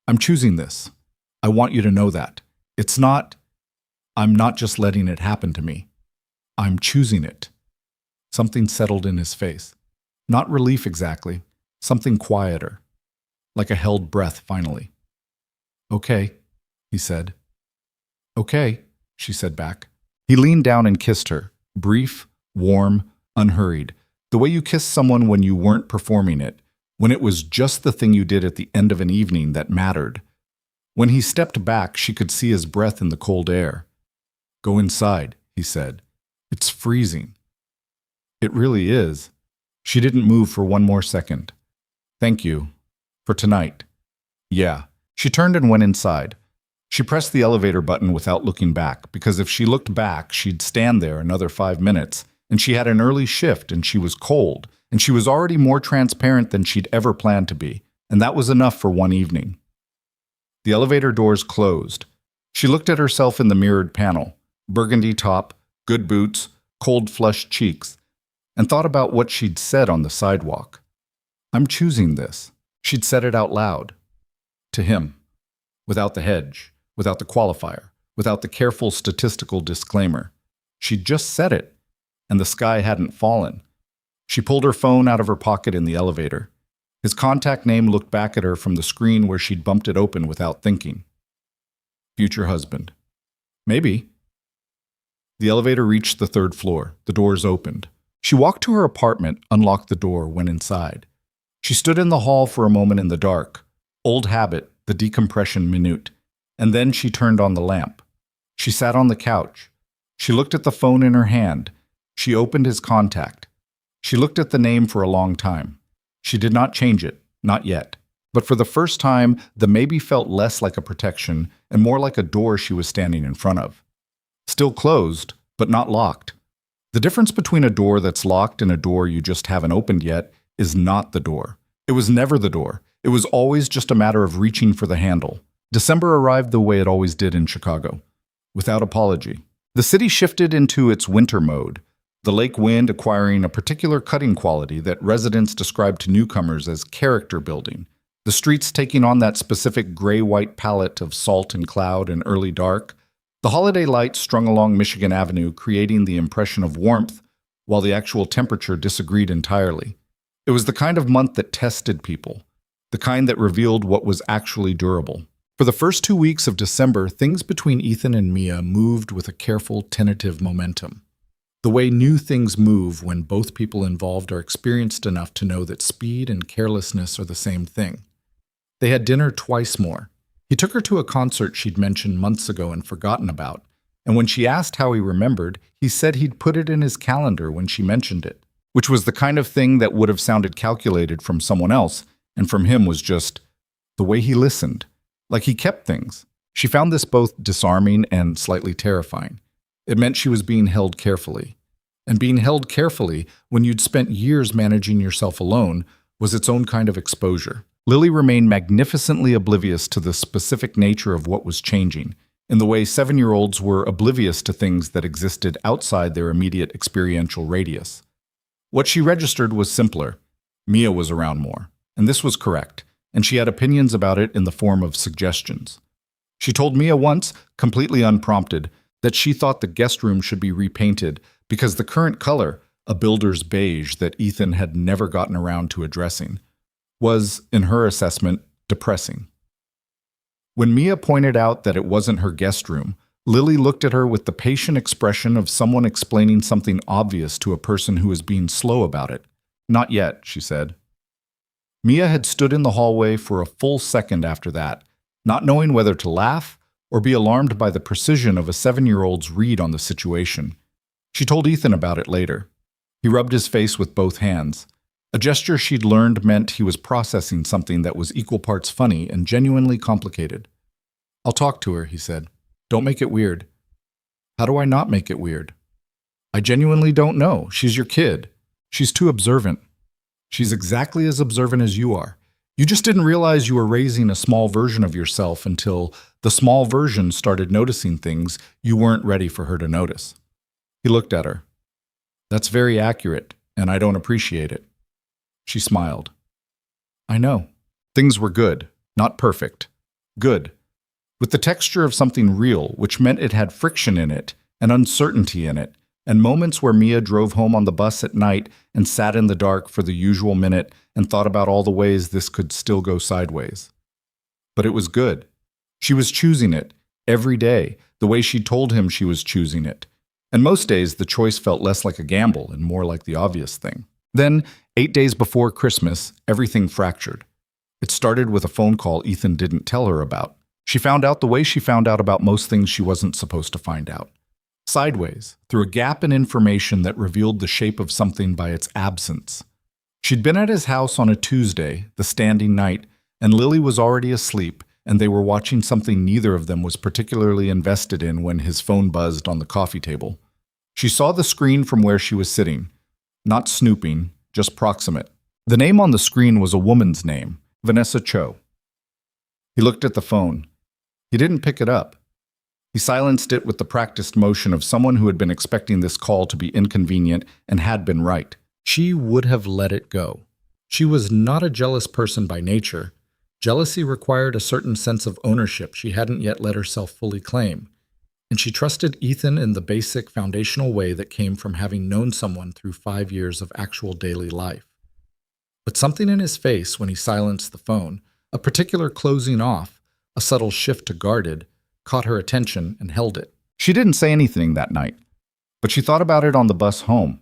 "I'm choosing this. I want you to know that. I'm not just letting it happen to me. I'm choosing it." Something settled in his face. Not relief exactly, something quieter. Like a held breath, finally. "Okay," he said. "Okay," she said back. He leaned down and kissed her, brief, warm, unhurried, the way you kissed someone when you weren't performing it, when it was just the thing you did at the end of an evening that mattered. When he stepped back, she could see his breath in the cold air. "Go inside," he said. "It's freezing." "It really is." She didn't move for one more second. "Thank you. For tonight." "Yeah." She turned and went inside. She pressed the elevator button without looking back, because if she looked back, she'd stand there another 5 minutes, and she had an early shift, and she was cold, and she was already more transparent than she'd ever planned to be, and that was enough for one evening. The elevator doors closed. She looked at herself in the mirrored panel, burgundy top, good boots, cold flushed cheeks, and thought about what she'd said on the sidewalk. "I'm choosing this." She'd said it out loud. To him. Without the hedge, without the qualifier, without the careful statistical disclaimer. She'd just said it, and the sky hadn't fallen. She pulled her phone out of her pocket in the elevator. His contact name looked back at her from the screen where she'd bumped it open without thinking. Future husband. Maybe. The elevator reached the 3rd floor. The doors opened. She walked to her apartment, unlocked the door, went inside. She stood in the hall for a moment in the dark. Old habit, the decompression minute. And then she turned on the lamp. She sat on the couch. She looked at the phone in her hand. She opened his contact. She looked at the name for a long time. She did not change it, not yet. But for the first time, the maybe felt less like a protection and more like a door she was standing in front of. Still closed, but not locked. The difference between a door that's locked and a door you just haven't opened yet is not the door. It was never the door. It was always just a matter of reaching for the handle. December arrived the way it always did in Chicago, without apology. The city shifted into its winter mode, the lake wind acquiring a particular cutting quality that residents described to newcomers as character building, the streets taking on that specific gray-white palette of salt and cloud and early dark, the holiday lights strung along Michigan Avenue creating the impression of warmth, while the actual temperature disagreed entirely. It was the kind of month that tested people, the kind that revealed what was actually durable. For the first 2 weeks of December, things between Ethan and Mia moved with a careful, tentative momentum. The way new things move when both people involved are experienced enough to know that speed and carelessness are the same thing. They had dinner twice more. He took her to a concert she'd mentioned months ago and forgotten about, and when she asked how he remembered, he said he'd put it in his calendar when she mentioned it, which was the kind of thing that would have sounded calculated from someone else, and from him was just the way he listened, like he kept things. She found this both disarming and slightly terrifying. It meant she was being held carefully. And being held carefully when you'd spent years managing yourself alone was its own kind of exposure. Lily remained magnificently oblivious to the specific nature of what was changing, in the way 7-year-olds were oblivious to things that existed outside their immediate experiential radius. What she registered was simpler. Mia was around more, and this was correct, and she had opinions about it in the form of suggestions. She told Mia once, completely unprompted, that she thought the guest room should be repainted because the current color, a builder's beige that Ethan had never gotten around to addressing, was, in her assessment, depressing. When Mia pointed out that it wasn't her guest room, Lily looked at her with the patient expression of someone explaining something obvious to a person who is being slow about it. "Not yet," she said. Mia had stood in the hallway for a full second after that, not knowing whether to laugh or be alarmed by the precision of a 7-year-old's read on the situation. She told Ethan about it later. He rubbed his face with both hands. A gesture she'd learned meant he was processing something that was equal parts funny and genuinely complicated. "I'll talk to her," he said. "Don't make it weird." "How do I not make it weird?" "I genuinely don't know. She's your kid. She's too observant." "She's exactly as observant as you are. You just didn't realize you were raising a small version of yourself until the small version started noticing things you weren't ready for her to notice." He looked at her. "That's very accurate, and I don't appreciate it." She smiled. "I know. Things were good, not perfect. Good. With the texture of something real, which meant it had friction in it, and uncertainty in it, and moments where Mia drove home on the bus at night and sat in the dark for the usual minute and thought about all the ways this could still go sideways. But it was good. She was choosing it, every day, the way she told him she was choosing it. And most days, the choice felt less like a gamble and more like the obvious thing. Then, 8 days before Christmas, everything fractured. It started with a phone call Ethan didn't tell her about. She found out the way she found out about most things she wasn't supposed to find out. Sideways, through a gap in information that revealed the shape of something by its absence. She'd been at his house on a Tuesday, the standing night, and Lily was already asleep, and they were watching something neither of them was particularly invested in when his phone buzzed on the coffee table. She saw the screen from where she was sitting, not snooping, just proximate. The name on the screen was a woman's name, Vanessa Cho. He looked at the phone. He didn't pick it up. He silenced it with the practiced motion of someone who had been expecting this call to be inconvenient and had been right. She would have let it go. She was not a jealous person by nature. Jealousy required a certain sense of ownership she hadn't yet let herself fully claim. And she trusted Ethan in the basic foundational way that came from having known someone through 5 years of actual daily life. But something in his face when he silenced the phone, a particular closing off, a subtle shift to guarded, caught her attention and held it. She didn't say anything that night, but she thought about it on the bus home.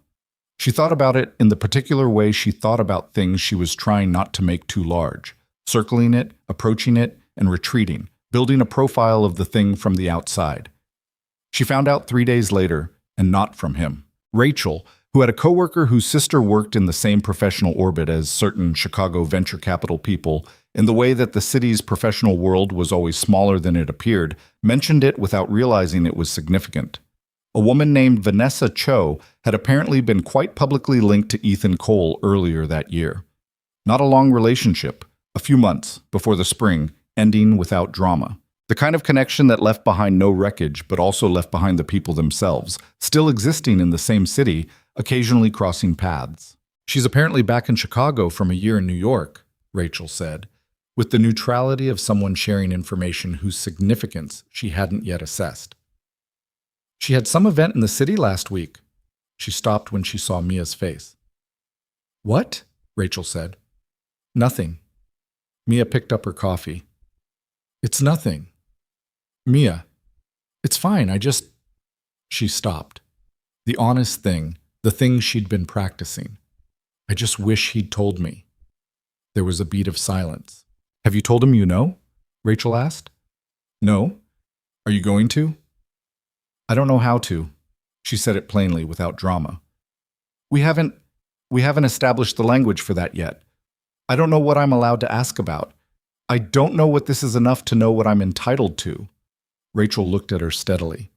She thought about it in the particular way she thought about things she was trying not to make too large, circling it, approaching it, and retreating, building a profile of the thing from the outside. She found out 3 days later, and not from him. Rachel, who had a coworker whose sister worked in the same professional orbit as certain Chicago venture capital people, in the way that the city's professional world was always smaller than it appeared, mentioned it without realizing it was significant. A woman named Vanessa Cho had apparently been quite publicly linked to Ethan Cole earlier that year. Not a long relationship, a few months before the spring, ending without drama. The kind of connection that left behind no wreckage, but also left behind the people themselves, still existing in the same city, occasionally crossing paths. She's apparently back in Chicago from a year in New York, Rachel said, with the neutrality of someone sharing information whose significance she hadn't yet assessed. She had some event in the city last week. She stopped when she saw Mia's face. What? Rachel said. Nothing. Mia picked up her coffee. It's nothing. Mia, it's fine, She stopped. The honest thing, the thing she'd been practicing. I just wish he'd told me. There was a beat of silence. Have you told him you know? Rachel asked. No. Are you going to? I don't know how to. She said it plainly, without drama. We haven't established the language for that yet. I don't know what I'm allowed to ask about. I don't know what this is enough to know what I'm entitled to. Rachel looked at her steadily.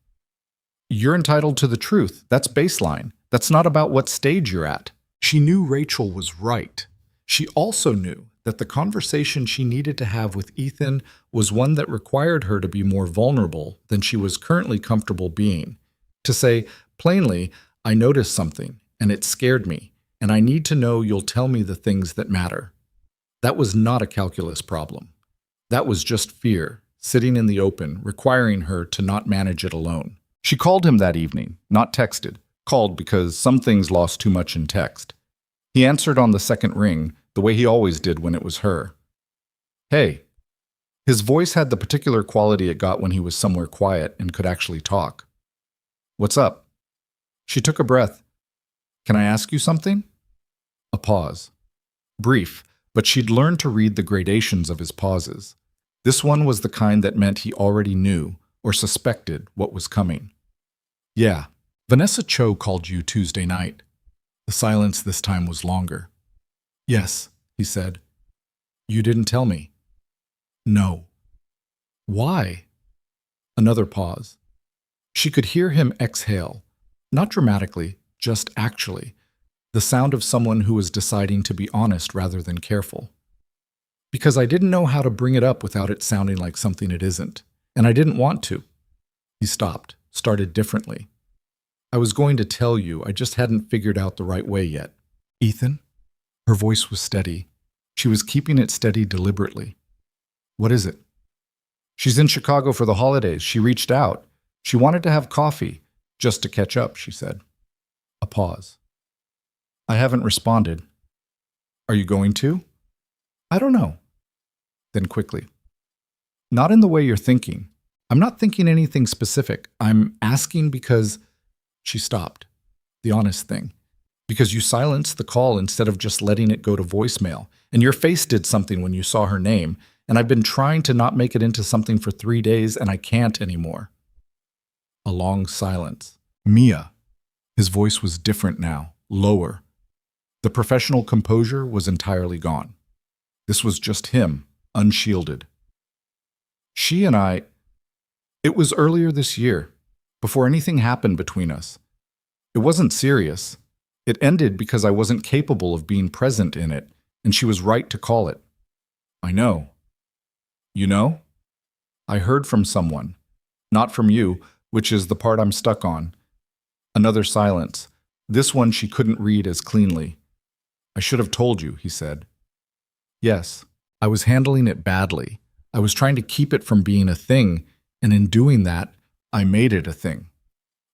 You're entitled to the truth. That's baseline. That's not about what stage you're at. She knew Rachel was right. She also knew that the conversation she needed to have with Ethan was one that required her to be more vulnerable than she was currently comfortable being. To say, plainly, I noticed something, and it scared me, and I need to know you'll tell me the things that matter. That was not a calculus problem. That was just fear, sitting in the open, requiring her to not manage it alone. She called him that evening, not texted. Called because some things lost too much in text. He answered on the second ring, the way he always did when it was her. Hey. His voice had the particular quality it got when he was somewhere quiet and could actually talk. What's up? She took a breath. Can I ask you something? A pause. Brief, but she'd learned to read the gradations of his pauses. This one was the kind that meant he already knew or suspected what was coming. Yeah, Vanessa Cho called you Tuesday night. The silence this time was longer. Yes, he said. You didn't tell me. No. Why? Another pause. She could hear him exhale, not dramatically, just actually, the sound of someone who was deciding to be honest rather than careful. Because I didn't know how to bring it up without it sounding like something it isn't, and I didn't want to. He stopped, started differently. I was going to tell you, I just hadn't figured out the right way yet. Ethan? Her voice was steady. She was keeping it steady deliberately. What is it? She's in Chicago for the holidays. She reached out. She wanted to have coffee, just to catch up, she said. A pause. I haven't responded. Are you going to? I don't know. Then quickly. Not in the way you're thinking. I'm not thinking anything specific. I'm asking because... She stopped. The honest thing. Because you silenced the call instead of just letting it go to voicemail. And your face did something when you saw her name. And I've been trying to not make it into something for 3 days, and I can't anymore. A long silence. Mia. His voice was different now, lower. The professional composure was entirely gone. This was just him, unshielded. She and I... It was earlier this year, before anything happened between us. It wasn't serious. It ended because I wasn't capable of being present in it, and she was right to call it. I know. You know? I heard from someone. Not from you, which is the part I'm stuck on. Another silence. This one she couldn't read as cleanly. I should have told you, he said. Yes, I was handling it badly. I was trying to keep it from being a thing, and in doing that, I made it a thing.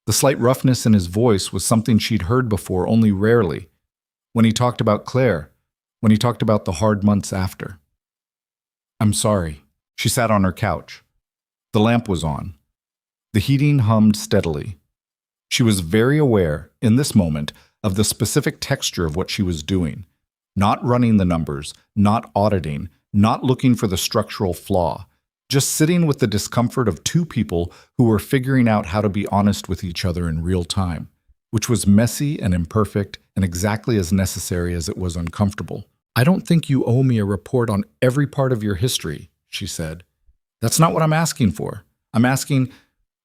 The slight roughness in his voice was something she'd heard before only rarely, when he talked about Claire, when he talked about the hard months after. I'm sorry. She sat on her couch. The lamp was on. The heating hummed steadily. She was very aware, in this moment, of the specific texture of what she was doing, not running the numbers, not auditing, not looking for the structural flaw, just sitting with the discomfort of two people who were figuring out how to be honest with each other in real time, which was messy and imperfect and exactly as necessary as it was uncomfortable. "I don't think you owe me a report on every part of your history," she said. "That's not what I'm asking for. I'm asking,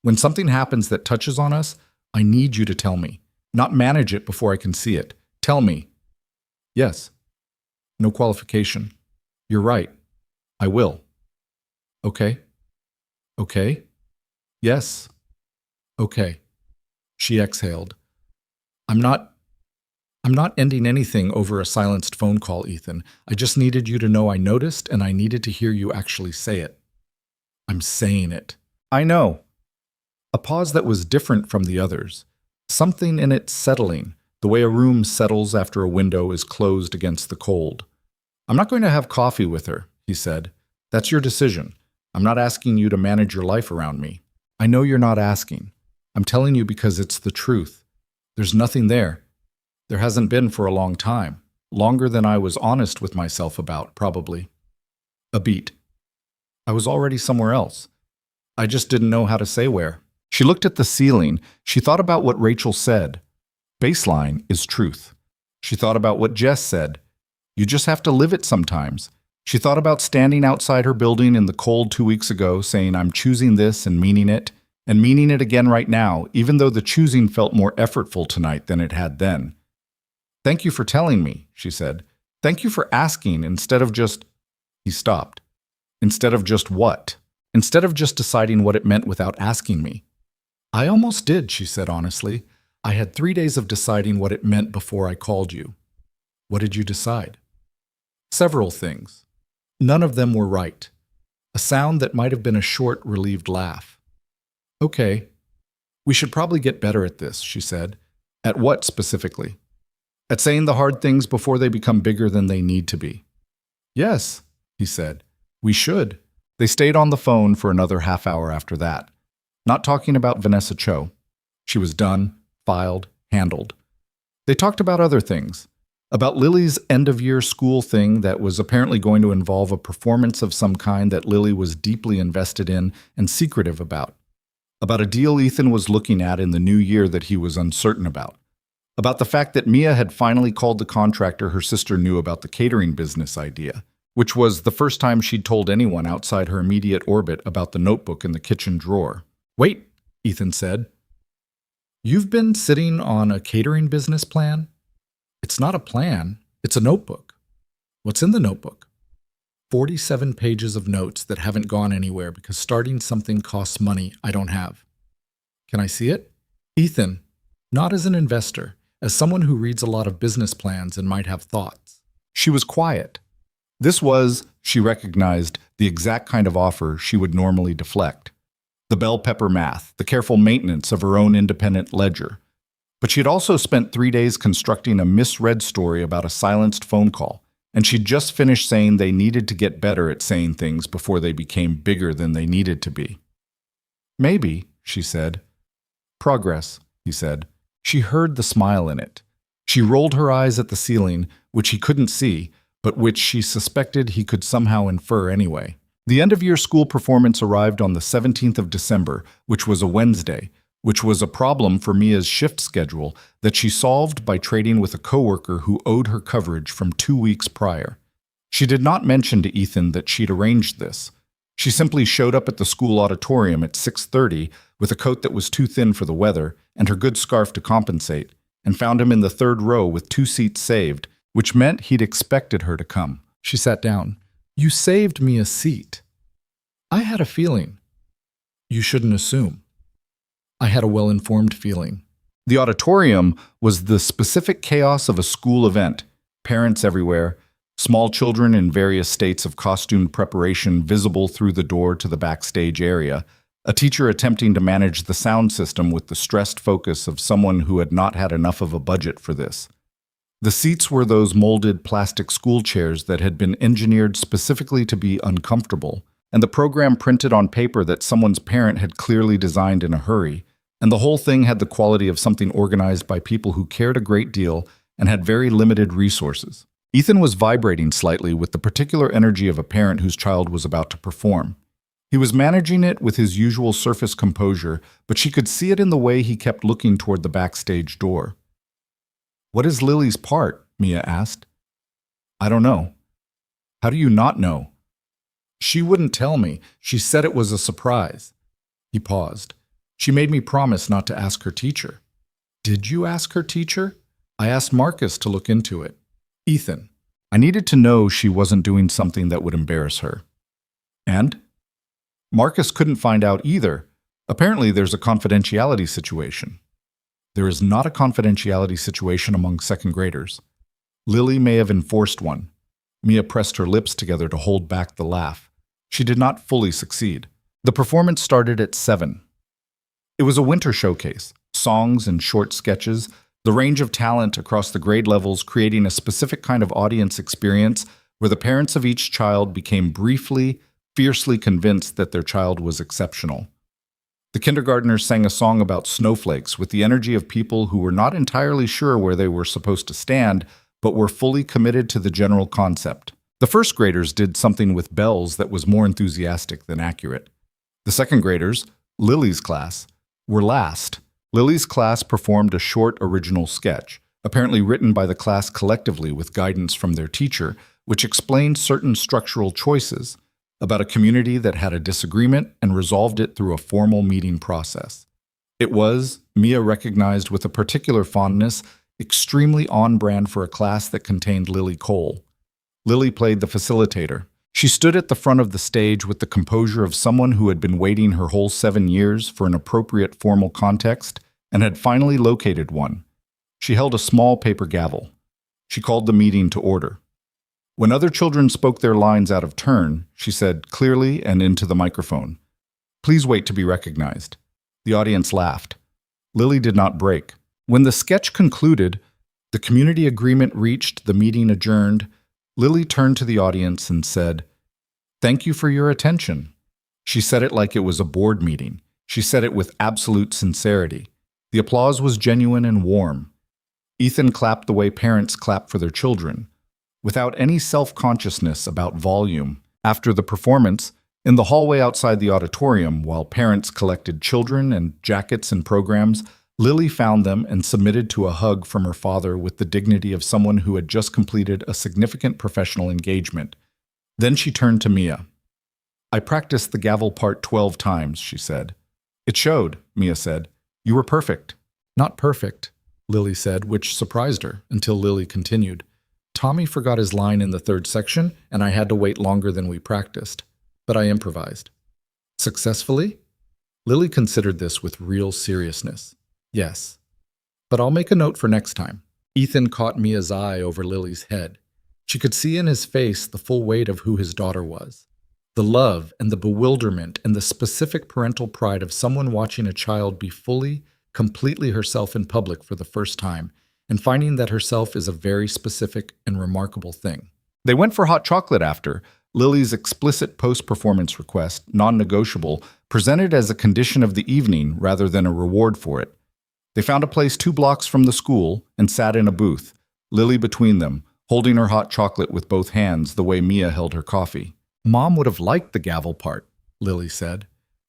when something happens that touches on us, I need you to tell me, not manage it before I can see it. Tell me." "Yes." No qualification. "You're right. I will." "Okay." "Okay." "Yes." "Okay." She exhaled. I'm not ending anything over a silenced phone call, Ethan. I just needed you to know I noticed, and I needed to hear you actually say it." "I'm saying it." "I know." A pause that was different from the others. Something in it settling, the way a room settles after a window is closed against the cold. "I'm not going to have coffee with her," he said. "That's your decision. I'm not asking you to manage your life around me." "I know you're not asking. I'm telling you because it's the truth. There's nothing there. There hasn't been for a long time. Longer than I was honest with myself about, probably." A beat. I was already somewhere else. I just didn't know how to say where. She looked at the ceiling. She thought about what Rachel said. Baseline is truth. She thought about what Jess said. You just have to live it sometimes. She thought about standing outside her building in the cold 2 weeks ago, saying, "I'm choosing this," and meaning it again right now, even though the choosing felt more effortful tonight than it had then. "Thank you for telling me," she said. "Thank you for asking instead of just—" He stopped. "Instead of just what?" "Instead of just deciding what it meant without asking me." "I almost did," she said honestly. "I had 3 days of deciding what it meant before I called you." "What did you decide?" "Several things. None of them were right." A sound that might have been a short, relieved laugh. "Okay. We should probably get better at this," she said. "At what specifically?" "At saying the hard things before they become bigger than they need to be." "Yes," he said. "We should." They stayed on the phone for another half hour after that, not talking about Vanessa Cho. She was done, filed, handled. They talked about other things. About Lily's end-of-year school thing that was apparently going to involve a performance of some kind that Lily was deeply invested in and secretive about. About a deal Ethan was looking at in the new year that he was uncertain about. About the fact that Mia had finally called the contractor her sister knew about the catering business idea, which was the first time she'd told anyone outside her immediate orbit about the notebook in the kitchen drawer. "Wait," Ethan said. "You've been sitting on a catering business plan?" "It's not a plan, it's a notebook." "What's in the notebook?" 47 pages of notes that haven't gone anywhere because starting something costs money I don't have." "Can I see it?" "Ethan, not as an investor, as someone who reads a lot of business plans and might have thoughts." She was quiet. This was, she recognized, the exact kind of offer she would normally deflect. The bell pepper math, the careful maintenance of her own independent ledger. But she had also spent 3 days constructing a misread story about a silenced phone call, and she'd just finished saying they needed to get better at saying things before they became bigger than they needed to be. "Maybe," she said. "Progress," he said. She heard the smile in it. She rolled her eyes at the ceiling, which he couldn't see, but which she suspected he could somehow infer anyway. The end-of-year school performance arrived on the 17th of December, which was a Wednesday, which was a problem for Mia's shift schedule that she solved by trading with a coworker who owed her coverage from 2 weeks prior. She did not mention to Ethan that she'd arranged this. She simply showed up at the school auditorium at 6:30 with a coat that was too thin for the weather and her good scarf to compensate, and found him in the 3rd row with 2 seats saved, which meant he'd expected her to come. She sat down. "You saved me a seat." "I had a feeling." "You shouldn't assume." "I had a well-informed feeling." The auditorium was the specific chaos of a school event. Parents everywhere, small children in various states of costumed preparation visible through the door to the backstage area, a teacher attempting to manage the sound system with the stressed focus of someone who had not had enough of a budget for this. The seats were those molded plastic school chairs that had been engineered specifically to be uncomfortable, and the program printed on paper that someone's parent had clearly designed in a hurry, and the whole thing had the quality of something organized by people who cared a great deal and had very limited resources. Ethan was vibrating slightly with the particular energy of a parent whose child was about to perform. He was managing it with his usual surface composure, but she could see it in the way he kept looking toward the backstage door. "What is Lily's part?" Mia asked. "I don't know." "How do you not know?" "She wouldn't tell me. She said it was a surprise." He paused. "She made me promise not to ask her teacher." "Did you ask her teacher?" "I asked Marcus to look into it." "Ethan, I needed to know she wasn't doing something that would embarrass her." "And?" "Marcus couldn't find out either. Apparently there's a confidentiality situation." "There is not a confidentiality situation among second graders. Lily may have enforced one." Mia pressed her lips together to hold back the laugh. She did not fully succeed. The performance started at 7. It was a winter showcase, songs and short sketches, the range of talent across the grade levels creating a specific kind of audience experience where the parents of each child became briefly, fiercely convinced that their child was exceptional. The kindergartners sang a song about snowflakes with the energy of people who were not entirely sure where they were supposed to stand, but were fully committed to the general concept. The first graders did something with bells that was more enthusiastic than accurate. The second graders, Lily's class, were last. Lily's class performed a short original sketch, apparently written by the class collectively with guidance from their teacher, which explained certain structural choices about a community that had a disagreement and resolved it through a formal meeting process. It was, Mia recognized with a particular fondness, extremely on-brand for a class that contained Lily Cole. Lily played the facilitator. She stood at the front of the stage with the composure of someone who had been waiting her whole 7 years for an appropriate formal context and had finally located one. She held a small paper gavel. She called the meeting to order. When other children spoke their lines out of turn, she said clearly and into the microphone, "Please wait to be recognized." The audience laughed. Lily did not break. When the sketch concluded, the community agreement reached, the meeting adjourned, Lily turned to the audience and said, "Thank you for your attention." She said it like it was a board meeting. She said it with absolute sincerity. The applause was genuine and warm. Ethan clapped the way parents clap for their children, without any self-consciousness about volume. After the performance, in the hallway outside the auditorium, while parents collected children and jackets and programs, Lily found them and submitted to a hug from her father with the dignity of someone who had just completed a significant professional engagement. Then she turned to Mia. "I practiced the gavel part 12 times, she said. "It showed," Mia said. "You were perfect." "Not perfect," Lily said, which surprised her, until Lily continued. "Tommy forgot his line in the third section, and I had to wait longer than we practiced. But I improvised." "Successfully?" Lily considered this with real seriousness. "Yes. But I'll make a note for next time." Ethan caught Mia's eye over Lily's head. She could see in his face the full weight of who his daughter was. The love and the bewilderment and the specific parental pride of someone watching a child be fully, completely herself in public for the first time, and finding that herself is a very specific and remarkable thing. They went for hot chocolate after. Lily's explicit post-performance request, non-negotiable, presented as a condition of the evening rather than a reward for it. They found a place 2 blocks from the school and sat in a booth, Lily between them, holding her hot chocolate with both hands the way Mia held her coffee. "Mom would have liked the gavel part," Lily said.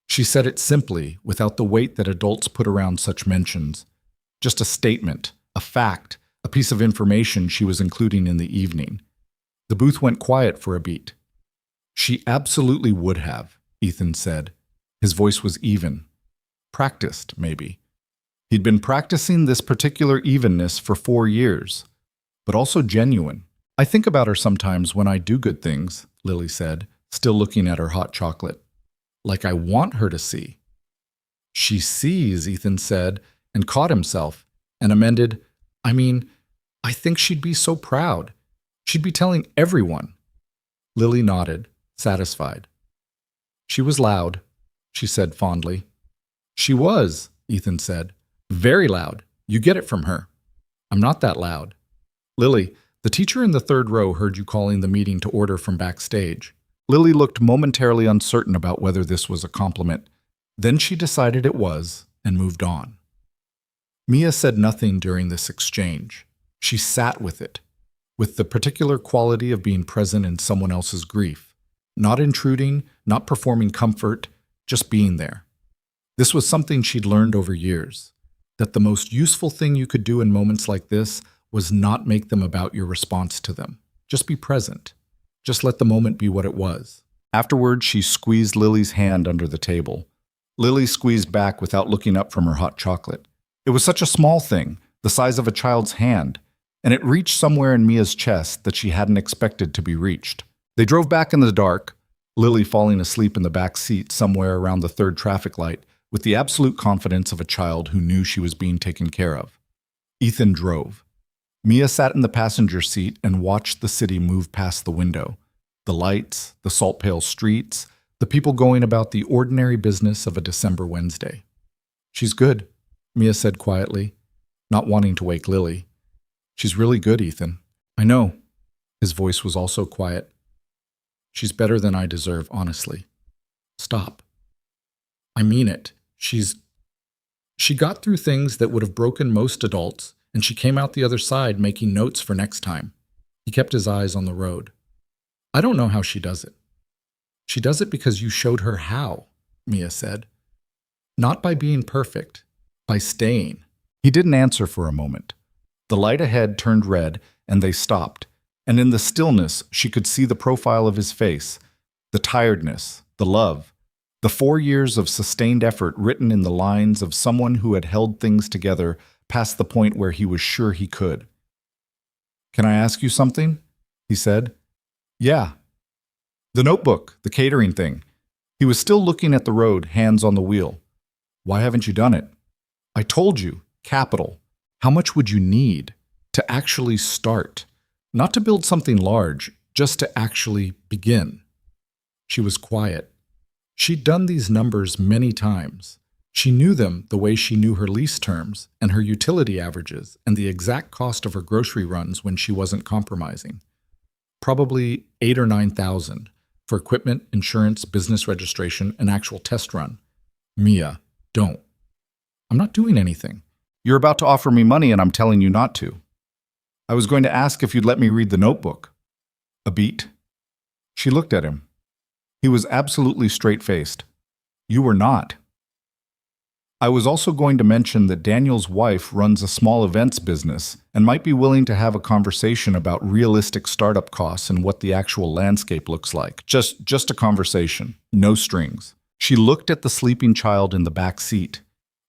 She said it simply, without the weight that adults put around such mentions. Just a statement, a fact, a piece of information she was including in the evening. The booth went quiet for a beat. "She absolutely would have," Ethan said. His voice was even. Practiced, maybe. He'd been practicing this particular evenness for 4 years, but also genuine. "I think about her sometimes when I do good things," Lily said, still looking at her hot chocolate. "Like I want her to see." "She sees," Ethan said, and caught himself, and amended, I think she'd be so proud. She'd be telling everyone." Lily nodded, satisfied. "She was loud," she said fondly. "She was," Ethan said. "Very loud. You get it from her." "I'm not that loud." "Lily, the teacher in the 3rd row heard you calling the meeting to order from backstage." Lily looked momentarily uncertain about whether this was a compliment. Then she decided it was, and moved on. Mia said nothing during this exchange. She sat with it, with the particular quality of being present in someone else's grief. Not intruding, not performing comfort, just being there. This was something she'd learned over years, that the most useful thing you could do in moments like this was not make them about your response to them. Just be present. Just let the moment be what it was. Afterward, she squeezed Lily's hand under the table. Lily squeezed back without looking up from her hot chocolate. It was such a small thing, the size of a child's hand, and it reached somewhere in Mia's chest that she hadn't expected to be reached. They drove back in the dark, Lily falling asleep in the back seat somewhere around the third traffic light, with the absolute confidence of a child who knew she was being taken care of. Ethan drove. Mia sat in the passenger seat and watched the city move past the window. The lights, the salt-pale streets, the people going about the ordinary business of a December Wednesday. "She's good," Mia said quietly, not wanting to wake Lily. "She's really good, Ethan." "I know." His voice was also quiet. "She's better than I deserve, honestly." "Stop." "I mean it. She got through things that would have broken most adults, and she came out the other side making notes for next time." He kept his eyes on the road. "I don't know how she does it." "She does it because you showed her how," Mia said. "Not by being perfect, by staying." He didn't answer for a moment. The light ahead turned red, and they stopped, and in the stillness she could see the profile of his face, the tiredness, the love, the 4 years of sustained effort written in the lines of someone who had held things together past the point where he was sure he could. "Can I ask you something?" he said. "Yeah." "The notebook, the catering thing." He was still looking at the road, hands on the wheel. "Why haven't you done it?" "I told you, capital. How much would you need to actually start? Not to build something large, just to actually begin." She was quiet. She'd done these numbers many times. She knew them the way she knew her lease terms and her utility averages and the exact cost of her grocery runs when she wasn't compromising. Probably 8,000 or 9,000 for equipment, insurance, business registration, and actual test run. "Mia, don't." "I'm not doing anything." "You're about to offer me money and I'm telling you not to." "I was going to ask if you'd let me read the notebook." "A beat?" She looked at him. He was absolutely straight-faced. "You were not." "I was also going to mention that Daniel's wife runs a small events business and might be willing to have a conversation about realistic startup costs and what the actual landscape looks like. Just a conversation, no strings." She looked at the sleeping child in the back seat.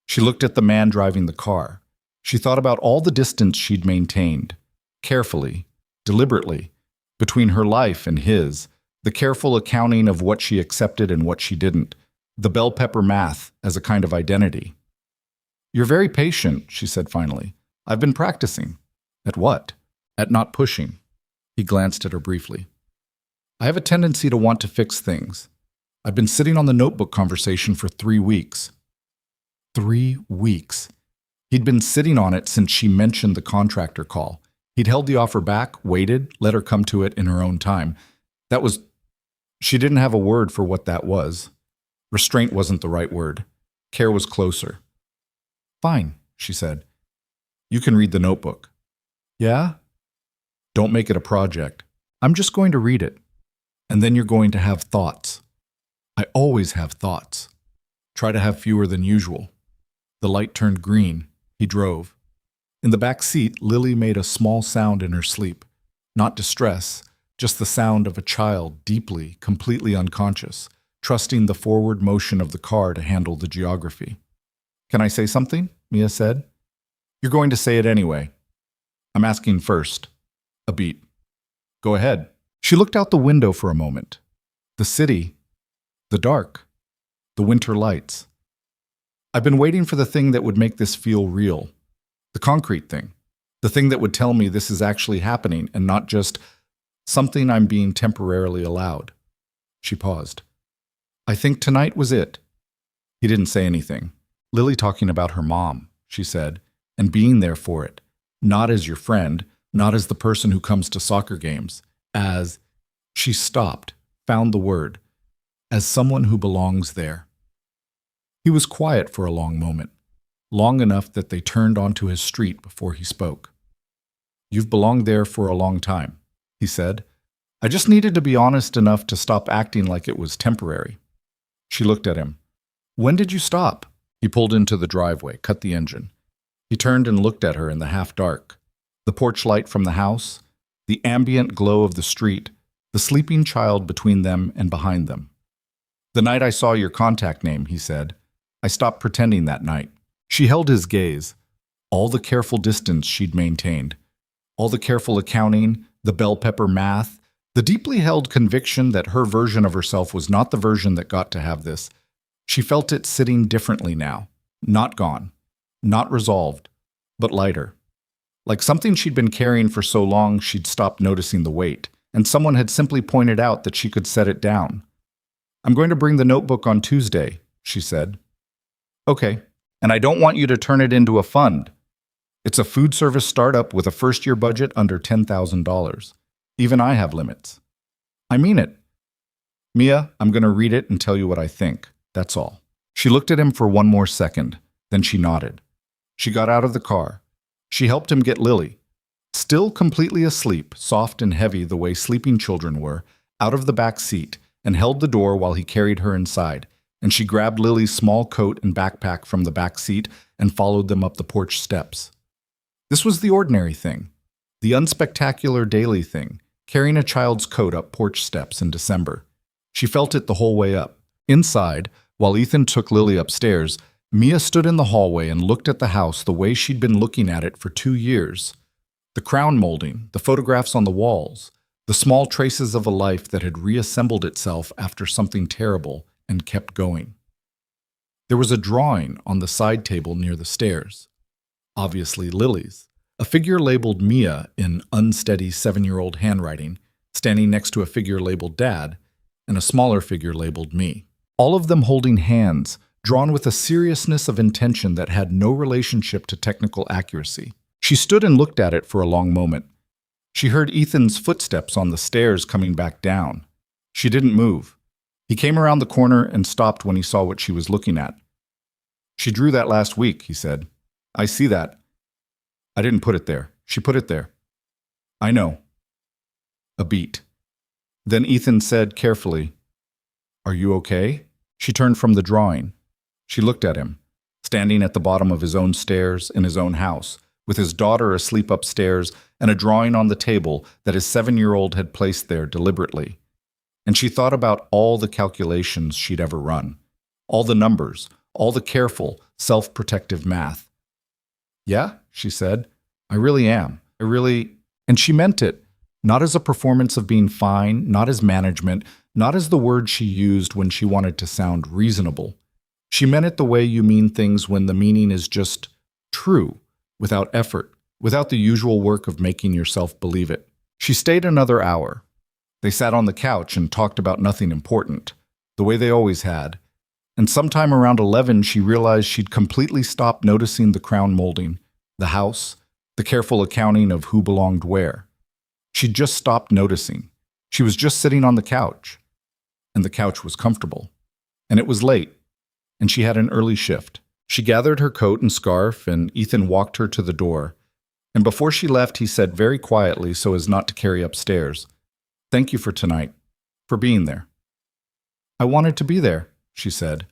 She looked at the man driving the car. She thought about all the distance she'd maintained, carefully, deliberately, between her life and his, the careful accounting of what she accepted and what she didn't, the bell pepper math as a kind of identity. "You're very patient," she said finally. "I've been practicing." "At what?" "At not pushing." He glanced at her briefly. "I have a tendency to want to fix things. I've been sitting on the notebook conversation for 3 weeks. 3 weeks. He'd been sitting on it since she mentioned the contractor call. He'd held the offer back, waited, let her come to it in her own time. She didn't have a word for what that was. Restraint wasn't the right word. Care was closer. "Fine," she said. "You can read the notebook." "Yeah?" "Don't make it a project. I'm just going to read it. And then you're going to have thoughts." "I always have thoughts." "Try to have fewer than usual." The light turned green. He drove. In the back seat, Lily made a small sound in her sleep. Not distress, just the sound of a child, deeply, completely unconscious, trusting the forward motion of the car to handle the geography. "Can I say something?" Mia said. "You're going to say it anyway." "I'm asking first." A beat. "Go ahead." She looked out the window for a moment. The city, the dark, the winter lights. "I've been waiting for the thing that would make this feel real. The concrete thing. The thing that would tell me this is actually happening and not just something I'm being temporarily allowed." She paused. "I think tonight was it." He didn't say anything. "Lily talking about her mom," she said, "and being there for it. Not as your friend, not as the person who comes to soccer games, as..." She stopped, found the word, "as someone who belongs there." He was quiet for a long moment, long enough that they turned onto his street before he spoke. "You've belonged there for a long time," he said. I just needed to be honest enough to stop acting like it was temporary. She looked at him. When did you stop? He pulled into the driveway, cut the engine. He turned and looked at her in the half-dark. The porch light from the house, the ambient glow of the street, the sleeping child between them and behind them. The night I saw your contact name, he said. I stopped pretending that night. She held his gaze. All the careful distance she'd maintained. All the careful accounting, the bell pepper math, the deeply held conviction that her version of herself was not the version that got to have this. She felt it sitting differently now. Not gone. Not resolved. But lighter. Like something she'd been carrying for so long she'd stopped noticing the weight, and someone had simply pointed out that she could set it down. I'm going to bring the notebook on Tuesday, she said. Okay, and I don't want you to turn it into a fund. It's a food service startup with a first-year budget under $10,000. Even I have limits. I mean it. Mia, I'm going to read it and tell you what I think. That's all. She looked at him for one more second, then she nodded. She got out of the car. She helped him get Lily, still completely asleep, soft and heavy the way sleeping children were, out of the back seat and held the door while he carried her inside, and she grabbed Lily's small coat and backpack from the back seat and followed them up the porch steps. This was the ordinary thing, the unspectacular daily thing, carrying a child's coat up porch steps in December. She felt it the whole way up. Inside, while Ethan took Lily upstairs, Mia stood in the hallway and looked at the house the way she'd been looking at it for 2 years. The crown molding, the photographs on the walls, the small traces of a life that had reassembled itself after something terrible and kept going. There was a drawing on the side table near the stairs. Obviously Lily's. A figure labeled Mia in unsteady 7-year-old handwriting, standing next to a figure labeled Dad, and a smaller figure labeled me. All of them holding hands, drawn with a seriousness of intention that had no relationship to technical accuracy. She stood and looked at it for a long moment. She heard Ethan's footsteps on the stairs coming back down. She didn't move. He came around the corner and stopped when he saw what she was looking at. She drew that last week, he said. I see that. I didn't put it there. She put it there. I know. A beat. Then Ethan said carefully, Are you okay? She turned from the drawing. She looked at him, standing at the bottom of his own stairs in his own house, with his daughter asleep upstairs and a drawing on the table that his 7-year-old had placed there deliberately. And she thought about all the calculations she'd ever run, all the numbers, all the careful, self-protective math. Yeah, she said, I really am. And she meant it, not as a performance of being fine, not as management, not as the word she used when she wanted to sound reasonable. She meant it the way you mean things when the meaning is just true, without effort, without the usual work of making yourself believe it. She stayed another hour. They sat on the couch and talked about nothing important, the way they always had. And sometime around 11, she realized she'd completely stopped noticing the crown molding, the house, the careful accounting of who belonged where. She'd just stopped noticing. She was just sitting on the couch. And the couch was comfortable. And it was late. And she had an early shift. She gathered her coat and scarf, and Ethan walked her to the door. And before she left, he said very quietly so as not to carry upstairs, Thank you for tonight, for being there. I wanted to be there, she said.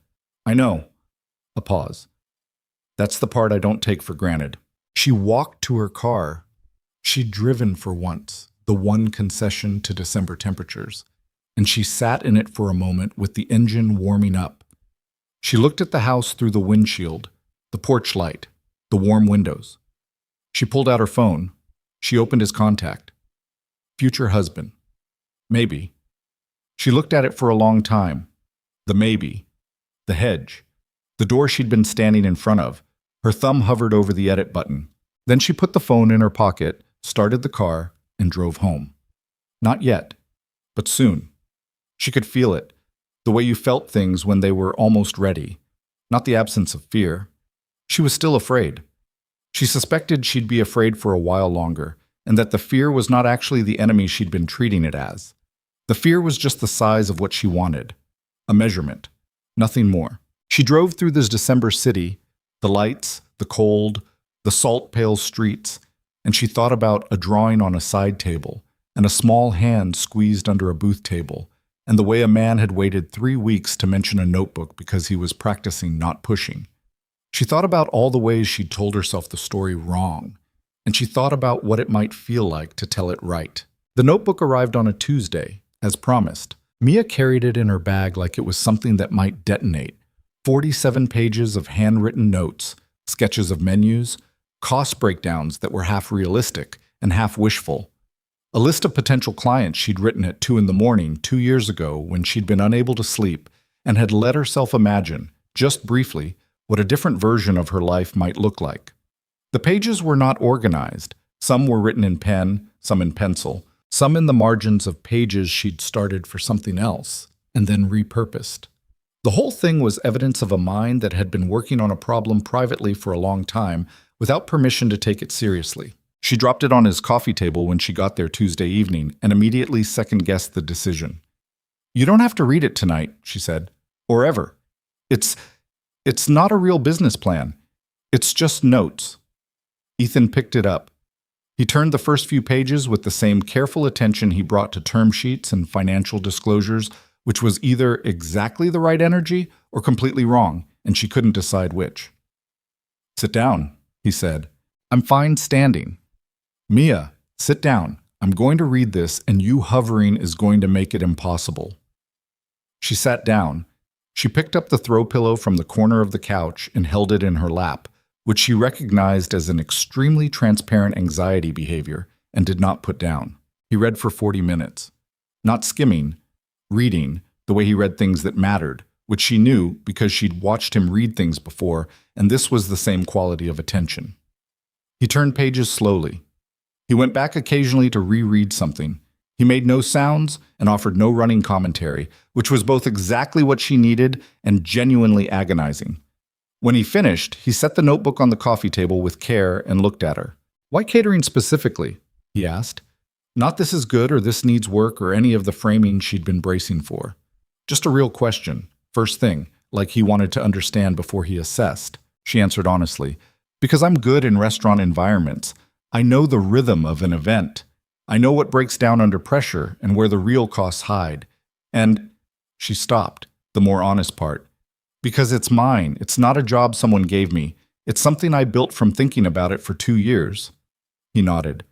I know. A pause. That's the part I don't take for granted. She walked to her car. She'd driven for once, the one concession to December temperatures, and she sat in it for a moment with the engine warming up. She looked at the house through the windshield, the porch light, the warm windows. She pulled out her phone. She opened his contact. Future husband. Maybe. She looked at it for a long time. The maybe. The hedge. The door she'd been standing in front of. Her thumb hovered over the edit button. Then she put the phone in her pocket, started the car, and drove home. Not yet, but soon. She could feel it, the way you felt things when they were almost ready, not the absence of fear. She was still afraid. She suspected she'd be afraid for a while longer, and that the fear was not actually the enemy she'd been treating it as. The fear was just the size of what she wanted, a measurement, nothing more. She drove through this December city, the lights, the cold, the salt-pale streets, and she thought about a drawing on a side table, and a small hand squeezed under a booth table, and the way a man had waited 3 weeks to mention a notebook because he was practicing not pushing. She thought about all the ways she'd told herself the story wrong, and she thought about what it might feel like to tell it right. The notebook arrived on a Tuesday, as promised. Mia carried it in her bag like it was something that might detonate. 47 pages of handwritten notes, sketches of menus, cost breakdowns that were half realistic and half wishful. A list of potential clients she'd written at 2 in the morning 2 years ago when she'd been unable to sleep and had let herself imagine, just briefly, what a different version of her life might look like. The pages were not organized. Some were written in pen, some in pencil, some in the margins of pages she'd started for something else and then repurposed. The whole thing was evidence of a mind that had been working on a problem privately for a long time without permission to take it seriously. She dropped it on his coffee table when she got there Tuesday evening and immediately second-guessed the decision. "You don't have to read it tonight," she said, "or ever. It's not a real business plan. It's just notes." Ethan picked it up. He turned the first few pages with the same careful attention he brought to term sheets and financial disclosures, which was either exactly the right energy or completely wrong, and she couldn't decide which. "Sit down," he said. "I'm fine standing." "Mia, sit down. I'm going to read this, and you hovering is going to make it impossible." She sat down. She picked up the throw pillow from the corner of the couch and held it in her lap, which she recognized as an extremely transparent anxiety behavior and did not put down. He read for 40 minutes. Not skimming, reading, the way he read things that mattered, which she knew because she'd watched him read things before, and this was the same quality of attention. He turned pages slowly. He went back occasionally to reread something. He made no sounds and offered no running commentary, which was both exactly what she needed and genuinely agonizing. When he finished, he set the notebook on the coffee table with care and looked at her. "Why catering specifically?" he asked. Not "this is good" or "this needs work" or any of the framing she'd been bracing for. Just a real question, first thing, like he wanted to understand before he assessed. She answered honestly, "Because I'm good in restaurant environments. I know the rhythm of an event. I know what breaks down under pressure and where the real costs hide. And," she stopped, the more honest part, "because it's mine. It's not a job someone gave me. It's something I built from thinking about it for 2 years. He nodded.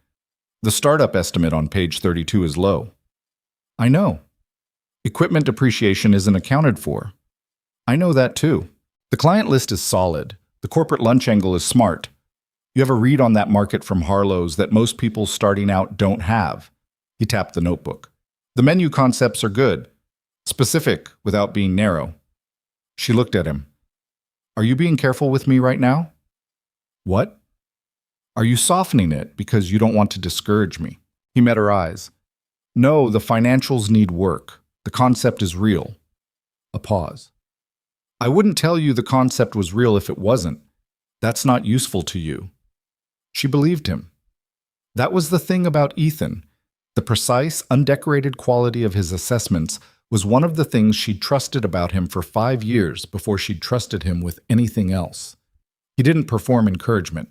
"The startup estimate on page 32 is low." "I know. Equipment depreciation isn't accounted for." "I know that too. The client list is solid. The corporate lunch angle is smart. You have a read on that market from Harlow's that most people starting out don't have." He tapped the notebook. "The menu concepts are good. Specific without being narrow." She looked at him. "Are you being careful with me right now?" "What?" "Are you softening it because you don't want to discourage me?" He met her eyes. "No, the financials need work. The concept is real." A pause. "I wouldn't tell you the concept was real if it wasn't. That's not useful to you." She believed him. That was the thing about Ethan. The precise, undecorated quality of his assessments was one of the things she'd trusted about him for 5 years before she'd trusted him with anything else. He didn't perform encouragement.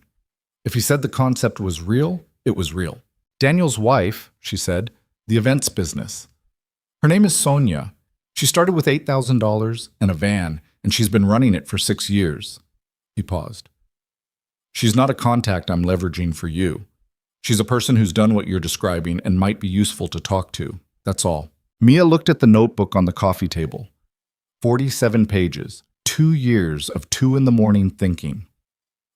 If he said the concept was real, it was real. "Daniel's wife," she said, "the events business. Her name is Sonia. She started with $8,000 and a van, and she's been running it for 6 years. He paused. "She's not a contact I'm leveraging for you. She's a person who's done what you're describing and might be useful to talk to. That's all." Mia looked at the notebook on the coffee table. 47 pages, 2 years of 2 in the morning thinking.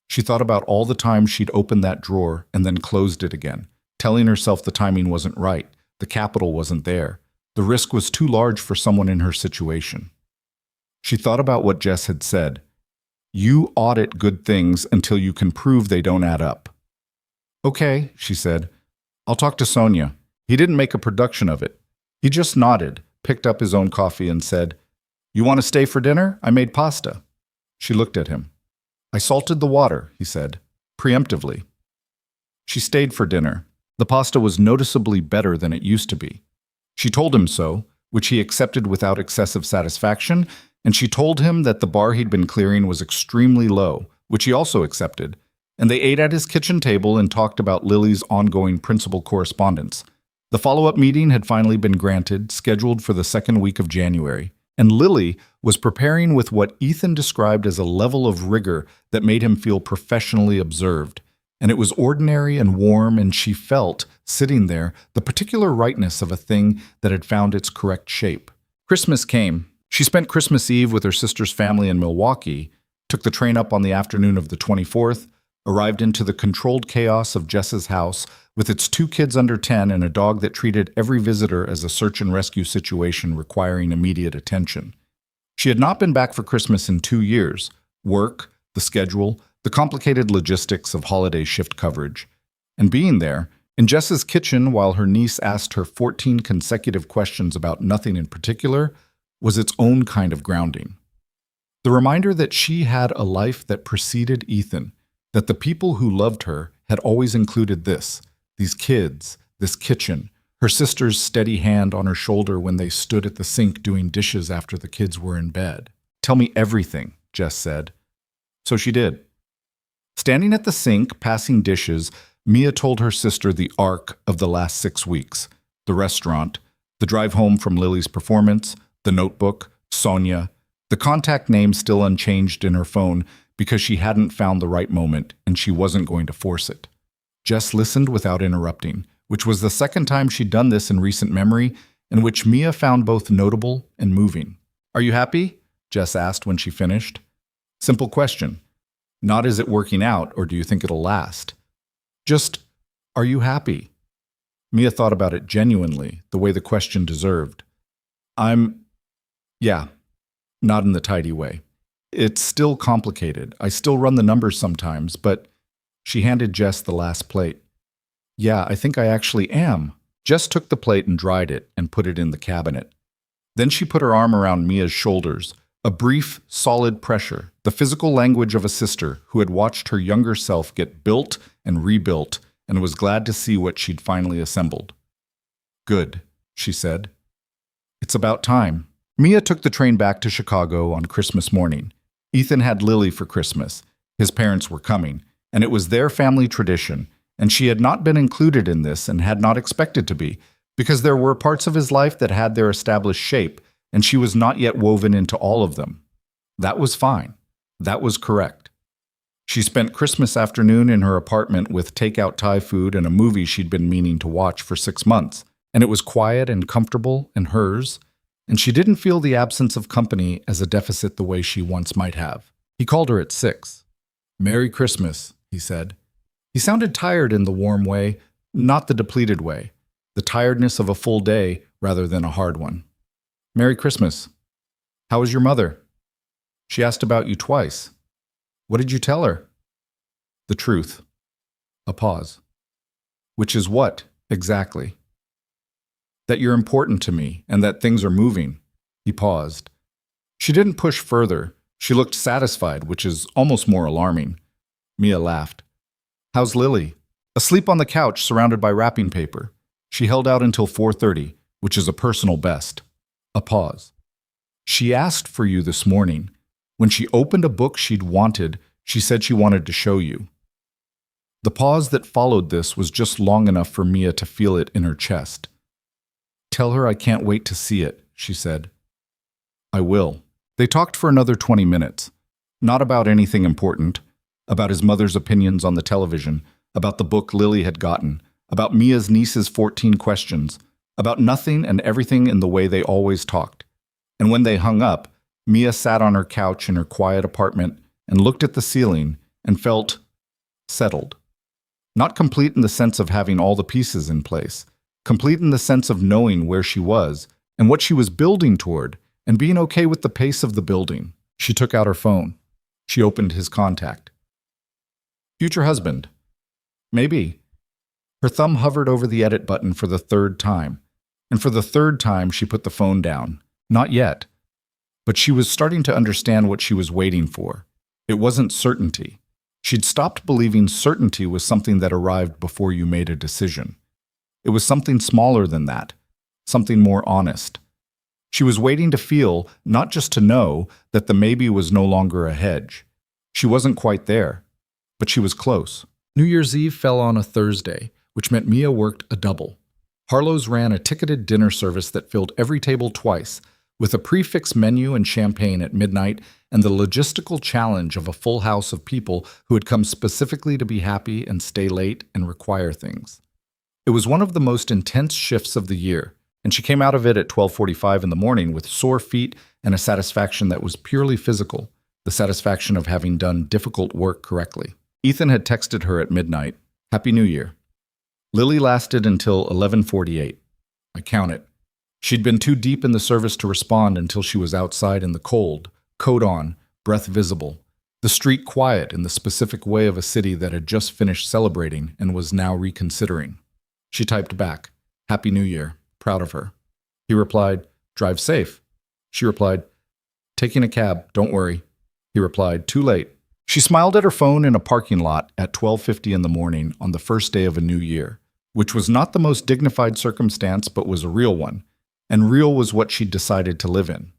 She thought about all the times she'd opened that drawer and then closed it again, telling herself the timing wasn't right, the capital wasn't there, the risk was too large for someone in her situation. She thought about what Jess had said. You audit good things until you can prove they don't add up. "Okay," she said. "I'll talk to Sonia." He didn't make a production of it. He just nodded, picked up his own coffee and said, "You want to stay for dinner? I made pasta." She looked at him. "I salted the water," he said, preemptively. She stayed for dinner. The pasta was noticeably better than it used to be. She told him so, which he accepted without excessive satisfaction, and she told him that the bar he'd been clearing was extremely low, which he also accepted, and they ate at his kitchen table and talked about Lily's ongoing principal correspondence. The follow-up meeting had finally been granted, scheduled for the second week of January, and Lily was preparing with what Ethan described as a level of rigor that made him feel professionally observed. And it was ordinary and warm, and she felt, sitting there, the particular rightness of a thing that had found its correct shape. Christmas came. She spent Christmas Eve with her sister's family in Milwaukee, took the train up on the afternoon of the 24th, arrived into the controlled chaos of Jess's house with its 2 kids under 10 and a dog that treated every visitor as a search and rescue situation requiring immediate attention. She had not been back for Christmas in 2 years. Work, the schedule, the complicated logistics of holiday shift coverage. And being there, in Jess's kitchen while her niece asked her 14 consecutive questions about nothing in particular, was its own kind of grounding. The reminder that she had a life that preceded Ethan, that the people who loved her had always included these kids, this kitchen, her sister's steady hand on her shoulder when they stood at the sink doing dishes after the kids were in bed. "Tell me everything," Jess said. So she did. Standing at the sink, passing dishes, Mia told her sister the arc of the last 6 weeks: the restaurant, the drive home from Lily's performance, the notebook, Sonia, the contact name still unchanged in her phone because she hadn't found the right moment and she wasn't going to force it. Jess listened without interrupting, which was the second time she'd done this in recent memory, and which Mia found both notable and moving. "Are you happy?" Jess asked when she finished. Simple question. Not is it working out or do you think it'll last? Just, are you happy? Mia thought about it genuinely, the way the question deserved. Yeah, not in the tidy way. It's still complicated. I still run the numbers sometimes, but she handed Jess the last plate. Yeah, I think I actually am. Jess took the plate and dried it and put it in the cabinet. Then she put her arm around Mia's shoulders, a brief, solid pressure, the physical language of a sister who had watched her younger self get built and rebuilt and was glad to see what she'd finally assembled. Good, she said. It's about time. Mia took the train back to Chicago on Christmas morning. Ethan had Lily for Christmas. His parents were coming, and it was their family tradition, and she had not been included in this and had not expected to be, because there were parts of his life that had their established shape, and she was not yet woven into all of them. That was fine. That was correct. She spent Christmas afternoon in her apartment with takeout Thai food and a movie she'd been meaning to watch for 6 months, and it was quiet and comfortable and hers, and she didn't feel the absence of company as a deficit the way she once might have. He called her at 6. "Merry Christmas," he said. He sounded tired in the warm way, not the depleted way, the tiredness of a full day rather than a hard one. "Merry Christmas. How is your mother? She asked about you twice. What did you tell her?" "The truth." A pause. "Which is what, exactly?" "That you're important to me and that things are moving." He paused. She didn't push further. She looked satisfied, which is almost more alarming. Mia laughed. "How's Lily?" "Asleep on the couch, surrounded by wrapping paper. She held out until 4:30, which is a personal best." A pause. "She asked for you this morning. When she opened a book she'd wanted, she said she wanted to show you." The pause that followed this was just long enough for Mia to feel it in her chest. "Tell her I can't wait to see it," she said. "I will." They talked for another 20 minutes. Not about anything important. About his mother's opinions on the television. About the book Lily had gotten. About Mia's niece's 14 questions. About nothing and everything in the way they always talked. And when they hung up, Mia sat on her couch in her quiet apartment and looked at the ceiling and felt settled. Not complete in the sense of having all the pieces in place. Complete in the sense of knowing where she was and what she was building toward and being okay with the pace of the building. She took out her phone. She opened his contact. "Future husband." "Maybe." Her thumb hovered over the edit button for the 3rd time. And for the 3rd time, she put the phone down. Not yet. But she was starting to understand what she was waiting for. It wasn't certainty. She'd stopped believing certainty was something that arrived before you made a decision. It was something smaller than that. Something more honest. She was waiting to feel, not just to know, that the maybe was no longer a hedge. She wasn't quite there. But she was close. New Year's Eve fell on a Thursday, which meant Mia worked a double. Harlow's ran a ticketed dinner service that filled every table twice, with a prix-fixe menu and champagne at midnight and the logistical challenge of a full house of people who had come specifically to be happy and stay late and require things. It was one of the most intense shifts of the year, and she came out of it at 12:45 in the morning with sore feet and a satisfaction that was purely physical, the satisfaction of having done difficult work correctly. Ethan had texted her at midnight, "Happy New Year." Lily lasted until 11:48. I count it. She'd been too deep in the service to respond until she was outside in the cold, coat on, breath visible, the street quiet in the specific way of a city that had just finished celebrating and was now reconsidering. She typed back, "Happy New Year, proud of her." He replied, "Drive safe." She replied, "Taking a cab, don't worry." He replied, "Too late." She smiled at her phone in a parking lot at 12:50 in the morning on the first day of a new year, which was not the most dignified circumstance but was a real one, and real was what she'd decided to live in.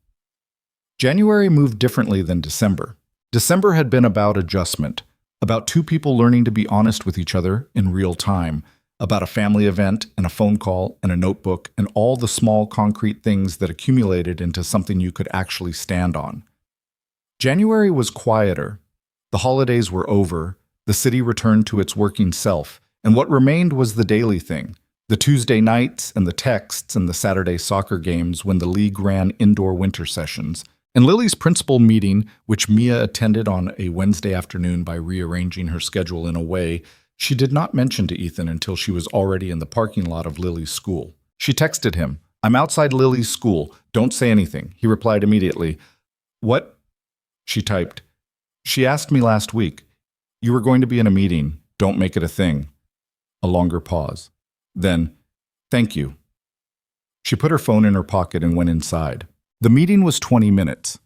January moved differently than December. December had been about adjustment, about two people learning to be honest with each other in real time, about a family event and a phone call and a notebook and all the small concrete things that accumulated into something you could actually stand on. January was quieter. The holidays were over, the city returned to its working self, and what remained was the daily thing, the Tuesday nights and the texts and the Saturday soccer games when the league ran indoor winter sessions, and Lily's principal meeting, which Mia attended on a Wednesday afternoon by rearranging her schedule in a way she did not mention to Ethan until she was already in the parking lot of Lily's school. She texted him, "I'm outside Lily's school. Don't say anything." He replied immediately, "What?" She typed, "She asked me last week. You were going to be in a meeting. Don't make it a thing." A longer pause. Then, "Thank you." She put her phone in her pocket and went inside. The meeting was 20 minutes.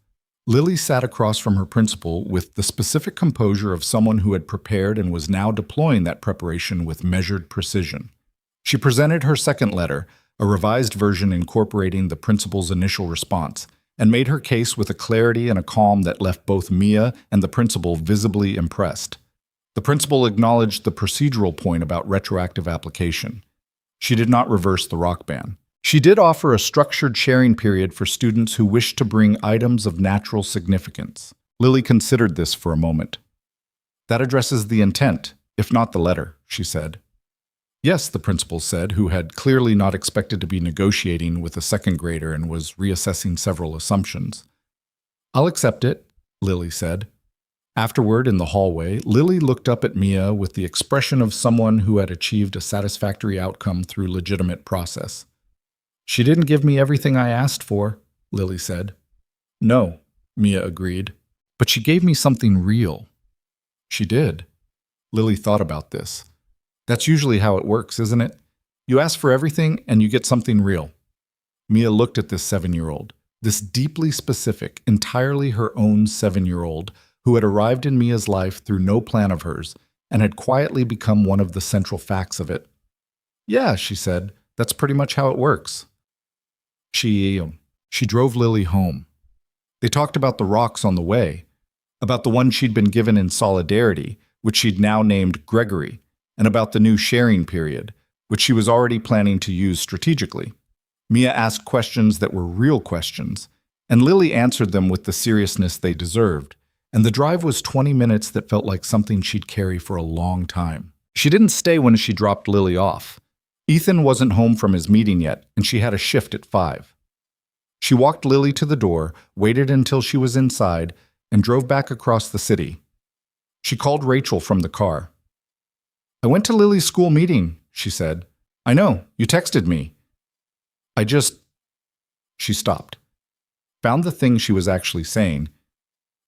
Lily sat across from her principal with the specific composure of someone who had prepared and was now deploying that preparation with measured precision. She presented her second letter, a revised version incorporating the principal's initial response, and made her case with a clarity and a calm that left both Mia and the principal visibly impressed. The principal acknowledged the procedural point about retroactive application. She did not reverse the rock ban. She did offer a structured sharing period for students who wished to bring items of natural significance. Lily considered this for a moment. "That addresses the intent, if not the letter," she said. "Yes," the principal said, who had clearly not expected to be negotiating with a second grader and was reassessing several assumptions. "I'll accept it," Lily said. Afterward, in the hallway, Lily looked up at Mia with the expression of someone who had achieved a satisfactory outcome through legitimate process. "She didn't give me everything I asked for," Lily said. "No," Mia agreed, "but she gave me something real." "She did." Lily thought about this. That's usually how it works, isn't it? You ask for everything and you get something real. Mia looked at this 7-year-old, this deeply specific, entirely her own 7-year-old, who had arrived in Mia's life through no plan of hers and had quietly become one of the central facts of it. "Yeah," she said, "that's pretty much how it works." She drove Lily home. They talked about the rocks on the way, about the one she'd been given in solidarity, which she'd now named Gregory, and about the new sharing period, which she was already planning to use strategically. Mia asked questions that were real questions, and Lily answered them with the seriousness they deserved, and the drive was 20 minutes that felt like something she'd carry for a long time. She didn't stay when she dropped Lily off. Ethan wasn't home from his meeting yet, and she had a shift at 5. She walked Lily to the door, waited until she was inside, and drove back across the city. She called Rachel from the car. "I went to Lily's school meeting," she said. "I know, you texted me. She stopped. Found the thing she was actually saying.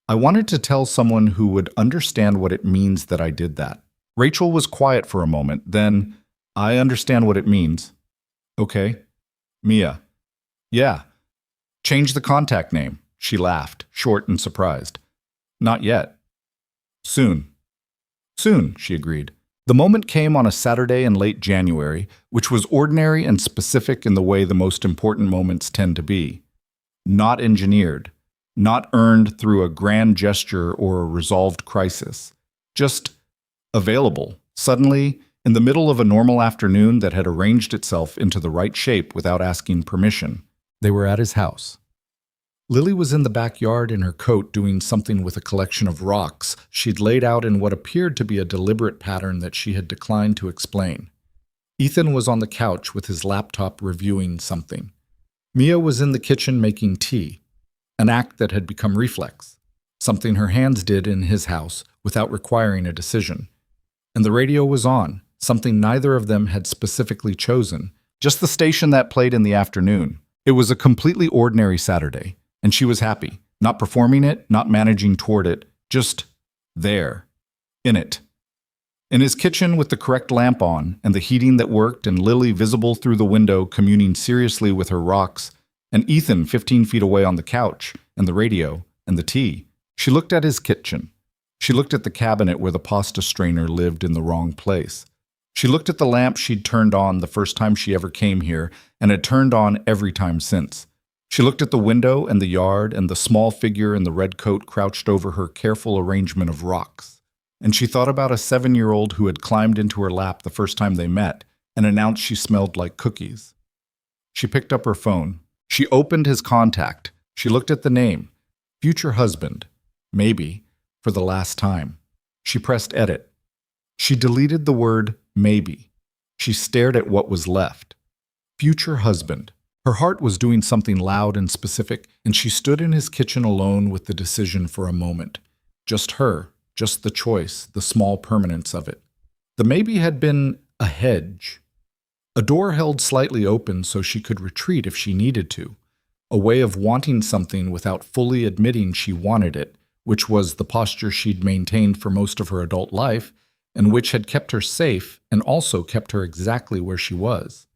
"I wanted to tell someone who would understand what it means that I did that." Rachel was quiet for a moment, then, "I understand what it means." "Okay." "Mia." "Yeah." "Change the contact name." She laughed, short and surprised. "Not yet." "Soon." "Soon," she agreed. The moment came on a Saturday in late January, which was ordinary and specific in the way the most important moments tend to be. Not engineered, not earned through a grand gesture or a resolved crisis. Just available, suddenly, in the middle of a normal afternoon that had arranged itself into the right shape without asking permission. They were at his house. Lily was in the backyard in her coat doing something with a collection of rocks she'd laid out in what appeared to be a deliberate pattern that she had declined to explain. Ethan was on the couch with his laptop reviewing something. Mia was in the kitchen making tea, an act that had become reflex, something her hands did in his house without requiring a decision. And the radio was on, something neither of them had specifically chosen, just the station that played in the afternoon. It was a completely ordinary Saturday, and she was happy, not performing it, not managing toward it, just there, in it. In his kitchen with the correct lamp on and the heating that worked and Lily visible through the window communing seriously with her rocks, and Ethan 15 feet away on the couch, and the radio, and the tea, she looked at his kitchen. She looked at the cabinet where the pasta strainer lived in the wrong place. She looked at the lamp she'd turned on the first time she ever came here and had turned on every time since. She looked at the window and the yard and the small figure in the red coat crouched over her careful arrangement of rocks. And she thought about a 7-year-old who had climbed into her lap the first time they met and announced she smelled like cookies. She picked up her phone. She opened his contact. She looked at the name, future husband, maybe, for the last time. She pressed edit. She deleted the word maybe. She stared at what was left. Future husband. Her heart was doing something loud and specific, and she stood in his kitchen alone with the decision for a moment. Just her, just the choice, the small permanence of it. The maybe had been a hedge. A door held slightly open so she could retreat if she needed to. A way of wanting something without fully admitting she wanted it, which was the posture she'd maintained for most of her adult life, and which had kept her safe and also kept her exactly where she was.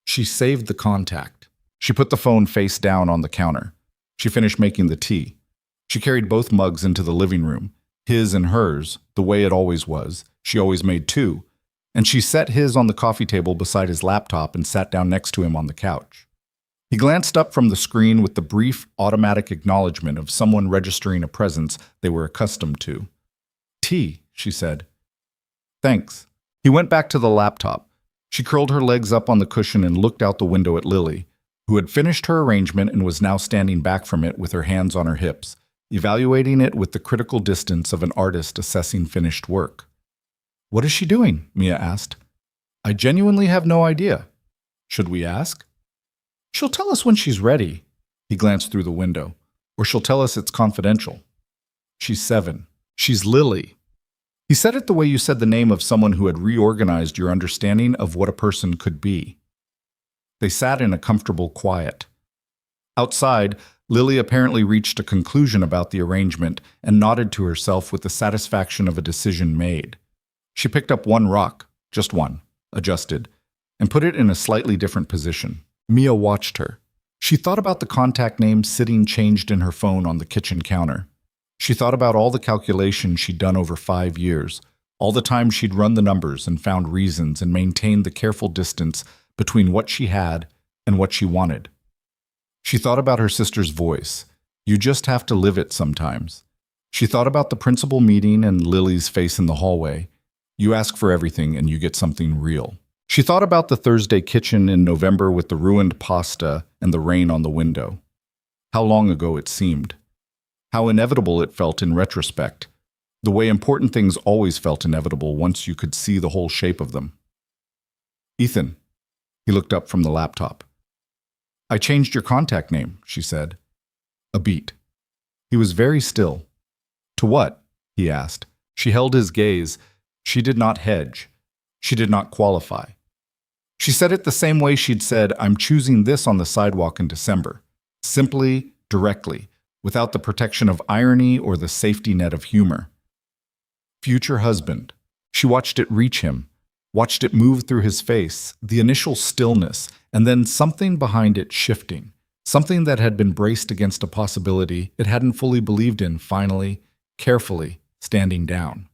She saved the contact. She put the phone face down on the counter. She finished making the tea. She carried both mugs into the living room, his and hers, the way it always was. She always made two. And she set his on the coffee table beside his laptop and sat down next to him on the couch. He glanced up from the screen with the brief, automatic acknowledgement of someone registering a presence they were accustomed to. "Tea," she said. "Thanks." He went back to the laptop. She curled her legs up on the cushion and looked out the window at Lily, who had finished her arrangement and was now standing back from it with her hands on her hips, evaluating it with the critical distance of an artist assessing finished work. "What is she doing?" Mia asked. "I genuinely have no idea. Should we ask?" "She'll tell us when she's ready." He glanced through the window. "Or she'll tell us it's confidential." "She's 7. She's Lily." He said it the way you said the name of someone who had reorganized your understanding of what a person could be. They sat in a comfortable quiet. Outside, Lily apparently reached a conclusion about the arrangement and nodded to herself with the satisfaction of a decision made. She picked up one rock, just one, adjusted, and put it in a slightly different position. Mia watched her. She thought about the contact name sitting changed in her phone on the kitchen counter. She thought about all the calculations she'd done over 5 years, all the time she'd run the numbers and found reasons and maintained the careful distance between what she had and what she wanted. She thought about her sister's voice. You just have to live it sometimes. She thought about the principal meeting and Lily's face in the hallway. You ask for everything and you get something real. She thought about the Thursday kitchen in November with the ruined pasta and the rain on the window. How long ago it seemed. How inevitable it felt in retrospect. The way important things always felt inevitable once you could see the whole shape of them. "Ethan." He looked up from the laptop. "I changed your contact name," she said. A beat. He was very still. "To what?" he asked. She held his gaze. She did not hedge. She did not qualify. She said it the same way she'd said, "I'm choosing this on the sidewalk in December." Simply, directly, without the protection of irony or the safety net of humor. Future husband. She watched it reach him, watched it move through his face, the initial stillness, and then something behind it shifting, something that had been braced against a possibility it hadn't fully believed in finally, carefully, standing down.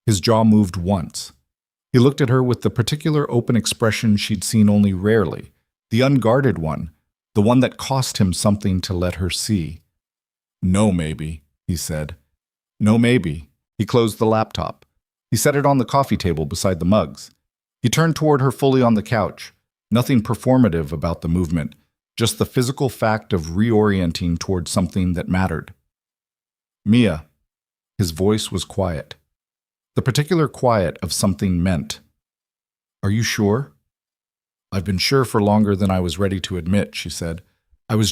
His jaw moved once. He looked at her with the particular open expression she'd seen only rarely, the unguarded one, the one that cost him something to let her see. "No, maybe," he said. "No, maybe." He closed the laptop. He set it on the coffee table beside the mugs. He turned toward her fully on the couch. Nothing performative about the movement, just the physical fact of reorienting toward something that mattered. Mia. His voice was quiet. The particular quiet of something meant. Are you sure? I've been sure for longer than I was ready to admit, she said. I was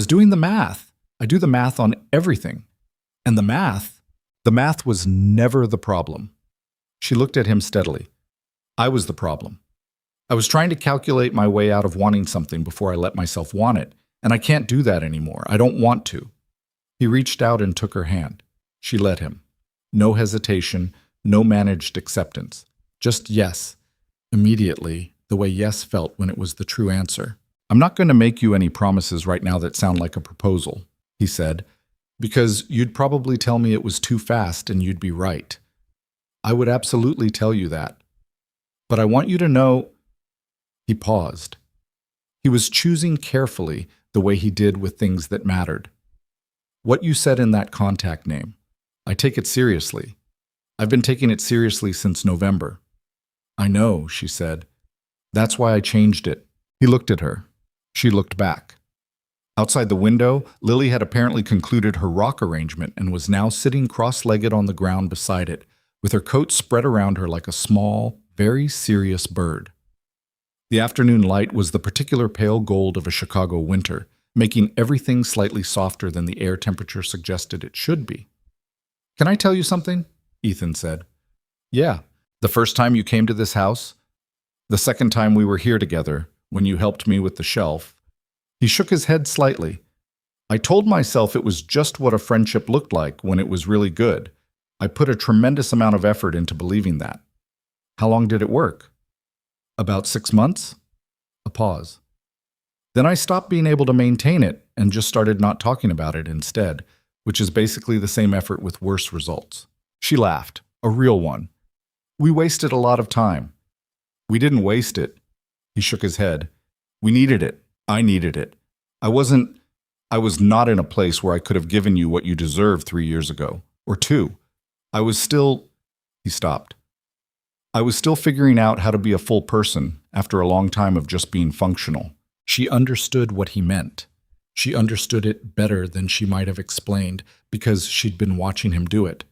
doing the math. I do the math on everything. And the math was never the problem. She looked at him steadily. I was the problem. I was trying to calculate my way out of wanting something before I let myself want it, and I can't do that anymore. I don't want to. He reached out and took her hand. She let him. No hesitation, no managed acceptance. Just yes. Immediately, the way yes felt when it was the true answer. I'm not going to make you any promises right now that sound like a proposal, he said, because you'd probably tell me it was too fast and you'd be right. I would absolutely tell you that. But I want you to know. He paused. He was choosing carefully the way he did with things that mattered. What you said in that contact name, I take it seriously. I've been taking it seriously since November. I know, she said. That's why I changed it. He looked at her. She looked back. Outside the window, Lily had apparently concluded her rock arrangement and was now sitting cross-legged on the ground beside it, with her coat spread around her like a small, very serious bird. The afternoon light was the particular pale gold of a Chicago winter, making everything slightly softer than the air temperature suggested it should be. Can I tell you something? Ethan said. Yeah. The first time you came to this house? The second time we were here together, when you helped me with the shelf. He shook his head slightly. I told myself it was just what a friendship looked like when it was really good. I put a tremendous amount of effort into believing that. How long did it work? About 6 months? A pause. Then I stopped being able to maintain it and just started not talking about it instead, which is basically the same effort with worse results. She laughed, a real one. We wasted a lot of time. We didn't waste it. He shook his head. We needed it. I needed it. I was not in a place where I could have given you what you deserved 3 years ago, or 2. He stopped. I was still figuring out how to be a full person after a long time of just being functional. She understood what he meant. She understood it better than she might have explained because she'd been watching him do it.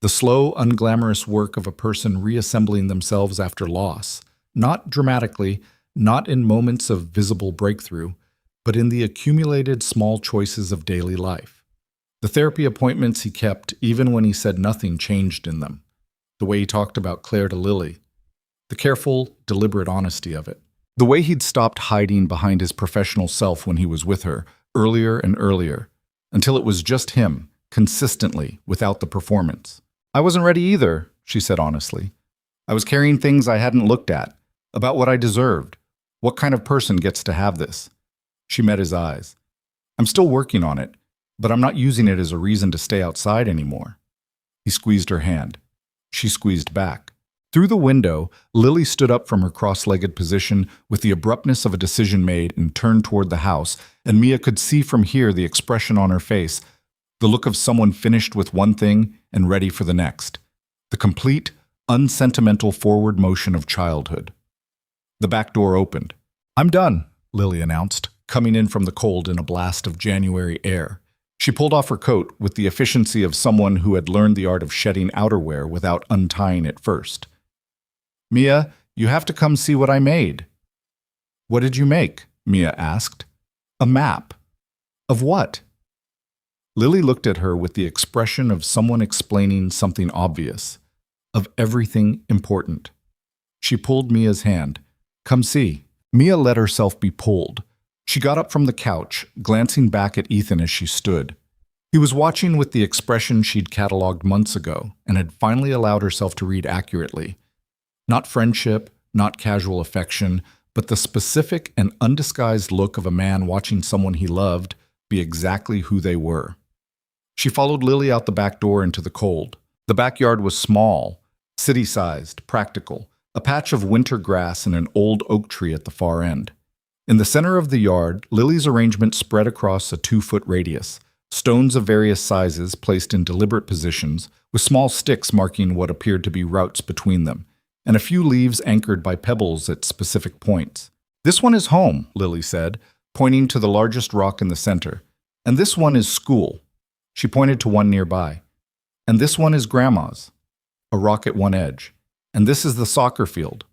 The slow, unglamorous work of a person reassembling themselves after loss, not dramatically, not in moments of visible breakthrough, but in the accumulated small choices of daily life. The therapy appointments he kept, even when he said nothing, changed in them. The way he talked about Claire to Lily. The careful, deliberate honesty of it. The way he'd stopped hiding behind his professional self when he was with her, earlier and earlier, until it was just him, consistently, without the performance. I wasn't ready either, she said honestly. I was carrying things I hadn't looked at, about what I deserved. What kind of person gets to have this? She met his eyes. I'm still working on it, but I'm not using it as a reason to stay outside anymore. He squeezed her hand. She squeezed back. Through the window, Lily stood up from her cross-legged position with the abruptness of a decision made and turned toward the house, and Mia could see from here the expression on her face, the look of someone finished with one thing and ready for the next. The complete, unsentimental forward motion of childhood. The back door opened. I'm done, Lily announced, coming in from the cold in a blast of January air. She pulled off her coat with the efficiency of someone who had learned the art of shedding outerwear without untying it first. Mia, you have to come see what I made. What did you make? Mia asked. A map. Of what? Lily looked at her with the expression of someone explaining something obvious, of everything important. She pulled Mia's hand. Come see. Mia let herself be pulled. She got up from the couch, glancing back at Ethan as she stood. He was watching with the expression she'd cataloged months ago and had finally allowed herself to read accurately. Not friendship, not casual affection, but the specific and undisguised look of a man watching someone he loved be exactly who they were. She followed Lily out the back door into the cold. The backyard was small, city-sized, practical, a patch of winter grass and an old oak tree at the far end. In the center of the yard, Lily's arrangement spread across a 2-foot radius, stones of various sizes placed in deliberate positions, with small sticks marking what appeared to be routes between them. and a few leaves anchored by pebbles at specific points. "This one is home," Lily said, pointing to the largest rock in the center. "And this one is school." She pointed to one nearby. "And this one is Grandma's," a rock at one edge. "And this is the soccer field."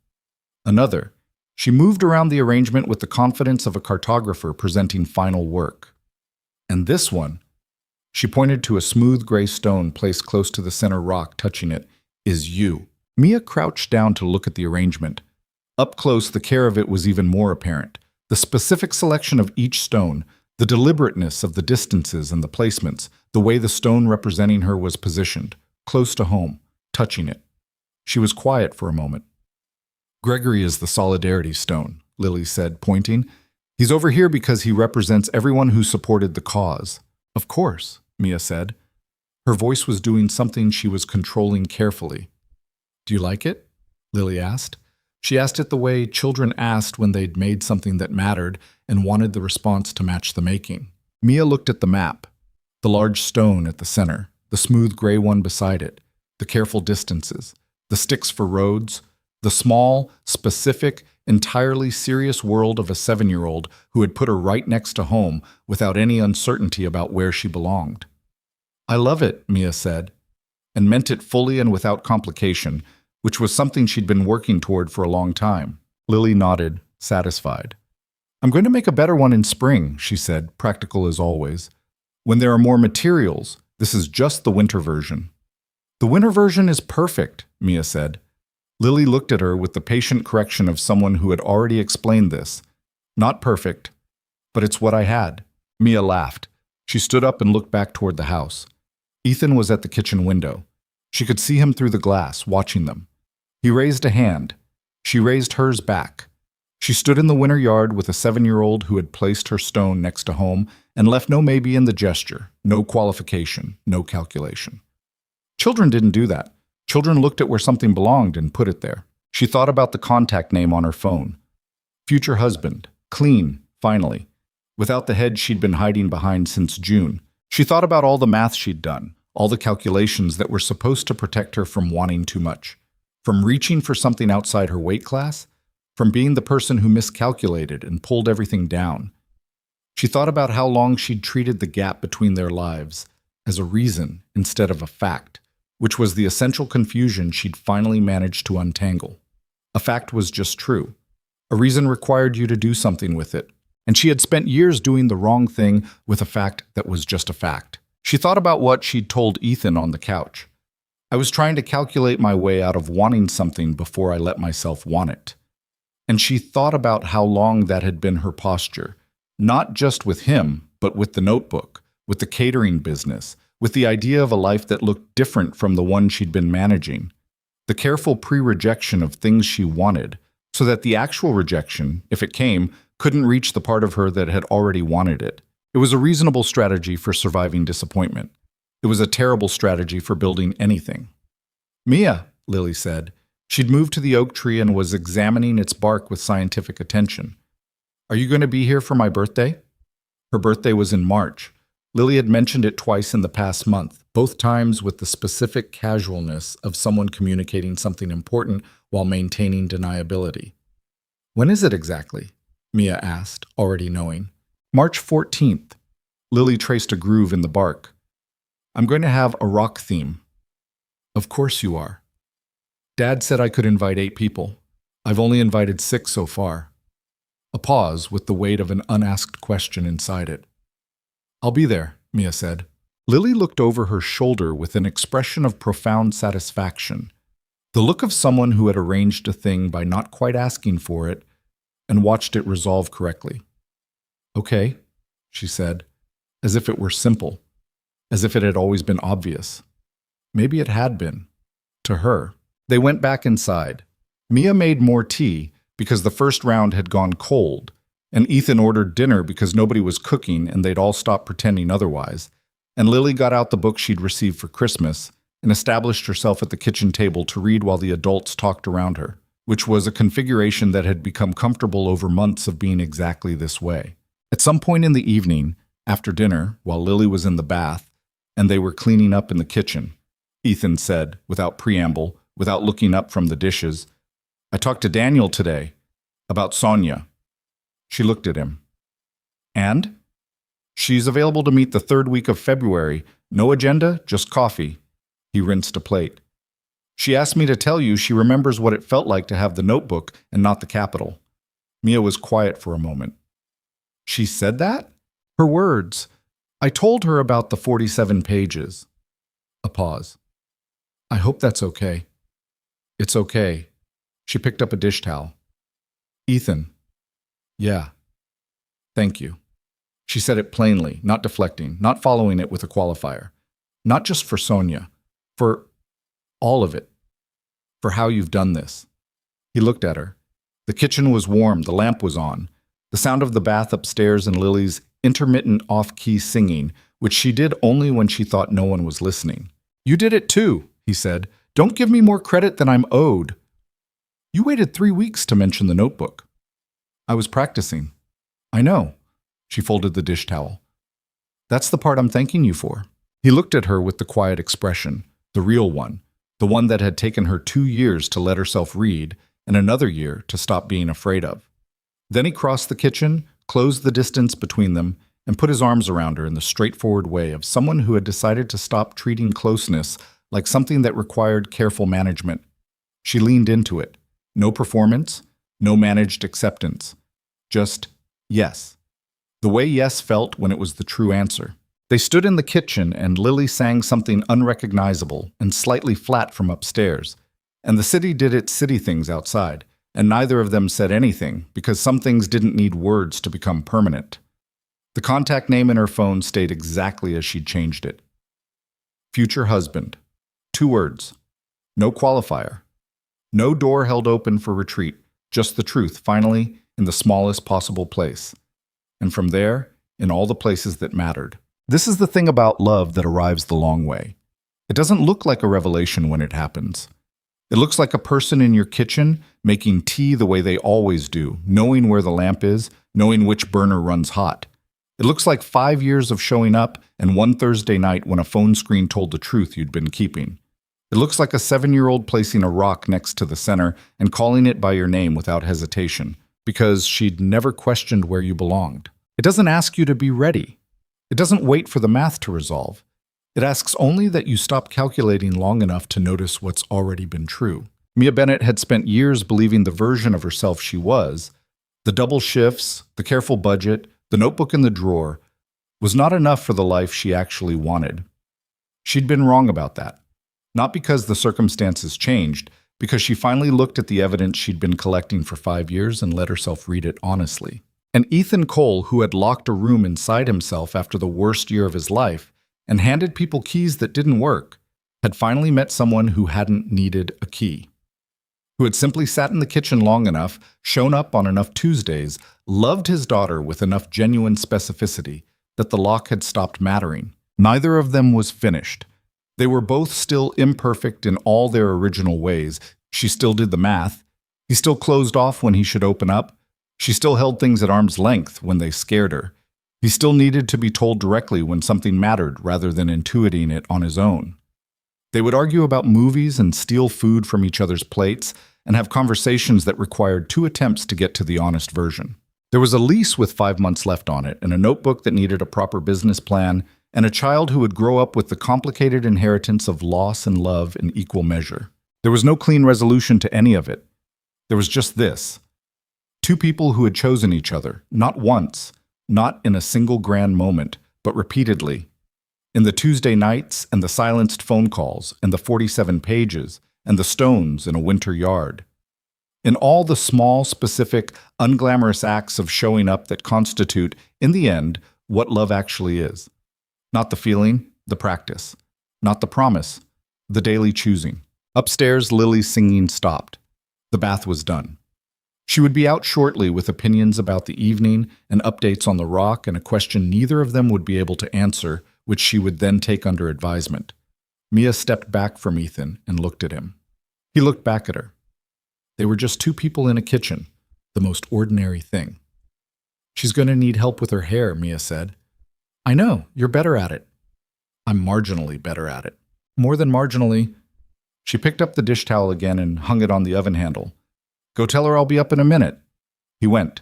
Another. She moved around the arrangement with the confidence of a cartographer presenting final work. "And this one," she pointed to a smooth gray stone placed close to the center rock, touching it, "is you." Mia crouched down to look at the arrangement. Up close, the care of it was even more apparent. The specific selection of each stone, the deliberateness of the distances and the placements, the way the stone representing her was positioned, close to home, touching it. She was quiet for a moment. "Gregory is the solidarity stone," Lily said, pointing. "He's over here because he represents everyone who supported the cause." "Of course," Mia said. Her voice was doing something she was controlling carefully. "Do you like it?" Lily asked. She asked it the way children asked when they'd made something that mattered and wanted the response to match the making. Mia looked at the map, the large stone at the center, the smooth gray one beside it, the careful distances, the sticks for roads, the small, specific, entirely serious world of a 7-year-old who had put her right next to home without any uncertainty about where she belonged. "I love it," Mia said, and meant it fully and without complication, which was something she'd been working toward for a long time. Lily nodded, satisfied. "I'm going to make a better one in spring," she said, practical as always. "When there are more materials, this is just the winter version." "The winter version is perfect," Mia said. Lily looked at her with the patient correction of someone who had already explained this. "Not perfect, but it's what I had." Mia laughed. She stood up and looked back toward the house. Ethan was at the kitchen window. She could see him through the glass, watching them. He raised a hand. She raised hers back. She stood in the winter yard with a 7-year-old who had placed her stone next to home and left no maybe in the gesture, no qualification, no calculation. Children didn't do that. Children looked at where something belonged and put it there. She thought about the contact name on her phone. Future husband. Clean, finally. Without the head she'd been hiding behind since June. She thought about all the math she'd done, all the calculations that were supposed to protect her from wanting too much. From reaching for something outside her weight class, from being the person who miscalculated and pulled everything down. She thought about how long she'd treated the gap between their lives as a reason instead of a fact, which was the essential confusion she'd finally managed to untangle. A fact was just true. A reason required you to do something with it, and she had spent years doing the wrong thing with a fact that was just a fact. She thought about what she'd told Ethan on the couch. "I was trying to calculate my way out of wanting something before I let myself want it." And she thought about how long that had been her posture, not just with him, but with the notebook, with the catering business, with the idea of a life that looked different from the one she'd been managing. The careful pre-rejection of things she wanted, so that the actual rejection, if it came, couldn't reach the part of her that had already wanted it. It was a reasonable strategy for surviving disappointment. It was a terrible strategy for building anything. "Mia," Lily said. She'd moved to the oak tree and was examining its bark with scientific attention. "Are you going to be here for my birthday?" Her birthday was in March. Lily had mentioned it twice in the past month, both times with the specific casualness of someone communicating something important while maintaining deniability. "When is it exactly?" Mia asked, already knowing. "March 14th. Lily traced a groove in the bark. "I'm going to have a rock theme." "Of course you are." "Dad said I could invite 8 people. I've only invited 6 so far." A pause with the weight of an unasked question inside it. "I'll be there," Mia said. Lily looked over her shoulder with an expression of profound satisfaction, the look of someone who had arranged a thing by not quite asking for it and watched it resolve correctly. "Okay," she said, as if it were simple, as if it had always been obvious. Maybe it had been, to her. They went back inside. Mia made more tea because the first round had gone cold, and Ethan ordered dinner because nobody was cooking and they'd all stopped pretending otherwise, and Lily got out the book she'd received for Christmas and established herself at the kitchen table to read while the adults talked around her, which was a configuration that had become comfortable over months of being exactly this way. At some point in the evening, after dinner, while Lily was in the bath and they were cleaning up in the kitchen, Ethan said, without preamble, without looking up from the dishes, I talked to Daniel today about Sonia. She looked at him. And? She's available to meet the third week of February. No agenda, just coffee. He rinsed a plate. She asked me to tell you she remembers what it felt like to have the notebook and not the capital. Mia was quiet for a moment. She said that? Her words. I told her about the 47 pages. A pause. I hope that's okay. It's okay. She picked up a dish towel. Ethan. Yeah. Thank you. She said it plainly, not deflecting, not following it with a qualifier. Not just for Sonia. For all of it. For how you've done this. He looked at her. The kitchen was warm, the lamp was on. The sound of the bath upstairs and Lily's intermittent off-key singing, which she did only when she thought no one was listening. You did it too, he said. Don't give me more credit than I'm owed. You waited 3 weeks to mention the notebook. I was practicing. I know. She folded the dish towel. That's the part I'm thanking you for. He looked at her with the quiet expression, the real one, the one that had taken her 2 years to let herself read and another year to stop being afraid of. Then he crossed the kitchen, closed the distance between them, and put his arms around her in the straightforward way of someone who had decided to stop treating closeness like something that required careful management. She leaned into it. No performance, no managed acceptance. Just yes. The way yes felt when it was the true answer. They stood in the kitchen and Lily sang something unrecognizable and slightly flat from upstairs. And the city did its city things outside, and neither of them said anything because some things didn't need words to become permanent. The contact name in her phone stayed exactly as she'd changed it. Future husband. 2 words. No qualifier. No door held open for retreat, just the truth, finally, in the smallest possible place. And from there, in all the places that mattered. This is the thing about love that arrives the long way. It doesn't look like a revelation when it happens. It looks like a person in your kitchen making tea the way they always do, knowing where the lamp is, knowing which burner runs hot. It looks like 5 years of showing up and one Thursday night when a phone screen told the truth you'd been keeping. It looks like a 7-year-old placing a rock next to the center and calling it by your name without hesitation, because she'd never questioned where you belonged. It doesn't ask you to be ready. It doesn't wait for the math to resolve. It asks only that you stop calculating long enough to notice what's already been true. Mia Bennett had spent years believing the version of herself she was, the double shifts, the careful budget, the notebook in the drawer, was not enough for the life she actually wanted. She'd been wrong about that. Not because the circumstances changed, because she finally looked at the evidence she'd been collecting for 5 years and let herself read it honestly. And Ethan Cole, who had locked a room inside himself after the worst year of his life and handed people keys that didn't work, had finally met someone who hadn't needed a key. Who had simply sat in the kitchen long enough, shown up on enough Tuesdays, loved his daughter with enough genuine specificity that the lock had stopped mattering. Neither of them was finished. They were both still imperfect in all their original ways. She still did the math. He still closed off when he should open up. She still held things at arm's length when they scared her. He still needed to be told directly when something mattered rather than intuiting it on his own. They would argue about movies and steal food from each other's plates and have conversations that required 2 attempts to get to the honest version. There was a lease with 5 months left on it and a notebook that needed a proper business plan and a child who would grow up with the complicated inheritance of loss and love in equal measure. There was no clean resolution to any of it. There was just this. 2 people who had chosen each other, not once, not in a single grand moment, but repeatedly. In the Tuesday nights and the silenced phone calls and the 47 pages and the stones in a winter yard. In all the small, specific, unglamorous acts of showing up that constitute, in the end, what love actually is. Not the feeling, the practice. Not the promise, the daily choosing. Upstairs, Lily's singing stopped. The bath was done. She would be out shortly with opinions about the evening and updates on the rock and a question neither of them would be able to answer, which she would then take under advisement. Mia stepped back from Ethan and looked at him. He looked back at her. They were just 2 people in a kitchen, the most ordinary thing. She's going to need help with her hair, Mia said. I know, you're better at it. I'm marginally better at it. More than marginally. She picked up the dish towel again and hung it on the oven handle. Go tell her I'll be up in a minute." He went.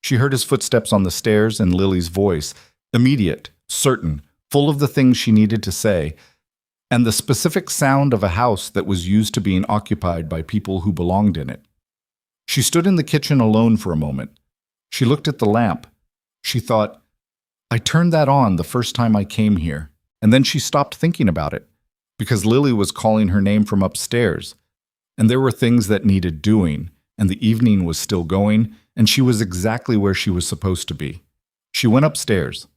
She heard his footsteps on the stairs and Lily's voice, immediate, certain, full of the things she needed to say, and the specific sound of a house that was used to being occupied by people who belonged in it. She stood in the kitchen alone for a moment. She looked at the lamp. She thought, "I turned that on the first time I came here," and then she stopped thinking about it, because Lily was calling her name from upstairs, and there were things that needed doing, and the evening was still going, and she was exactly where she was supposed to be. She went upstairs.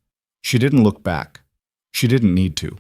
She didn't look back. She didn't need to.